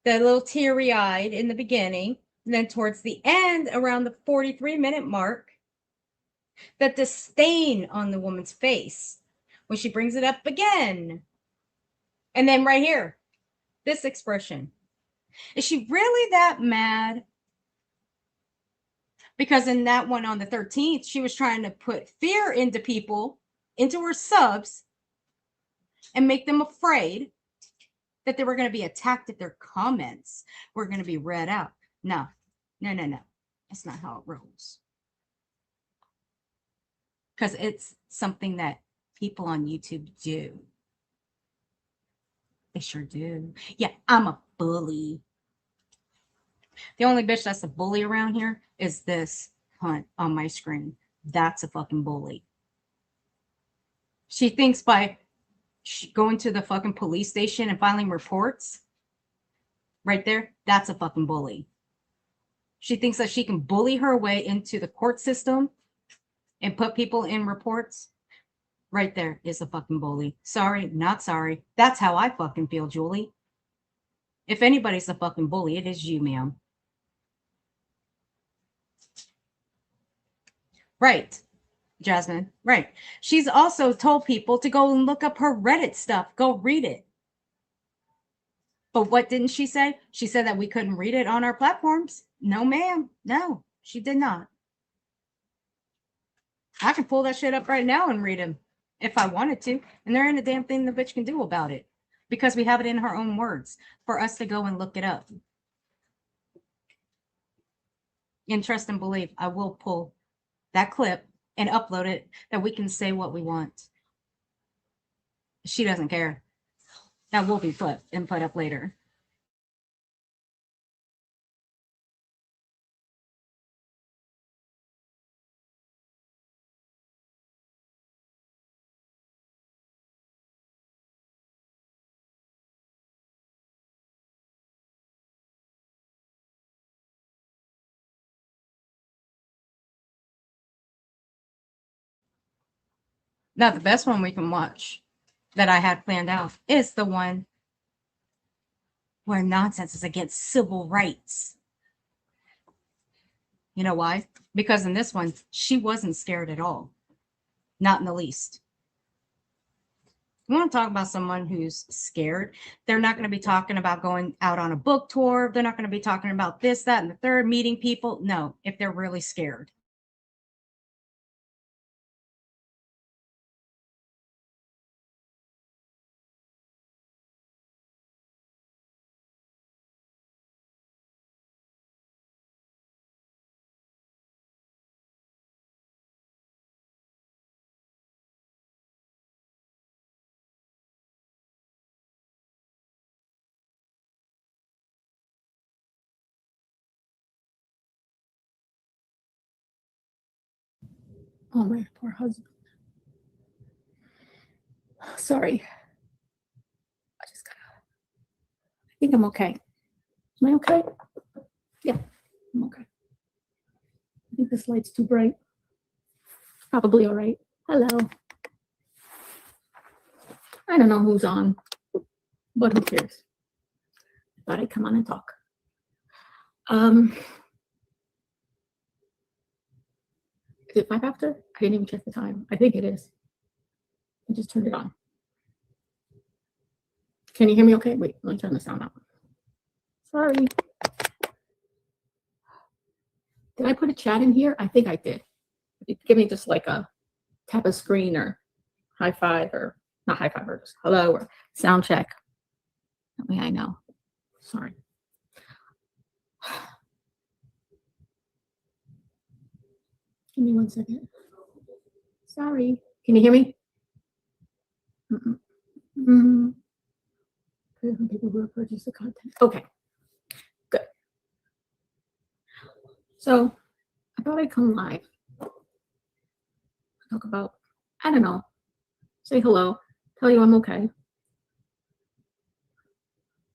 The little teary-eyed in the beginning, and then towards the end, around the 43-minute mark, the disdain on the woman's face when she brings it up again. And then right here, this expression. Is she really that mad? Because in that one on the 13th, she was trying to put fear into people, into her subs, and make them afraid that they were going to be attacked if their comments were going to be read out. No. That's not how it rolls. Because it's something that people on YouTube do. They sure do. Yeah, I'm a bully. The only bitch that's a bully around here is this hunt on my screen. That's a fucking bully. She thinks by going to the fucking police station and filing reports, right there, that's a fucking bully. She thinks that she can bully her way into the court system and put people in reports. Right there is a fucking bully. Sorry, not sorry. That's how I fucking feel, Julie. If anybody's a fucking bully, it is you, ma'am. Right, Jasmine. Right. She's also told people to go and look up her Reddit stuff. Go read it. But what didn't she say? She said that we couldn't read it on our platforms. No, ma'am. No, she did not. I can pull that shit up right now and read them if I wanted to. And there ain't a damn thing the bitch can do about it because we have it in her own words for us to go and look it up. In trust and belief, I will pull that clip and upload it that we can say what we want. She doesn't care. That will be put up later. Now, the best one we can watch that I had planned out is the one where nonsense is against civil rights. You know why? Because in this one, she wasn't scared at all. Not in the least. You want to talk about someone who's scared? They're not going to be talking about going out on a book tour. They're not going to be talking about this, that, and the third, meeting people. No, if they're really scared. Oh, my poor husband. Sorry. I think I'm okay. Am I okay? Yeah, I'm okay. I think this light's too bright. Probably all right. Hello. I don't know who's on, but who cares? Thought I'd come on and talk. Is it 5 after? I didn't even check the time. I think it is. I just turned it on. Can you hear me okay? Wait, let me turn the sound up. Sorry. Did I put a chat in here? I think I did. Give me just like a tap a screen or high five or not high five or just hello or sound check. That way I know. Sorry. Give me 1 second. Sorry. Can you hear me? People who have purchased the content. Okay. Good. So I thought I'd come live. Talk about, I don't know, say hello, tell you I'm okay.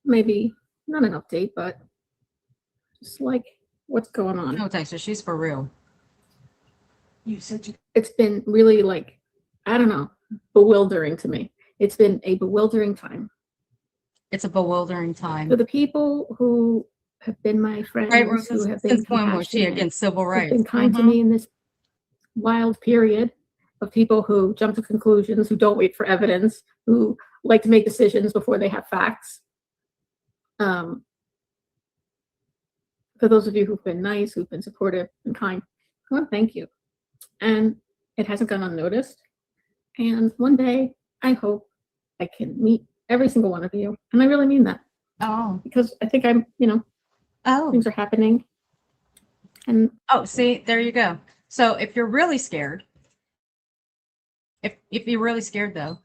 Maybe not an update, but just like what's going on. No, Texas, she's for real. You said It's been really like, I don't know, bewildering to me. It's been a bewildering time. It's a bewildering time. For the people who have been my friends, Right, who have been since when was she compassionate, against civil who've rights? been kind to me in this wild period of people who jump to conclusions, who don't wait for evidence, who like to make decisions before they have facts. For those of you who've been nice, who've been supportive and kind, I want to thank you. And it hasn't gone unnoticed. And one day, I hope I can meet every single one of you. And I really mean that. Oh. Because I think I'm, things are happening. And oh, see, there you go. So if you're really scared, if you're really scared though,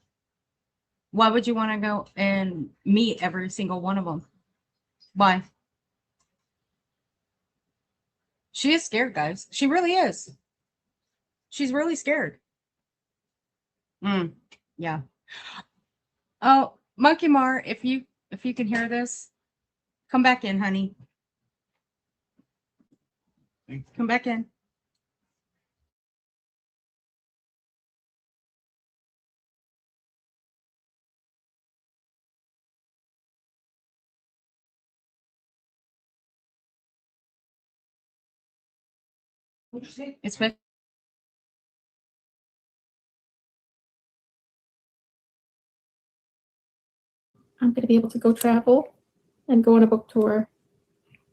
why would you want to go and meet every single one of them? Why? She is scared, guys. She really is. She's really scared. Yeah. Oh, Monkey Mar, if you can hear this, come back in, honey. Come back in. It's fixed. I'm going to be able to go travel and go on a book tour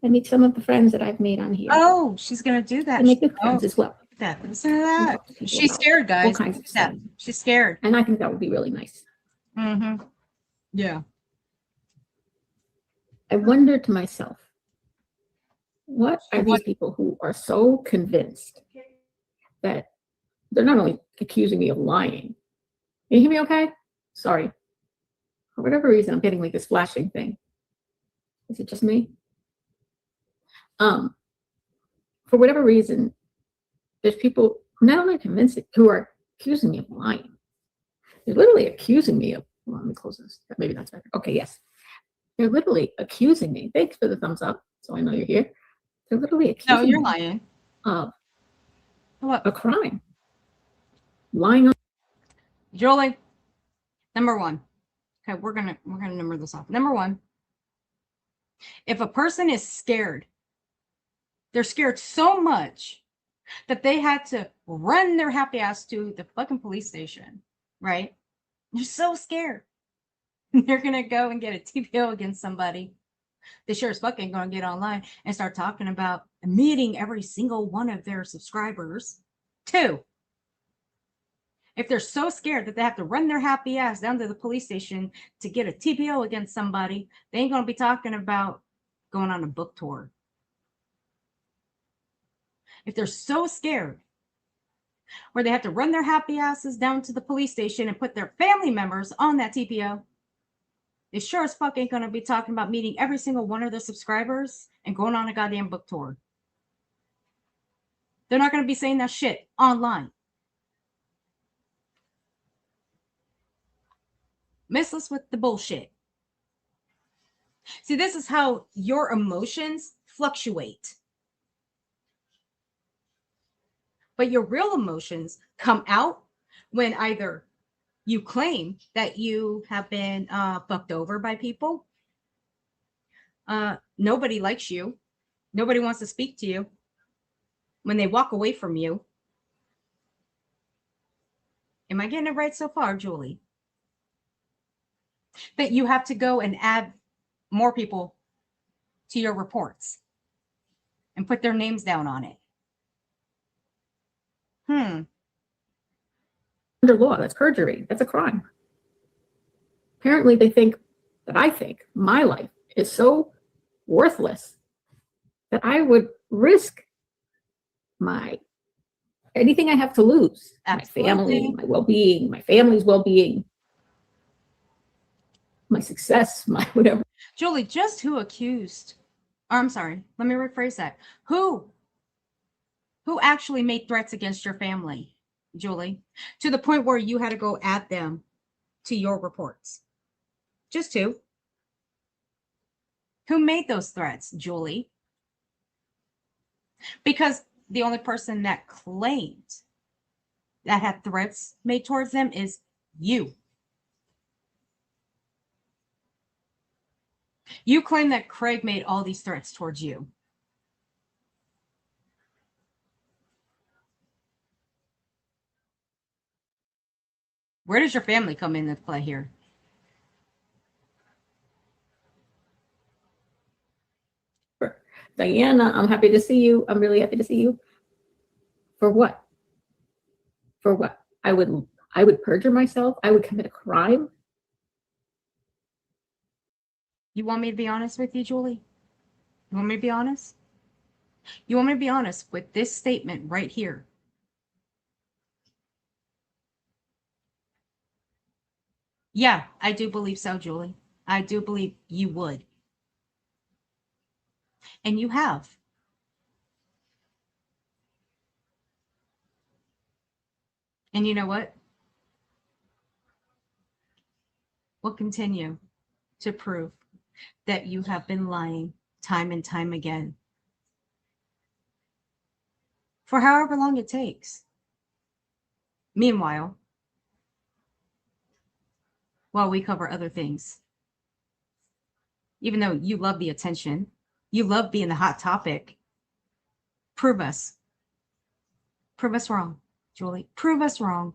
and meet some of the friends that I've made on here. Oh, she's gonna do that. And make new friends as well. That. Listen to that. talk to people She's about scared, guys. all kinds of stuff. She's scared. And I think that would be really nice. Mm-hmm. Yeah. I wonder to myself, what are these people who are so convinced that they're not only accusing me of lying? Can you hear me okay? Sorry. For whatever reason, I'm getting like this flashing thing. Is it just me? For whatever reason, there's people who not only convinced it, who are accusing me of lying. They're literally accusing me of, well, let me close this. Maybe that's better. Okay, yes. They're literally accusing me. Thanks for the thumbs up, so I know you're here. They're literally accusing No, you're me lying. of what? A crime. Lying on Julie, number one. Okay, we're gonna number this off. Number one, if a person is scared, They're scared so much that they had to run their happy ass to the fucking police station, right? They're so scared. They're gonna go and get a TPO against somebody. They sure as fuck ain't gonna get online and start talking about meeting every single one of their subscribers. 2, if they're so scared that they have to run their happy ass down to the police station to get a TPO against somebody, they ain't gonna be talking about going on a book tour. If they're so scared where they have to run their happy asses down to the police station and put their family members on that TPO, they sure as fuck ain't gonna be talking about meeting every single one of their subscribers and going on a goddamn book tour. They're not gonna be saying that shit online. Miss us with the bullshit. See, this is how your emotions fluctuate. But your real emotions come out when either you claim that you have been fucked over by people. Nobody likes you. Nobody wants to speak to you. When they walk away from you. Am I getting it right so far, Julie? That you have to go and add more people to your reports and put their names down on it. Under law, that's perjury. That's a crime. Apparently, they think that I think my life is so worthless that I would risk anything I have to lose. Absolutely. My family, my well-being, my family's well-being, my success, my whatever. Julie, just who accused, or I'm sorry, let me rephrase that. Who actually made threats against your family, Julie, to the point where you had to go add them to your reports? Just who? Who made those threats, Julie? Because the only person that claimed that had threats made towards them is you. You claim that Craig made all these threats towards you. Where does your family come into play here? Diana, I'm happy to see you. I'm really happy to see you. For what? For what? I would perjure myself. I would commit a crime. You want me to be honest with you, Julie? You want me to be honest? You want me to be honest with this statement right here? Yeah, I do believe so, Julie. I do believe you would. And you have. And you know what? We'll continue to prove that you have been lying time and time again. For however long it takes. Meanwhile, while we cover other things, even though you love the attention, you love being the hot topic, prove us. Prove us wrong, Julie. Prove us wrong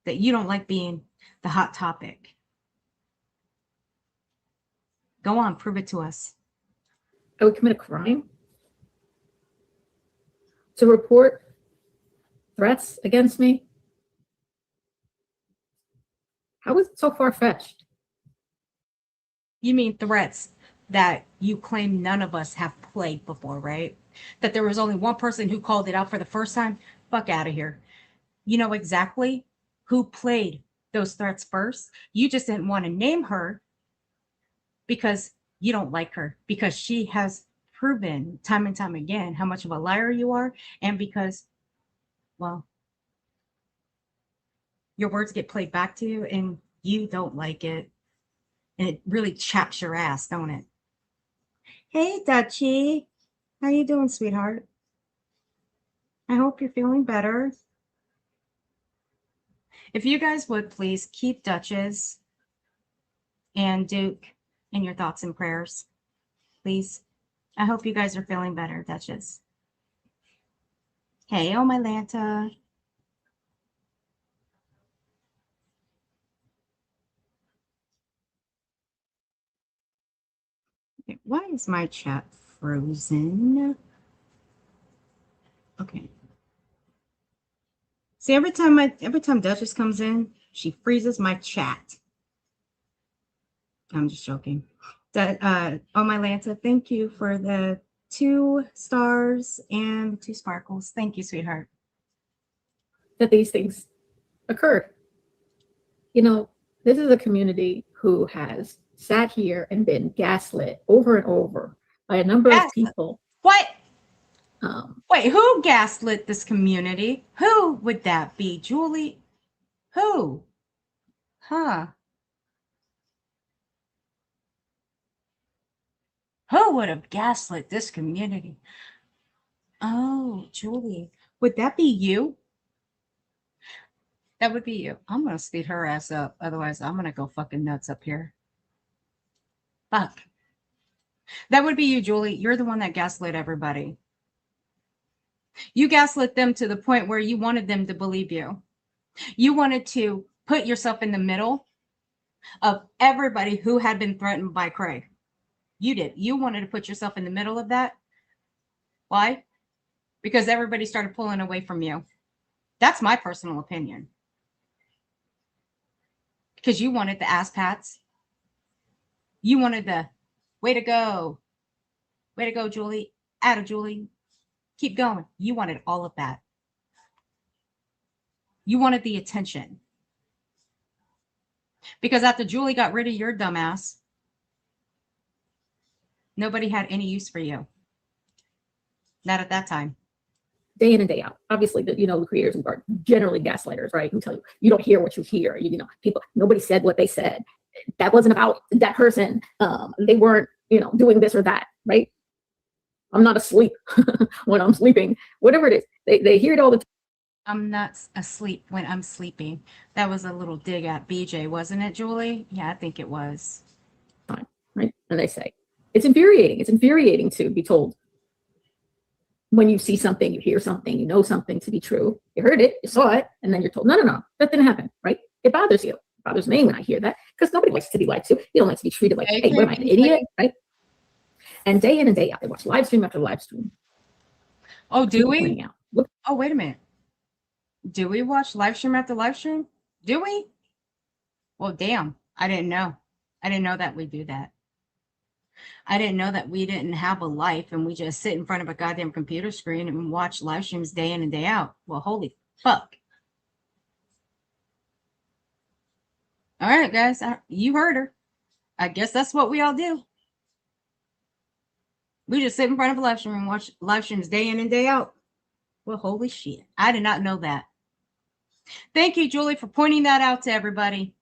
that you don't like being the hot topic. Go on, prove it to us. I would commit a crime to report threats against me. How is it so far-fetched? You mean threats that you claim none of us have played before, right? That there was only one person who called it out for the first time? Fuck out of here. You know exactly who played those threats first. You just didn't want to name her because you don't like her, because she has proven time and time again how much of a liar you are, and because, well, your words get played back to you and you don't like it. And it really chaps your ass, don't it? Hey, Dutchie. How you doing, sweetheart? I hope you're feeling better. If you guys would please keep Duchess and Duke in your thoughts and prayers, please. I hope you guys are feeling better, Duchess. Hey, oh my Lanta. Okay, why is my chat frozen? Okay. See, every time Duchess comes in, she freezes my chat. I'm just joking. That oh my Lanta, thank you for the 2 stars and 2 sparkles. Thank you, sweetheart. That these things occurred. You know, this is a community who has sat here and been gaslit over and over by a number of people. What? Wait, who gaslit this community? Who would that be, Julie? Who? Huh? Who would have gaslit this community? Oh, Julie, would that be you? That would be you. I'm gonna speed her ass up. Otherwise, I'm gonna go fucking nuts up here. Fuck. That would be you, Julie. You're the one that gaslit everybody. You gaslit them to the point where you wanted them to believe you. You wanted to put yourself in the middle of everybody who had been threatened by Craig. You did. You wanted to put yourself in the middle of that. Why? Because everybody started pulling away from you. That's my personal opinion. Because you wanted the ass pats. You wanted the way to go. Way to go, Julie. Atta Julie. Keep going. You wanted all of that. You wanted the attention. Because after Julie got rid of your dumbass, nobody had any use for you. Not at that time. Day in and day out. Obviously, the creators are generally gaslighters, right? Who tell you you don't hear what you hear. People. Nobody said what they said. That wasn't about that person. They weren't, doing this or that, right? I'm not asleep when I'm sleeping. Whatever it is, they hear it all the time. I'm not asleep when I'm sleeping. That was a little dig at BJ, wasn't it, Julie? Yeah, I think it was. Right? And they say it's infuriating. It's infuriating to be told when you see something, you hear something, you know something to be true. You heard it, you saw it, and then you're told, no, that didn't happen, right? It bothers you. It bothers me when I hear that because nobody likes to be lied to. You don't like to be treated like, hey, what am I, an idiot, right? And day in and day out, they watch live stream after live stream. Oh, do we? Oh, wait a minute. Do we watch live stream after live stream? Do we? Well, damn. I didn't know. I didn't know that we do that. I didn't know that we didn't have a life and we just sit in front of a goddamn computer screen and watch live streams day in and day out. Well, holy fuck. All right, guys. You heard her. I guess that's what we all do. We just sit in front of a live stream and watch live streams day in and day out. Well, holy shit. I did not know that. Thank you, Julie, for pointing that out to everybody.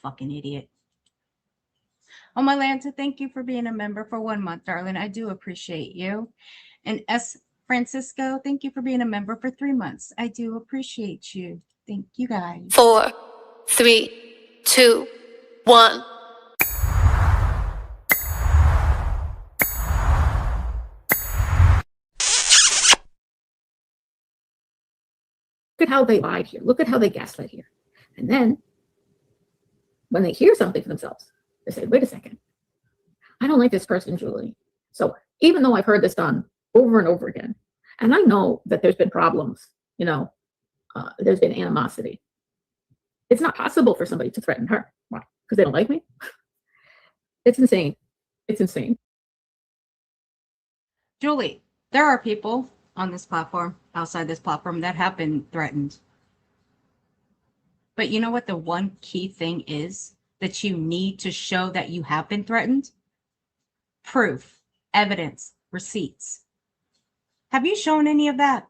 Fucking idiot. Oh, my Lanta, thank you for being a member for 1 month, darling. I do appreciate you. And S. Francisco, thank you for being a member for 3 months. I do appreciate you. Thank you, guys. 4, 3, 2, 1. Look at how they lied here. Look at how they gaslight here. And then when they hear something for themselves, they say, wait a second. I don't like this person, Julie. So even though I've heard this done over and over again, and I know that there's been problems, there's been animosity. It's not possible for somebody to threaten her. Why? Because they don't like me? It's insane. It's insane. Julie, there are people on this platform, outside this platform, that have been threatened. But you know what the one key thing is that you need to show that you have been threatened? Proof, evidence, receipts. Have you shown any of that?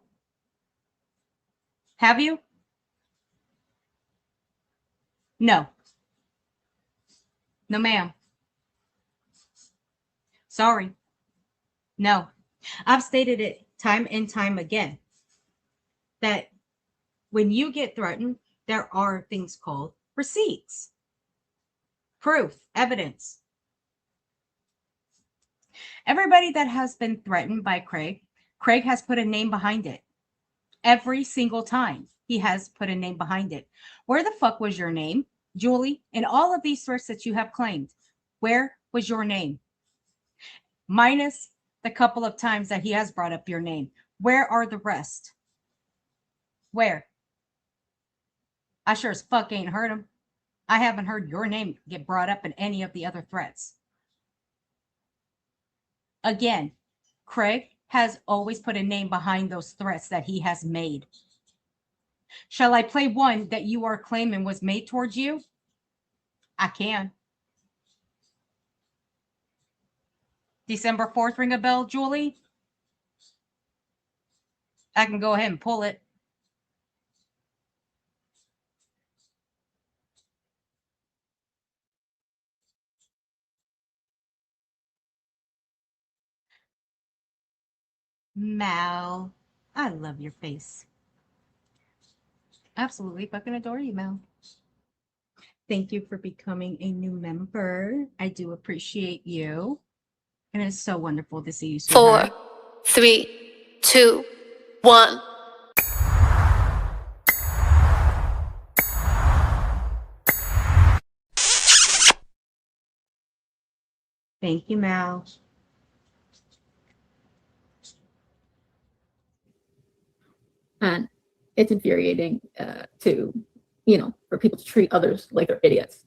Have you? No. No, ma'am. Sorry. No. I've stated it time and time again that when you get threatened, there are things called receipts, proof, evidence. Everybody that has been threatened by Craig has put a name behind it. Every single time he has put a name behind it. Where the fuck was your name, Julie? In all of these threats that you have claimed, where was your name? Minus the couple of times that he has brought up your name. Where are the rest? Where? I sure as fuck ain't heard him. I haven't heard your name get brought up in any of the other threats. Again, Craig has always put a name behind those threats that he has made. Shall I play one that you are claiming was made towards you? I can. December 4th, ring a bell, Julie? I can go ahead and pull it. Mal, I love your face. Absolutely fucking adore you, Mal. Thank you for becoming a new member. I do appreciate you. And it's so wonderful to see you. 4, 3, 2, 1. Thank you, Mal. And it's infuriating to, you know, for people to treat others like they're idiots.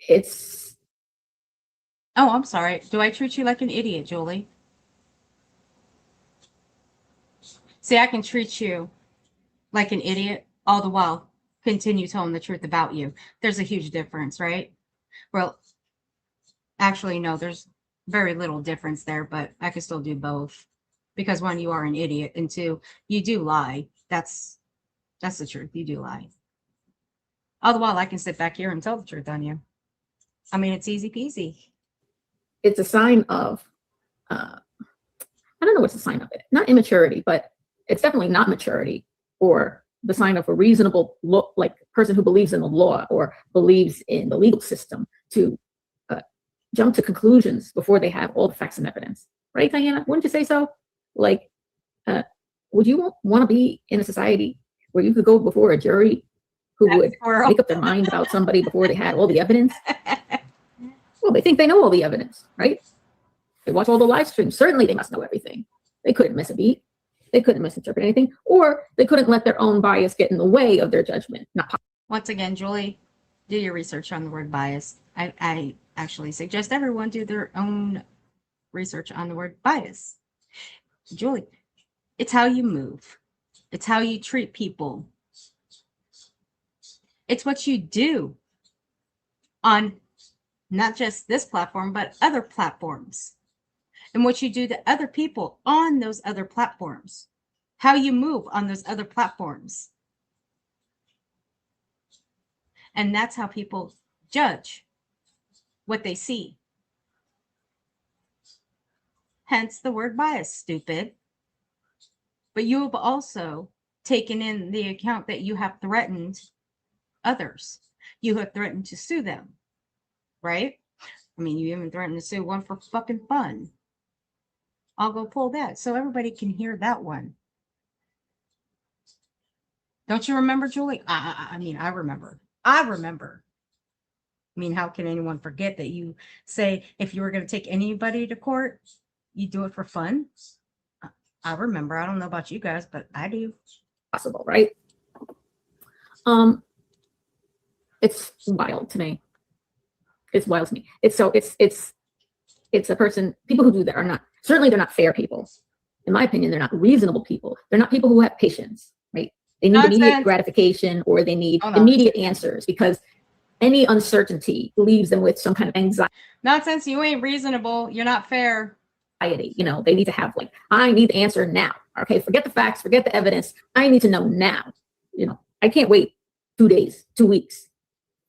It's. Oh, I'm sorry. Do I treat you like an idiot, Julie? See, I can treat you like an idiot all the while continue telling the truth about you. There's a huge difference, right? Well, actually, no, there's very little difference there, but I can still do both. Because one, you are an idiot, and two, you do lie. That's the truth. You do lie. All the while, I can sit back here and tell the truth on you. I mean, it's easy peasy. It's a sign of, I don't know what's a sign of it. Not immaturity, but it's definitely not maturity, or the sign of a reasonable like person who believes in the law or believes in the legal system to jump to conclusions before they have all the facts and evidence. Right, Diana? Wouldn't you say so? Like, would you want to be in a society where you could go before a jury who would make up their mind about somebody before they had all the evidence? Well, they think they know all the evidence, right? They watch all the live streams. Certainly they must know everything. They couldn't miss a beat. They couldn't misinterpret anything, or they couldn't let their own bias get in the way of their judgment. Once again, Julie, do your research on the word bias. I actually suggest everyone do their own research on the word bias. Julie, it's how you move. It's how you treat people. It's what you do on not just this platform, but other platforms. And what you do to other people on those other platforms. How you move on those other platforms. And that's how people judge what they see. Hence the word bias, stupid. But you have also taken in the account that you have threatened others. You have threatened to sue them, right? I mean, you even threatened to sue one for fucking fun. I'll go pull that so everybody can hear that one. Don't you remember, Julie? I mean, I remember. I mean, how can anyone forget that you say if you were going to take anybody to court, you do it for fun? I remember. I don't know about you guys, but I do. Possible, right? It's wild to me. It's wild to me. It's a person. People who do that are not, certainly they're not fair people. In my opinion, they're not reasonable people. They're not people who have patience, right? They need immediate gratification, or they need immediate answers, because any uncertainty leaves them with some kind of anxiety. Nonsense. You ain't reasonable. You're not fair. You know, they need to have, like, I need the answer now. Okay, forget the facts, forget the evidence. I need to know now. You know, I can't wait 2 days, 2 weeks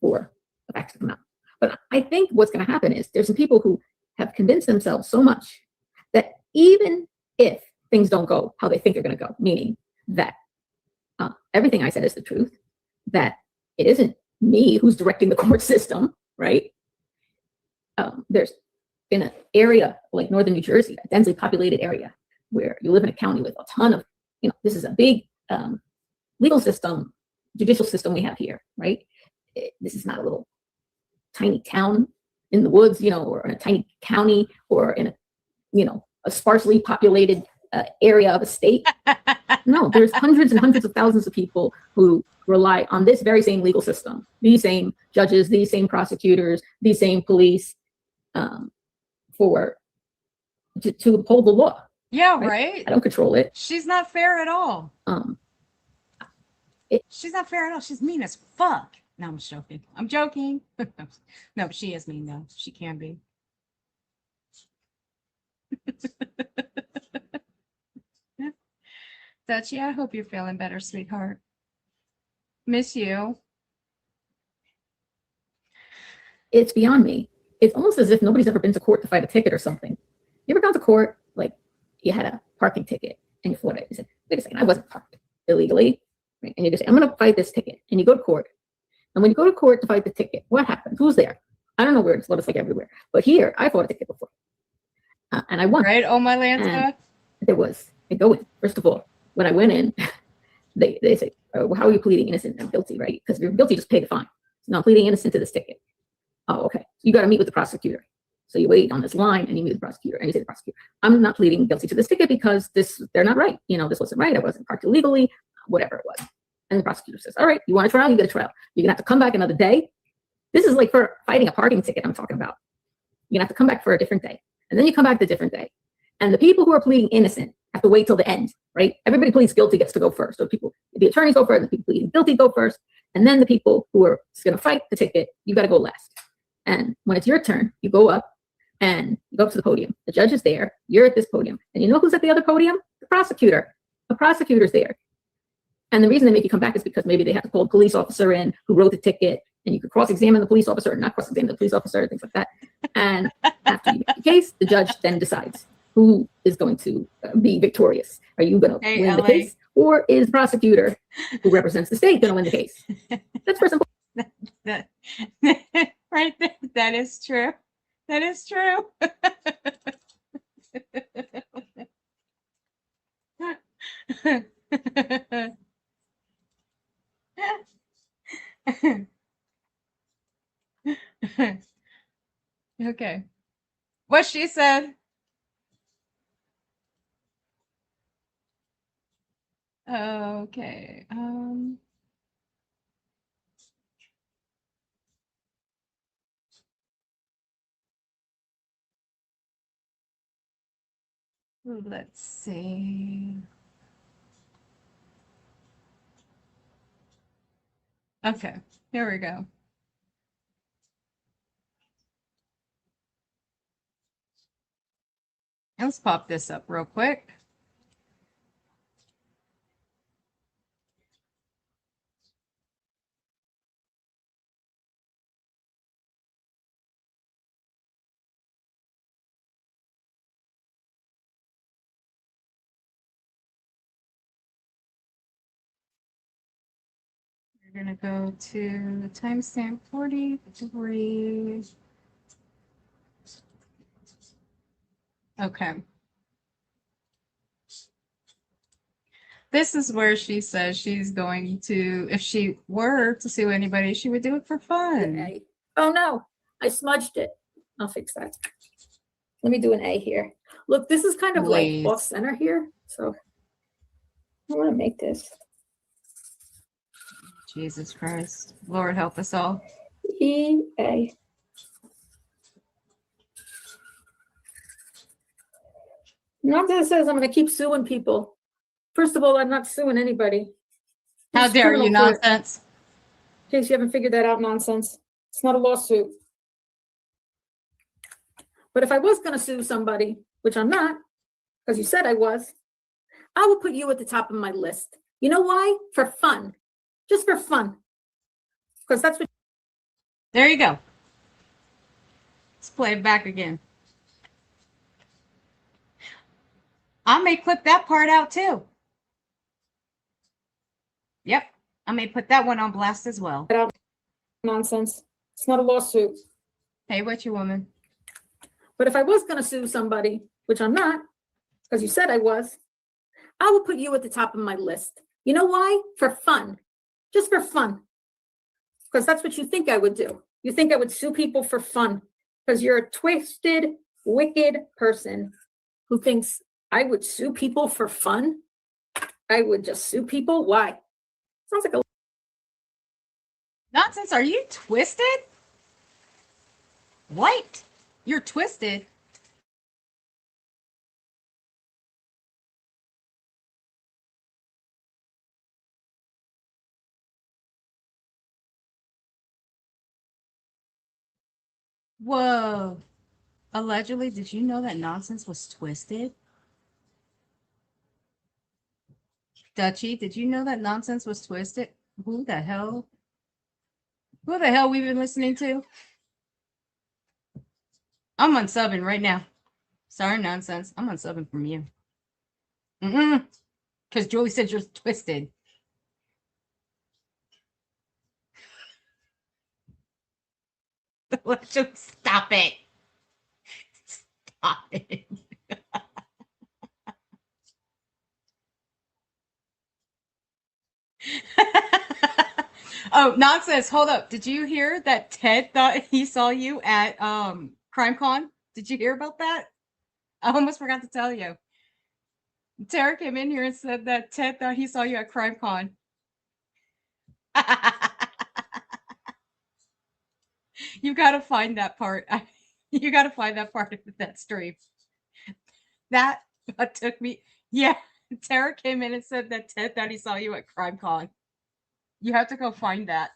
for the facts to come out. But I think what's going to happen is there's some people who have convinced themselves so much that even if things don't go how they think they're going to go, meaning that everything I said is the truth, that it isn't me who's directing the court system, right? There's in an area like northern New Jersey, a densely populated area, where you live in a county with a ton of, this is a big legal system, judicial system we have here, right? This is not a little tiny town in the woods, or in a tiny county, or in a sparsely populated area of a state. No, there's hundreds and hundreds of thousands of people who rely on this very same legal system, these same judges, these same prosecutors, these same police, to uphold the law. Yeah, right. I don't control it. She's not fair at all. She's not fair at all. She's mean as fuck. No, I'm joking. I'm joking. No, but she is mean though. She can be. Dutchie, I hope you're feeling better, sweetheart. Miss you. It's beyond me. It's almost as if nobody's ever been to court to fight a ticket or something. You ever gone to court, like you had a parking ticket and you fought it? You said, wait a second, I wasn't parked illegally. Right? And you just say, I'm going to fight this ticket. And you go to court. And when you go to court to fight the ticket, what happens? Who's there? I don't know where it's what it's like everywhere. But here, I fought a ticket before. And I won. Right? Oh, my Lanska. I go in. First of all, when I went in, they say, well, how are you pleading innocent and guilty, right? Because if you're guilty, just pay the fine. So now I'm pleading innocent to this ticket. Oh, okay. You got to meet with the prosecutor. So you wait on this line and you meet with the prosecutor and you say to the prosecutor, I'm not pleading guilty to this ticket because they're not right. This wasn't right. I wasn't parked illegally, whatever it was. And the prosecutor says, all right, you want a trial? You get a trial. You're going to have to come back another day. This is like for fighting a parking ticket I'm talking about. You're going to have to come back for a different day. And then you come back the different day. And the people who are pleading innocent have to wait till the end, right? Everybody pleads guilty gets to go first. So the attorneys go first, the people pleading guilty go first. And then the people who are going to fight the ticket, you got to go last. And when it's your turn, you go up and you go up to the podium. The judge is there. You're at this podium. And you know who's at the other podium? The prosecutor. The prosecutor's there. And the reason they make you come back is because maybe they have to call a police officer in who wrote the ticket, and you could cross-examine the police officer or not cross-examine the police officer, things like that. And after you make the case, the judge then decides who is going to be victorious. Are you going to win the case, or is the prosecutor who represents the state going to win the case? That's for simple. Right there. That is true. That is true. Okay. What she said. Okay. Let's see. Okay, here we go. Let's pop this up real quick. We're going to go to timestamp 43. Okay. This is where she says she's going to, if she were to sue anybody, she would do it for fun. A. Oh no, I smudged it. I'll fix that. Let me do an A here. Look, this is kind of like off center here. So I want to make this. Jesus Christ. Lord help us all. E-A. Not that it says I'm going to keep suing people. First of all, I'm not suing anybody. How dare you, nonsense. In case you haven't figured that out, nonsense. It's not a lawsuit. But if I was going to sue somebody, which I'm not, because you said I was, I would put you at the top of my list. You know why? For fun. Just for fun. Because that's what... There you go. Let's play it back again. I may clip that part out too. Yep. I may put that one on blast as well. Nonsense. It's not a lawsuit. Hey, what you woman? But if I was going to sue somebody, which I'm not, because you said I was, I will put you at the top of my list. You know why? For fun. Just for fun. Because that's what you think I would do. You think I would sue people for fun because you're a twisted, wicked person who thinks I would sue people for fun. I would just sue people. Why? Sounds like a Nonsense. Are you twisted? What? You're twisted? Whoa. Allegedly, did you know that Nonsense was twisted? Dutchie, did you know that Nonsense was twisted? Who the hell? Who the hell we've been listening to? I'm unsubbing right now. Sorry, Nonsense. I'm unsubbing from you. Because Julie said you're twisted. Just stop it. Stop it. Oh, Nonsense. Hold up. Did you hear that Ted thought he saw you at CrimeCon? Did you hear about that? I almost forgot to tell you. Tara came in here and said that Ted thought he saw you at CrimeCon. You gotta find that part. You gotta find that part of that stream. That took me. Yeah, Tara came in and said that Ted thought he saw you at CrimeCon. You have to go find that.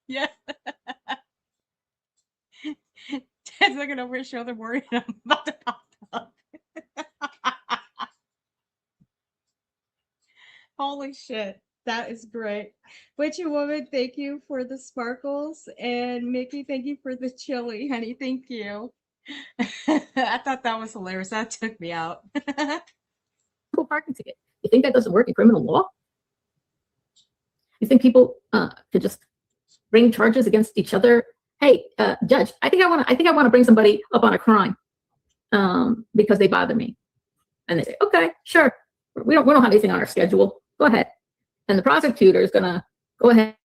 Yeah. Ted's looking over his shoulder, worried I'm about to pop up. Holy shit. That is great. Witchy Woman, thank you for the sparkles. And Mickey, thank you for the chili, honey. Thank you. I thought that was hilarious. That took me out. cool parking ticket. You think that doesn't work in criminal law? You think people could just bring charges against each other? Hey, judge, I think I want to bring somebody up on a crime because they bother me. And they say, okay, sure. We don't have anything on our schedule. Go ahead. And the prosecutor is going to go ahead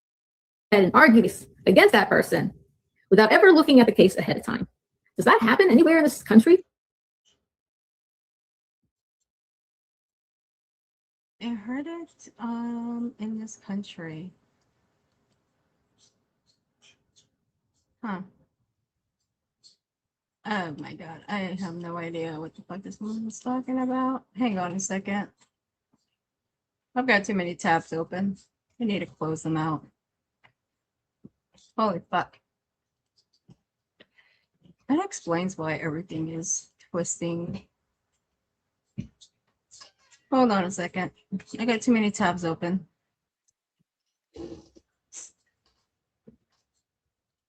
and argue against that person without ever looking at the case ahead of time. Does that happen anywhere in this country? I heard it in this country. Huh. Oh my god, I have no idea what the fuck this woman was talking about. Hang on a second. I've got too many tabs open. I need to close them out. Holy fuck. That explains why everything is twisting. Hold on a second. I got too many tabs open.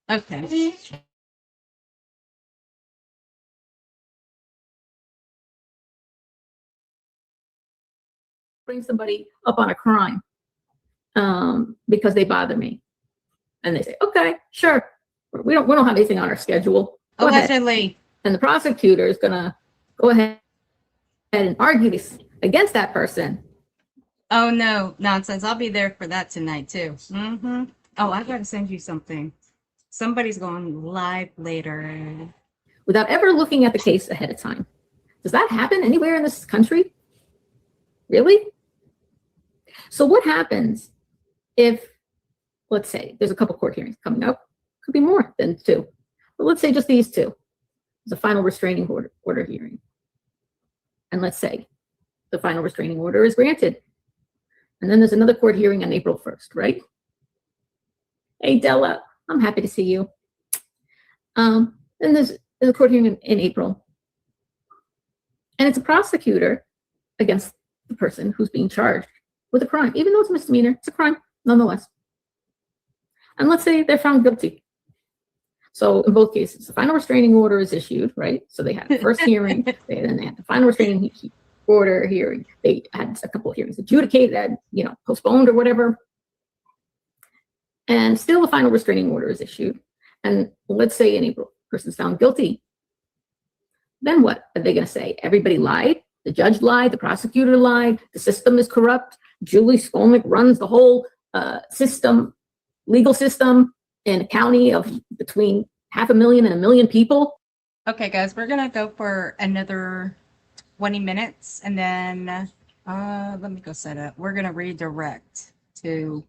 Okay. Bring somebody up on a crime because they bother me. And they say, okay, sure. We don't have anything on our schedule. Go Allegedly. ahead. And the prosecutor is going to go ahead and argue against that person. Oh no, nonsense. I'll be there for that tonight too. Mm-hmm. Oh, I gotta send you something. Somebody's going live later. Without ever looking at the case ahead of time. Does that happen anywhere in this country? Really? So what happens if, let's say, there's a couple court hearings coming up? Could be more than two. But let's say just these two. There's a final restraining order hearing. And let's say the final restraining order is granted. And then there's another court hearing on April 1st, right? Hey, Della, I'm happy to see you. Then there's a court hearing in April. And it's a prosecutor against the person who's being charged with a crime. Even though it's a misdemeanor, it's a crime nonetheless. And let's say they're found guilty. So in both cases, the final restraining order is issued, right? So they had the first hearing, then they had the final restraining order hearing. They had a couple of hearings adjudicated, postponed or whatever. And still the final restraining order is issued. And let's say any person's found guilty. Then what are they going to say? Everybody lied. The judge lied. The prosecutor lied. The system is corrupt. Julie Skolnick runs the whole legal system in a county of between 500,000 and 1 million people. Okay, guys, we're gonna go for another 20 minutes, and then let me go set up. We're gonna redirect to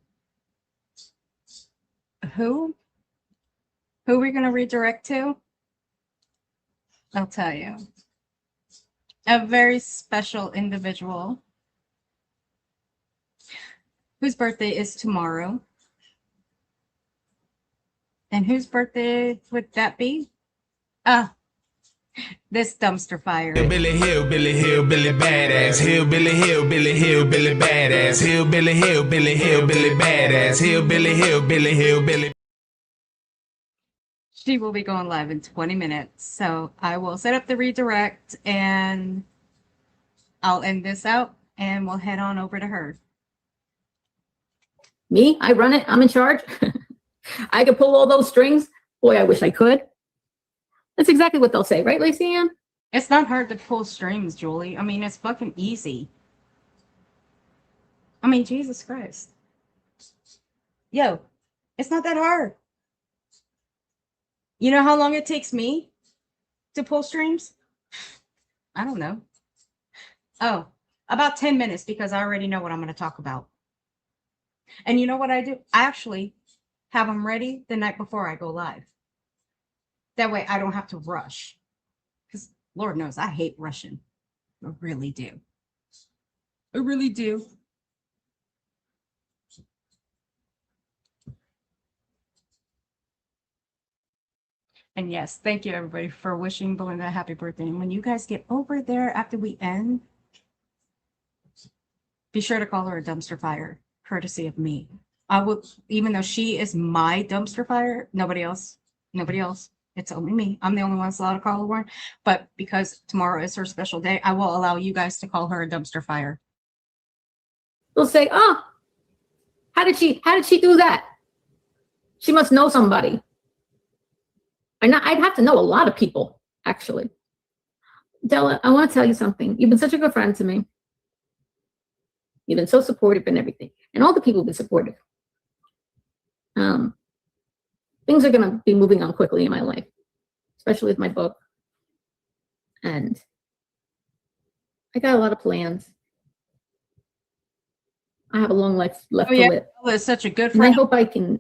who? Who we're gonna redirect to? I'll tell you. A very special individual whose birthday is tomorrow. And whose birthday would that be? This dumpster fire. Hillbilly, hillbilly, hillbilly, badass. Hillbilly, hillbilly, hillbilly, badass. Hillbilly, hillbilly, hillbilly, badass. Hillbilly, hillbilly, hillbilly. She will be going live in 20 minutes. So I will set up the redirect and I'll end this out and we'll head on over to her. Me? I run it. I'm in charge. I could pull all those strings. Boy, I wish I could. That's exactly what they'll say, right, Lacey Ann? It's not hard to pull strings, Julie. I mean, it's fucking easy. I mean, Jesus Christ. Yo, it's not that hard. You know how long it takes me to pull strings? I don't know. Oh, about 10 minutes because I already know what I'm going to talk about. And you know what I do? I actually have them ready the night before I go live. That way I don't have to rush. Because Lord knows I hate rushing. I really do. I really do. And yes, thank you everybody for wishing Belinda a happy birthday. And when you guys get over there after we end, be sure to call her a dumpster fire, courtesy of me. I will, even though she is my dumpster fire, nobody else. It's only me. I'm the only one that's allowed to call her one. But because tomorrow is her special day, I will allow you guys to call her a dumpster fire. They'll say, "Oh, how did she do that? She must know somebody." And I'd have to know a lot of people, actually. Della, I want to tell you something. You've been such a good friend to me. You've been so supportive and everything. And all the people have been supportive. Things are going to be moving on quickly in my life, especially with my book. And I got a lot of plans. I have a long life left to live. Della is such a good And I friend. hope I can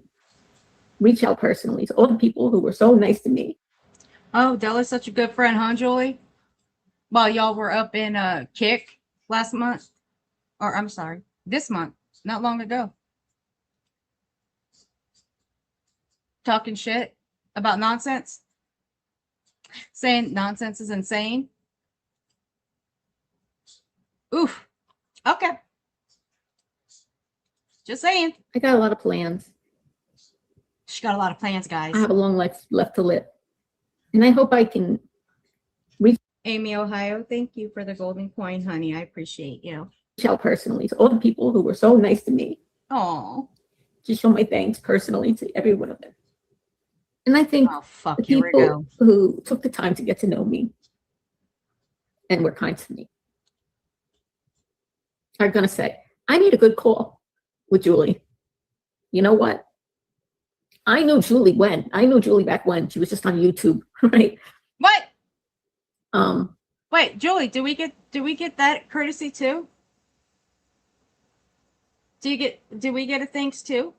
reach out personally to all the people who were so nice to me. Oh, Della's such a good friend, huh, Julie? While y'all were up in Kick last month, or I'm sorry, this month, not long ago. Talking shit about nonsense. Saying nonsense is insane. Oof. Okay. Just saying. I got a lot of plans. She got a lot of plans, guys. I have a long life left to live. And I hope I can reach Amy, Ohio, thank you for the golden coin, honey. I appreciate you. out personally to all the people who were so nice to me. Oh. To show my thanks personally to every one of them. And I think Oh, fuck. the Here we people go. who took the time to get to know me and were kind to me are going to say, I need a good call with Julie. You know what? I knew Julie back when she was just on YouTube, right? What? Um, Wait, Julie, do we get that courtesy too? Do we get a thanks too?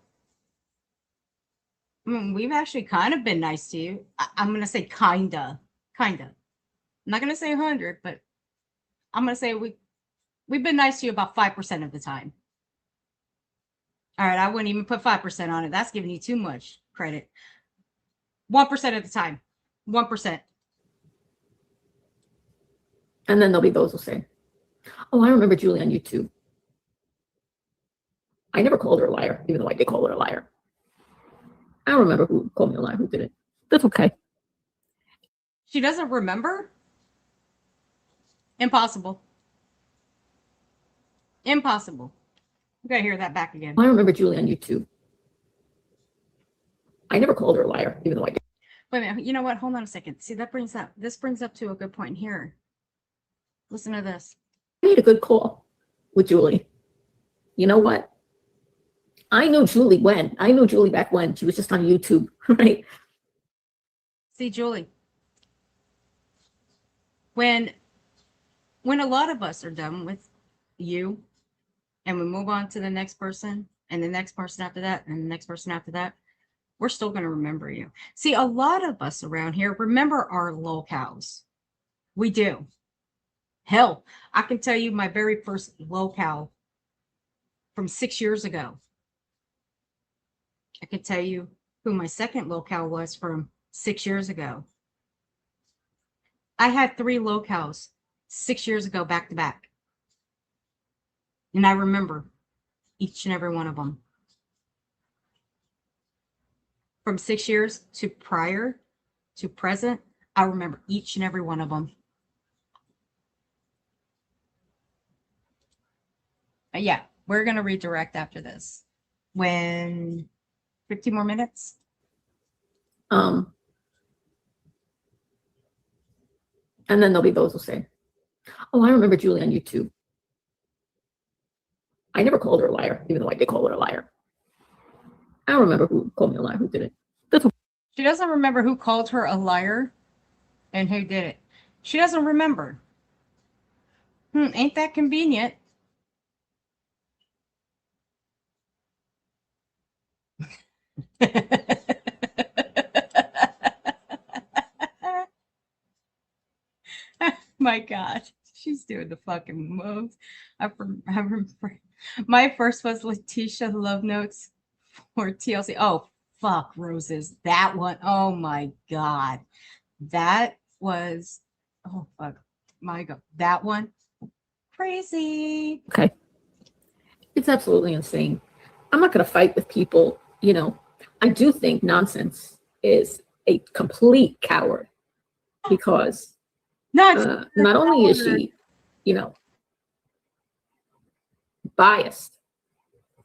I mean, we've actually kind of been nice to you. I'm gonna say kinda. I'm not gonna say 100, but I'm gonna say we've been nice to you about 5% of the time. All right, I wouldn't even put 5% on it. That's giving you too much credit. 1% of the time. 1%. and then there'll be those who say, oh, I remember Julie on YouTube. I never called her a liar, even though I did call her a liar. I don't remember who called me a liar, who did it. That's okay. She doesn't remember? Impossible. Impossible. We gotta hear that back again. I remember Julie on YouTube. I never called her a liar, even though I did. Wait a minute. You know what? Hold on a second. See, this brings up to a good point here. Listen to this. I made a good call with Julie. You know what? I knew Julie back when she was just on YouTube, right? See, Julie, when a lot of us are done with you and we move on to the next person and the next person after that and the next person after that, we're still going to remember you. See, a lot of us around here remember our locales. We do. Hell, I can tell you my very first locale from 6 years ago. I can tell you who my second locale was from 6 years ago. I had 3 locales 6 years ago back to back. And I remember each and every one of them. From 6 years to prior to present, I remember each and every one of them. Yeah, we're going to redirect after this. When 15 more minutes? And then there'll be those who say, oh, I remember Julie on YouTube. I never called her a liar, even though I did call her a liar. I don't remember who called me a liar, who did it. That's okay. She doesn't remember who called her a liar and who did it. She doesn't remember. Ain't that convenient? My God, she's doing the fucking moves. I remember my first was Letitia Love Notes for TLC. Oh, fuck, Roses. That one. Oh my God. That was, oh fuck. My God. That one. Crazy. Okay. It's absolutely insane. I'm not going to fight with people. You know, I do think Nonsense is a complete coward because not only is she, you know, biased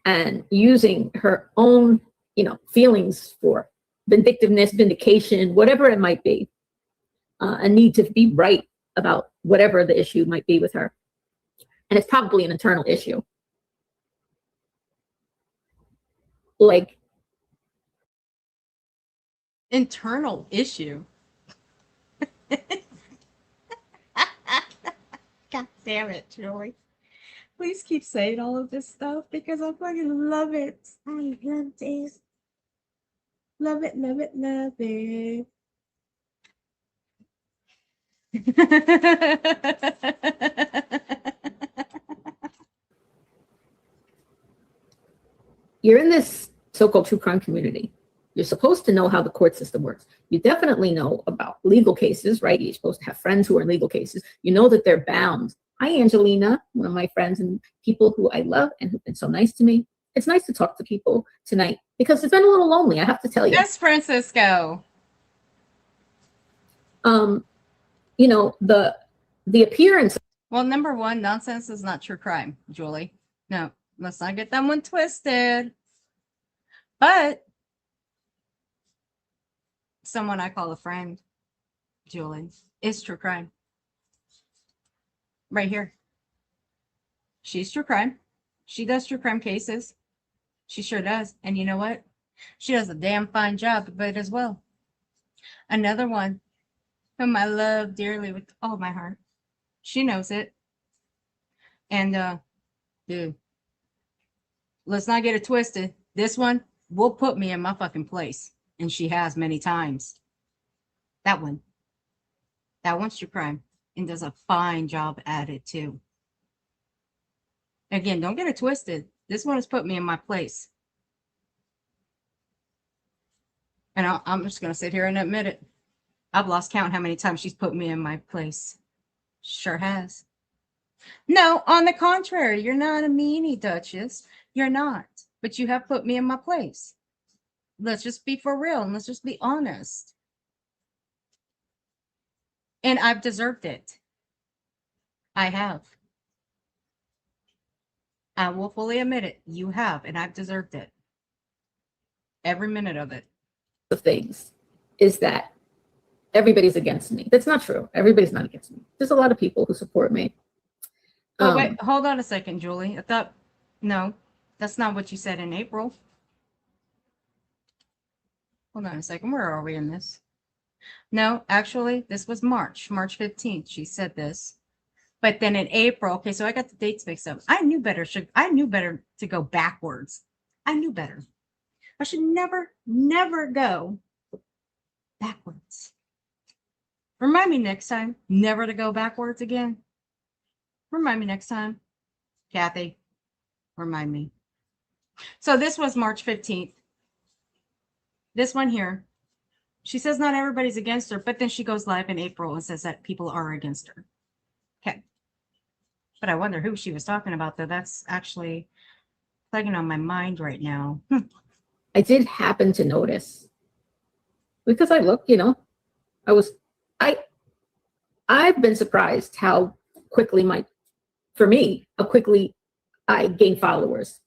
and using her own, you know, feelings for vindictiveness, vindication, whatever it might be, a need to be right about whatever the issue might be with her. And it's probably an internal issue. Like, internal issue. God damn it, Julie. Please keep saying all of this stuff because I fucking love it. I love this. Love it, love it, love it. you're in this so-called true crime community. You're supposed to know how the court system works. You definitely know about legal cases, right? You're supposed to have friends who are in legal cases. You know that they're bound. Hi, Angelina, one of my friends and people who I love and who've been so nice to me. It's nice to talk to people tonight because it's been a little lonely, I have to tell you. Yes, Francisco. You know, the appearance. Well, number one, Nonsense is not true crime, Julie. No, let's not get that one twisted. But someone I call a friend, Julie, is true crime. Right here. She's true crime. She does true crime cases. She sure does. And you know what? She does a damn fine job of it as well. Another one whom I love dearly with all my heart. She knows it. And dude, let's not get it twisted. This one will put me in my fucking place. And she has many times. That one. That one's true crime. And does a fine job at it too. Again, don't get it twisted. This one has put me in my place. And I'm just going to sit here and admit it. I've lost count how many times she's put me in my place. Sure has. No, on the contrary, you're not a meanie, Duchess. You're not. But you have put me in my place. Let's just be for real and let's just be honest. And I've deserved it. I have. I will fully admit it. You have, and I've deserved it. Every minute of it. Of things is that everybody's against me. That's not true. Everybody's not against me. There's a lot of people who support me. Oh, wait, hold on a second, Julie. I thought, no, that's not what you said in April. Hold on a second. Where are we in this? No, actually, this was March 15th. She said this. But then in April, okay, so I got the dates mixed up. I knew better to go backwards. I knew better. I should never go backwards. Remind me next time, never to go backwards again. Remind me next time. Kathy, remind me. So this was March 15th. This one here. She says not everybody's against her, but then she goes live in April and says that people are against her. Okay. But I wonder who she was talking about, though. That's actually plaguing on my mind right now. I did happen to notice, because I look, I've been surprised how quickly how quickly I gain followers,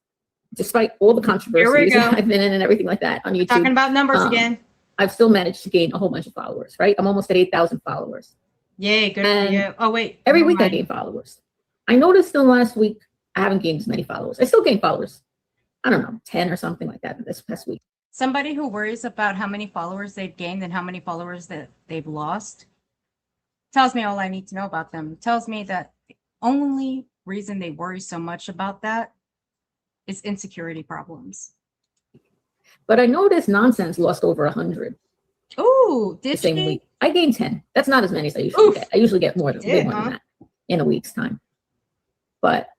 despite all the controversies I've been in and everything like that on YouTube. Talking about numbers again. I've still managed to gain a whole bunch of followers, right? I'm almost at 8,000 followers. Yay, good for you. Oh, wait. Every week I gain followers. I noticed in the last week, I haven't gained as many followers. I still gain followers. I don't know, 10 or something like that this past week. Somebody who worries about how many followers they've gained and how many followers that they've lost tells me all I need to know about them. Tells me that the only reason they worry so much about that is insecurity problems. But I noticed Nonsense lost over 100. Ooh, did same she? week. I gained 10. That's not as many as I usually get. I usually get more than that in a week's time. But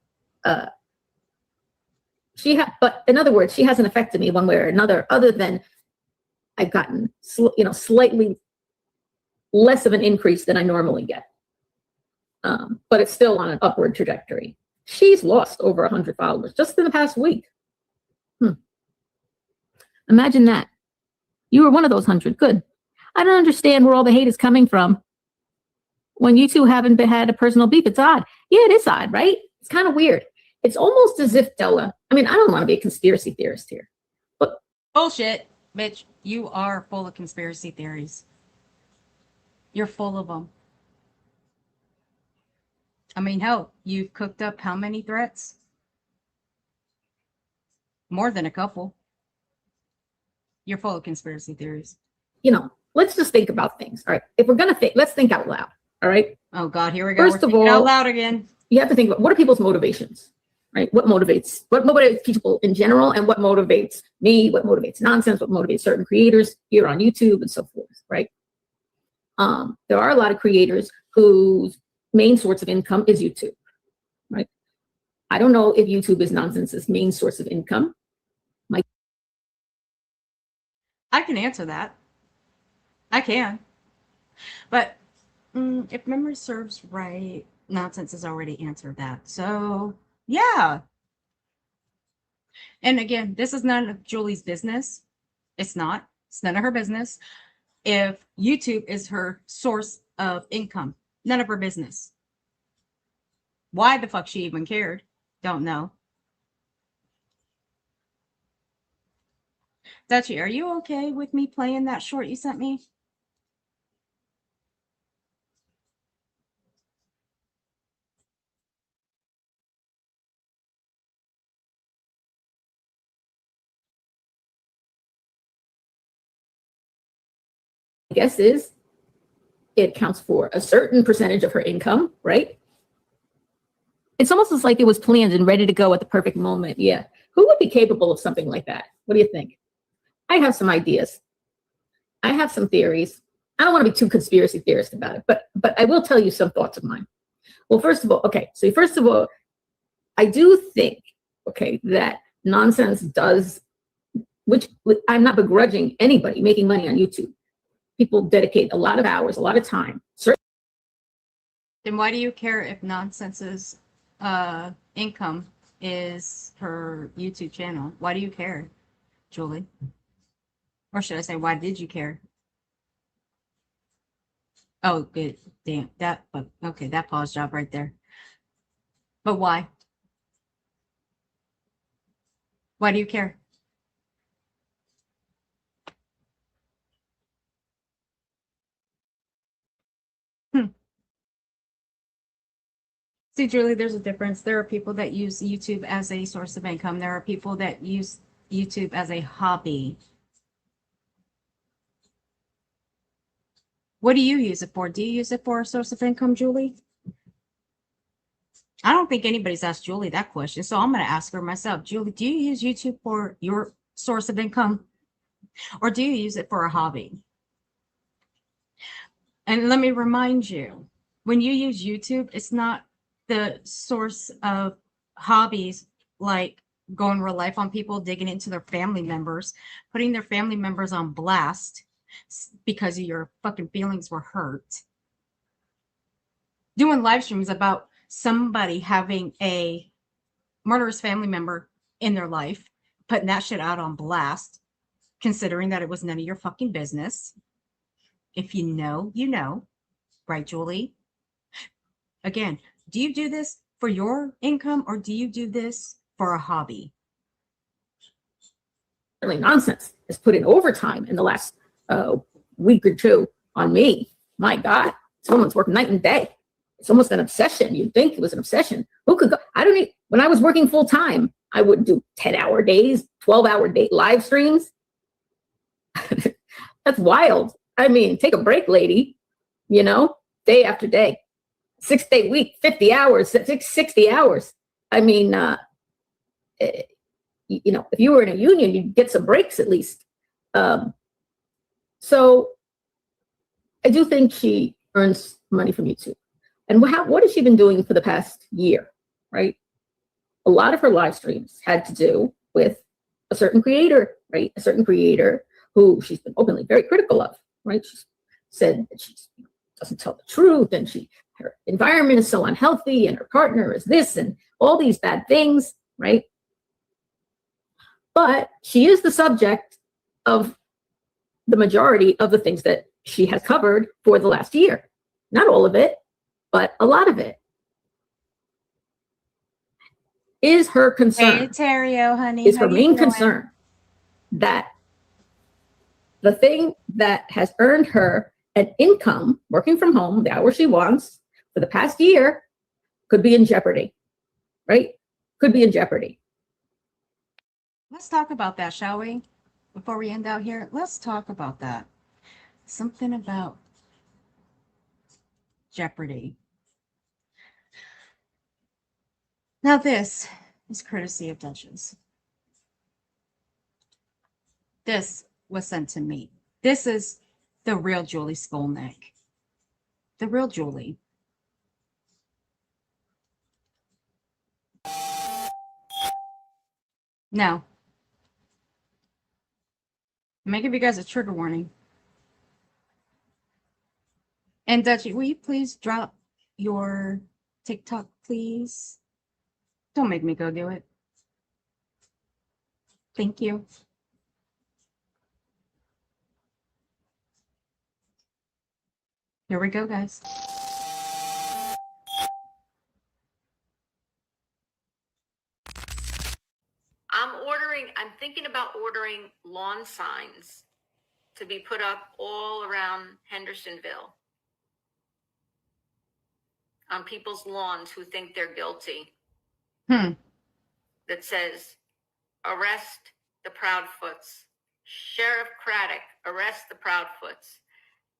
but in other words, she hasn't affected me one way or another, other than I've gotten slightly less of an increase than I normally get. But it's still on an upward trajectory. She's lost over 100 followers just in the past week. Imagine that. You were one of those 100. Good. I don't understand where all the hate is coming from. When you two haven't had a personal beef, it's odd. Yeah, it is odd, right? It's kind of weird. It's almost as if Della, I don't want to be a conspiracy theorist here, but bullshit, bitch. You are full of conspiracy theories. You're full of them. Hell, you've cooked up how many threats? More than a couple. You're full of conspiracy theories. Let's just think about things. All right. If we're going to think, let's think out loud. All right. Oh God, here we go. First of all, out loud again. You have to think about what are people's motivations, right? What motivates people in general, and what motivates me, what motivates Nonsense, what motivates certain creators here on YouTube and so forth, right? There are a lot of creators whose main source of income is YouTube, right? I don't know if YouTube is Nonsense's main source of income. I can answer that. I can. But if memory serves right, Nonsense has already answered that. So, yeah. And again, this is none of Julie's business. It's not. It's none of her business. If YouTube is her source of income, none of her business. Why the fuck she even cared? Don't know. Dutchie, are you okay with me playing that short you sent me? Guess is it accounts for a certain percentage of her income, right? It's almost as like it was planned and ready to go at the perfect moment. Yeah. Who would be capable of something like that? What do you think? I have some ideas. I have some theories. I don't want to be too conspiracy theorist about it, but I will tell you some thoughts of mine. Well, first of all, I do think, that Nonsense does, which I'm not begrudging anybody making money on YouTube. People dedicate a lot of hours, a lot of time. Then why do you care if Nonsense's income is her YouTube channel? Why do you care, Julie? Or should I say, why did you care? Oh, good. Damn. That, but okay, that pause job right there. But why? Why do you care? See, Julie, there's a difference. There are people that use YouTube as a source of income. There are people that use YouTube as a hobby. What do you use it for? Do you use it for a source of income, Julie? I don't think anybody's asked Julie that question, so I'm going to ask her myself. Julie, do you use YouTube for your source of income, or do you use it for a hobby? And let me remind you, when you use YouTube, it's not the source of hobbies like going real life on people, digging into their family members, putting their family members on blast because your fucking feelings were hurt. Doing live streams about somebody having a murderous family member in their life, putting that shit out on blast, considering that it was none of your fucking business. If you know, you know. Right, Julie? Again, do you do this for your income or do you do this for a hobby? Really nonsense has put in overtime in the last week or two on me. My God, someone's working night and day. It's almost an obsession. You'd think it was an obsession. Who could go? I don't need, when I was working full time, I would do 10-hour days, 12-hour day live streams. That's wild. I mean, take a break, lady. You know, day after day, 6-day week, 50 hours, 60 hours. I mean, you know, if you were in a union, you'd get some breaks at least. So I do think she earns money from YouTube. And what has she been doing for the past year, right? A lot of her live streams had to do with a certain creator, right? A certain creator who she's been openly very critical of, right? She's said that she doesn't tell the truth, and her environment is so unhealthy, and her partner is this, and all these bad things, right? But she is the subject of the majority of the things that she has covered for the last year. Not all of it, but a lot of it. Is her concern, hey, Terrio, honey, is her main concern that the thing that has earned her an income working from home, the hours she wants for the past year, could be in jeopardy, right? Could be in jeopardy. Let's talk about that, shall we? Before we end out here, let's talk about that. Something about jeopardy. Now, this is courtesy of Duchess. This was sent to me. This is the real Julie Skolnick. The real Julie. Now, I'm going to give you guys a trigger warning. And Dutchie, will you please drop your TikTok, please? Don't make me go do it. Thank you. Here we go, guys. I'm thinking about ordering lawn signs to be put up all around Hendersonville on people's lawns who think they're guilty. That says, arrest the Proudfoots. Sheriff Craddock, arrest the Proudfoots.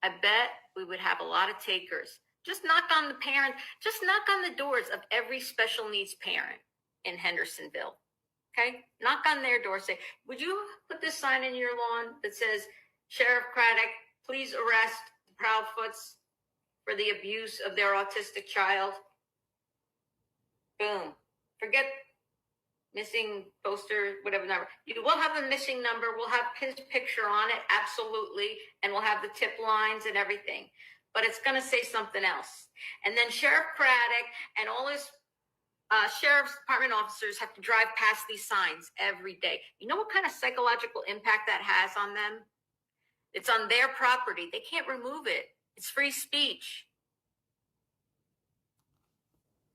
I bet we would have a lot of takers. Just knock on the doors of every special needs parent in Hendersonville. Okay, knock on their door, say, would you put this sign in your lawn that says, Sheriff Craddock, please arrest the Proudfoots for the abuse of their autistic child? Boom. Forget missing poster, whatever number. You will have a missing number. We'll have his picture on it, absolutely. And we'll have the tip lines and everything. But it's going to say something else. And then Sheriff Craddock and all his sheriff's department officers have to drive past these signs every day. You know what kind of psychological impact that has on them? It's on their property. They can't remove it. It's free speech.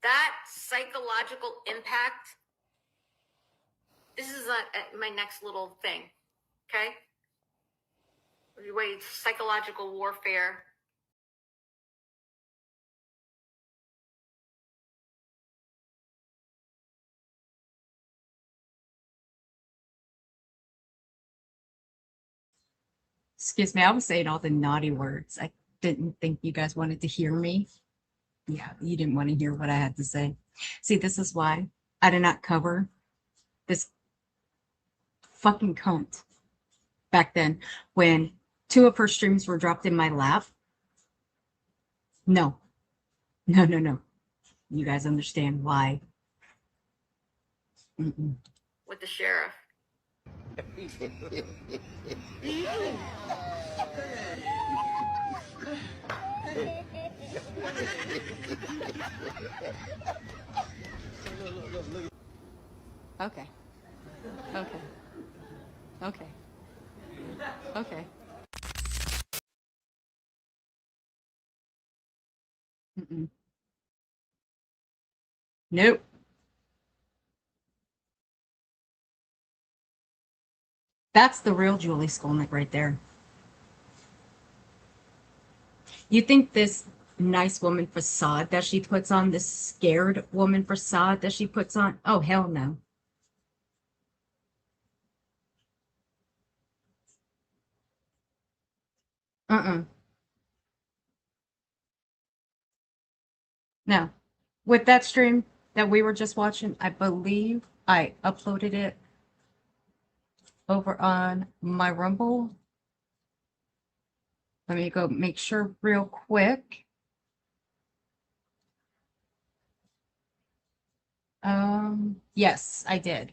That psychological impact, this is my next little thing, okay? Wait, psychological warfare. Excuse me, I was saying all the naughty words. I didn't think you guys wanted to hear me. Yeah, you didn't want to hear what I had to say. See, this is why I did not cover this fucking cunt back then when 2 of her streams were dropped in my lap. No. No, no, no. You guys understand why. With the sheriff. Okay. Okay. Okay. Okay. Nope. That's the real Julie Skolnick right there. You think this nice woman facade that she puts on, this scared woman facade that she puts on? Oh, hell no. No. With that stream that we were just watching, I believe I uploaded it over on my Rumble. Let me go make sure real quick. Yes, I did.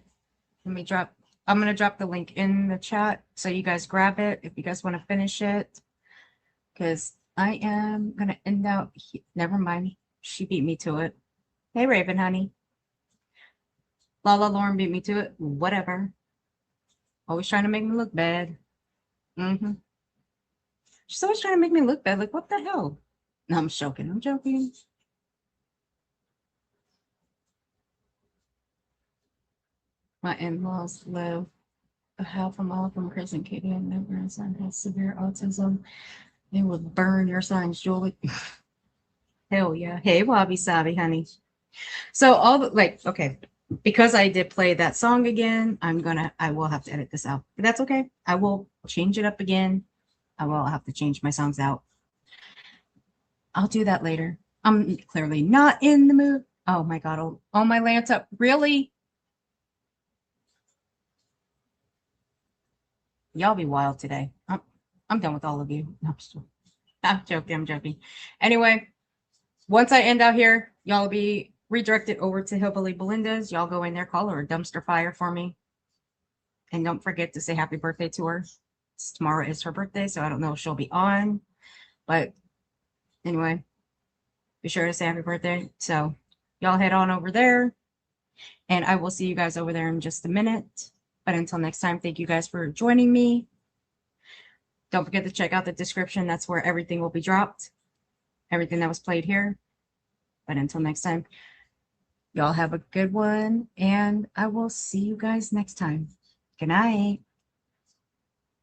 I'm going to drop the link in the chat so you guys grab it if you guys want to finish it. Because I am going to end out. Never mind. She beat me to it. Hey, Raven, honey. Lala Lauren beat me to it. Whatever. Always trying to make me look bad. She's always trying to make me look bad. Like, what the hell? No, I'm joking. I'm joking. My in-laws live a half a mile from Chris and Katie, and their grandson has severe autism. They will burn your signs, Julie. Hell yeah. Hey, Wabi Sabi, honey. So all the, like, okay, because I did play that song again, I will have to edit this out. But that's okay. I will change it up again. I will have to change my songs out. I'll do that later. I'm clearly not in the mood. Oh my God. Oh my Lanta. Really? Y'all be wild today. I'm done with all of you. No, I'm joking. I'm joking. Anyway, once I end out here, y'all will be redirected over to Hillbilly Belinda's. Y'all go in there, call her a dumpster fire for me. And don't forget to say happy birthday to her. Tomorrow is her birthday, so I don't know if she'll be on. But anyway, be sure to say happy birthday. So y'all head on over there. And I will see you guys over there in just a minute. But until next time, thank you guys for joining me. Don't forget to check out the description. That's where everything will be dropped. Everything that was played here. But until next time, y'all have a good one. And I will see you guys next time. Good night.